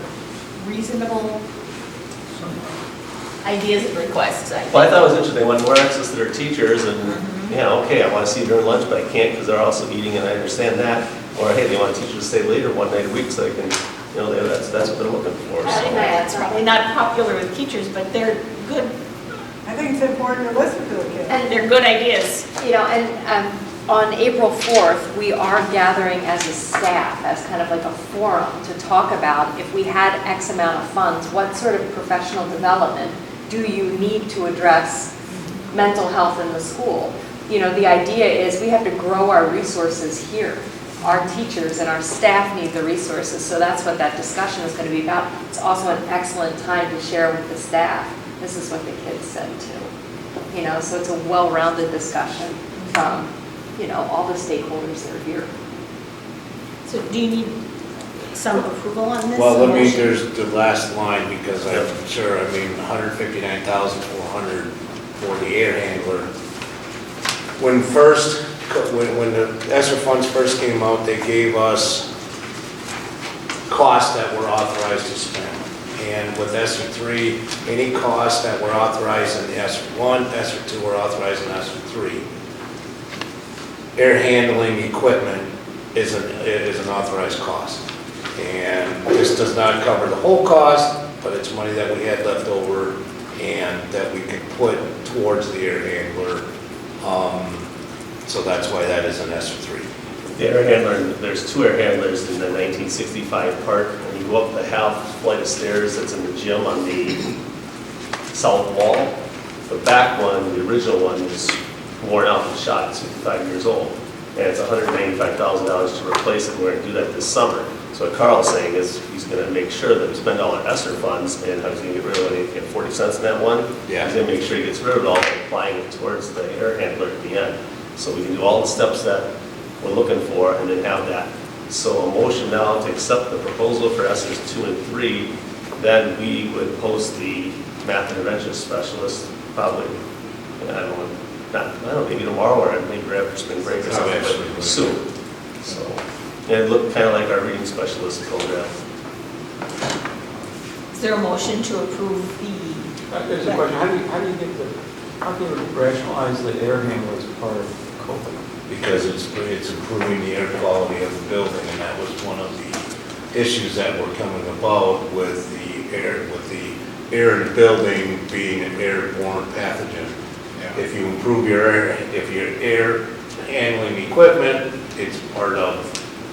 reasonable ideas and requests, I think. Well, I thought it was interesting. They wanted more access to their teachers, and yeah, okay, I want to see you during lunch, but I can't because they're also eating, and I understand that. Or hey, they want a teacher to stay later one night a week so they can, you know, that's what they're looking for. So. It's probably not popular with teachers, but they're good. I think it's important to listen to the kids. And they're good ideas. You know, and on April 4th, we are gathering as a staff, as kind of like a forum to talk about if we had X amount of funds, what sort of professional development do you need to address mental health in the school? You know, the idea is we have to grow our resources here. Our teachers and our staff need the resources, so that's what that discussion is going to be about. It's also an excellent time to share with the staff. This is what the kids said too. You know, so it's a well-rounded discussion from, you know, all the stakeholders that are here. So do you need some approval on this? Well, let me, motion? there's the last line, because I'm sure, I mean, 159,400 for the air handler. When the ESSER funds first came out, they gave us costs that were authorized to spend. And with ESSER 3, any costs that were authorized in ESSER 1, ESSER 2 were authorized in ESSER 3. Air handling equipment is an authorized cost. And this does not cover the whole cost, but it's money that we had left over and that we can put towards the air handler. So that's why that is an ESSER 3. The air handler, there's two air handlers in the 1965 park. When you go up the half flight of stairs that's in the gym on the south wall, the back one, the original one, is worn out and shot. It's 55 years old. And it's $195,000 to replace it. We're going to do that this summer. So what Carl's saying is he's going to make sure that we spend all our ESSER funds, and how he's going to get rid of it, get 40 cents in that one. Yeah. He's going to make sure he gets rid of it all and applying it towards the air handler at the end. So we can do all the steps that we're looking for and then have that. So a motion now to accept the proposal for ESSERs 2 and 3, then we would post the math intervention specialist probably, I don't know, maybe tomorrow or maybe right after spring break or something, but soon. So, and it looked kind of like our reading specialist program. Is there a motion to approve the? There's a question, how can you rationalize the air handler as part of COVID? Because it's improving the air quality of the building, and that was one of the issues that were coming about with the air in the building being an airborne pathogen. Yeah. If you improve your air handling equipment, it's part of.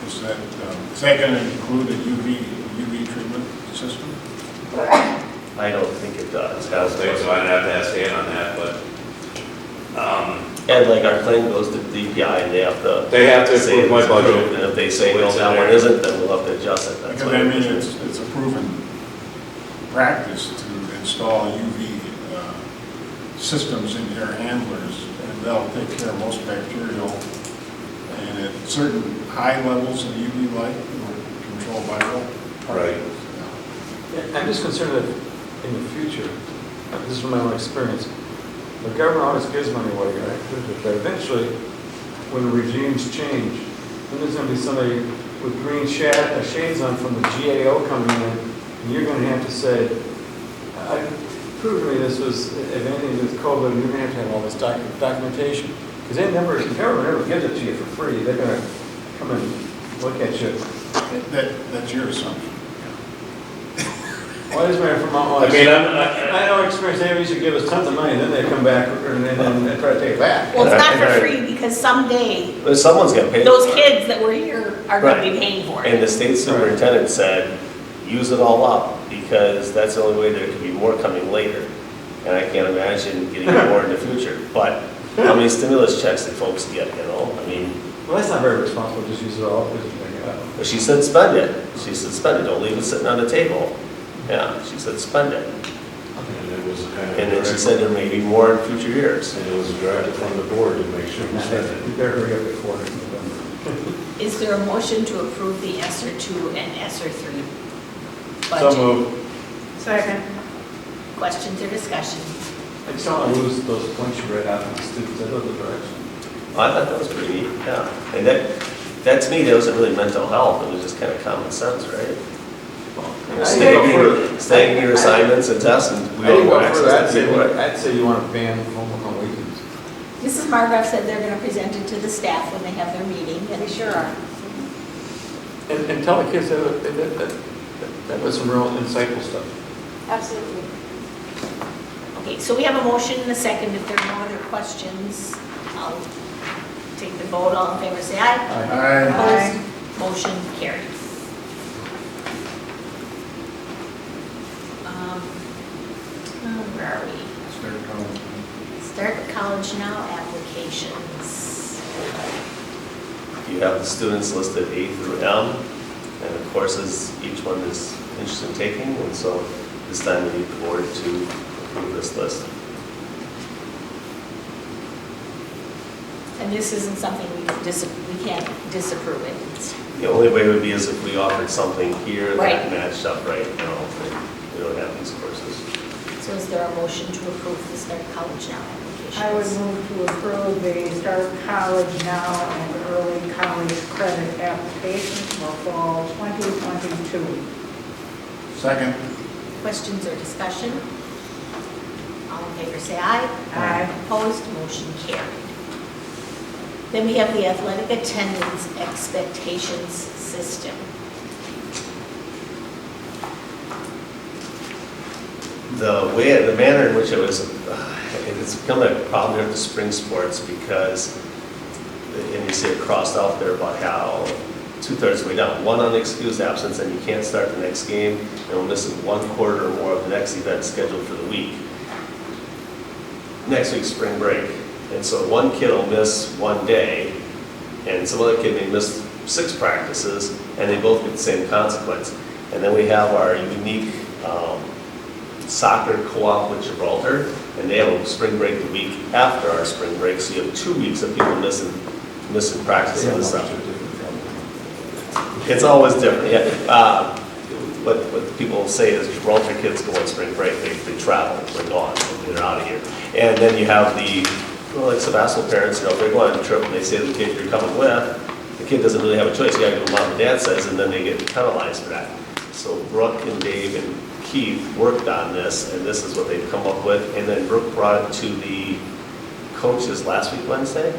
Is that going to include a UV treatment system? I don't think it does. I don't think so. I'd have to ask Dan on that, but. And like our claim goes to DPI, and they have to say approve my budget. approved, and if they say no, that one isn't, then we'll have to adjust it. That's Because I mean, it's a proven practice to install UV systems in air handlers, and they'll take care of most bacterial. And at certain high levels of UV light, will control viral. Right. Yeah, I'm just concerned that in the future, this is from my own experience, the government always gives money away, right? But eventually, when the regimes change, then there's going to be somebody with green shades on from the GAO coming in, and you're going to have to say, proved to me this was, if anything with COVID, you're gonna have to have all this documentation. Because they never, the government never gives it to you for free. They're gonna come and look at you. That's your assumption. Well, this man from Mount I mean, I know experience, they used to give us tons of money, then they come back and then try to take it back. Well, it's not for free because someday But someone's gonna pay. those for it. kids that were here are gonna be Right. paying for And it. the state superintendent said, use it all up, because that's the only way there could be more coming later. And I can't imagine getting more in the future. But how many stimulus checks did folks get, you know? I mean, Well, that's not very responsible, just use it all, just bring it up. but she said spend it. She said spend it, don't leave it sitting on the table. Yeah, she said spend it. And it was kind of. And then she said there may be more in future years. And it was directed from the board to make sure we said it. You better hurry up before November. Is there a motion to approve the ESSER 2 and ESSER 3 So budget? moved. Second. Questions or discussion? I just don't want to lose those points you read out to the students, I love the direction. I thought that was pretty neat, yeah. And that to me, that wasn't really mental health, it was just kind of common sense, right? You know, staying in your assignments and tests, and we I all didn't go have further, access to people. I'd say you want to ban homework on weekends. Mrs. Margraf said they're going to present it to the staff when they have their meeting. We sure are. And tell the kids that was some real insightful stuff. Absolutely. Okay, so we have a motion and a second. If there are no other questions, I'll take the vote. All in favor, say aye. Aye. Opposed? Motion carries. Where are we? Start College Now applications. You have the students listed A through M, and the courses each one is interested in taking, and so this time we need the board to approve this list. And this isn't something we can't disapprove it. It's- The only way would be is if we offered something here Right. that matched up right, you know, but we don't have these courses. So is there a motion to approve the Start College Now applications? I would move to approve the Start College Now and Early College Credit applications for fall 2022. Second. Questions or discussion? All in favor, say aye. Aye. Opposed, motion carried. Then we have the athletic attendance expectations system. The manner in which it was, it's become a problem here with the spring sports because, and you see it crossed out there about how 2/3 of the way down, one unexcused absence, and you can't start the next game, and we're missing 1/4 or more of the next event scheduled for the week. Next week's spring break. And so one kid will miss one day, and some other kid may miss 6 practices, and they both get the same consequence. And then we have our unique soccer co-op with Gibraltar, and they have a spring break the week after our spring break, so you have 2 weeks of people missing practice in the summer. It's always different, yeah. What people say is Gibraltar kids go on spring break, they travel, they're gone, they're out of here. And then you have like Sevastopol parents, if they're going on a trip and they say to the kid you're coming with, the kid doesn't really have a choice, you gotta do what mom and dad says, and then they get penalized for that. So Brooke and Dave and Keith worked on this, and this is what they've come up with, and then Brooke brought it to the coaches last week Wednesday?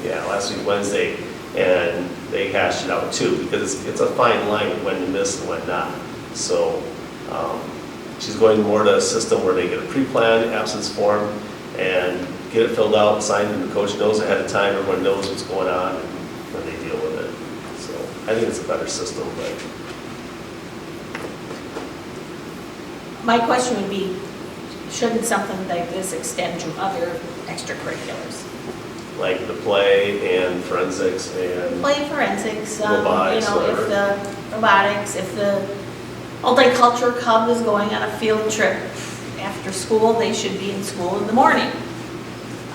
Yeah, last week Wednesday, and they hashed it out too, because it's a fine line when to miss and when not. So she's going more to a system where they get a pre-planned absence form and get it filled out, signed, and the coach knows ahead of time, everyone knows what's going on, and when they deal with it. So I think it's a better system, but My question would be, shouldn't something like this extend to other extracurriculars? like the play and forensics and Play forensics, robotics, if whatever. the robotics, if the multicultural club is going on a field trip after school, they should be in school in the morning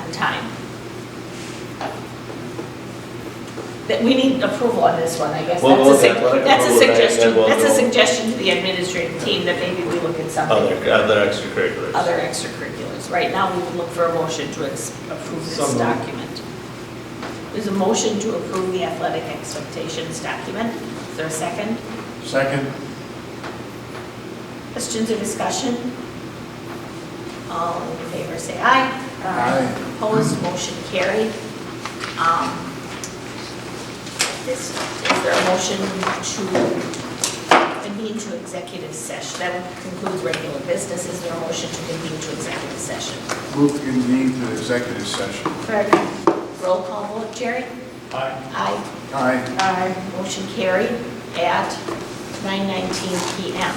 on time. That we need approval on this one, I guess. We'll go with That's a athletic that's a approval, right? suggestion, And we'll that's a go- suggestion to the administrative team that maybe we look at something. Other extracurriculars. Other extracurriculars. Right now, we would look for a motion to approve So this moved. document. There's a motion to approve the athletic expectations document. Is there a second? Second. Questions or discussion? All in favor, say aye. Aye. Opposed, motion carried. Is there a motion to convene to executive session? That concludes regular business. Is there a motion to convene to executive session? Move to convene to executive session. Second. Roll call vote, Jerry? Aye. Aye. Aye. Aye. Motion carried at 9:19 PM.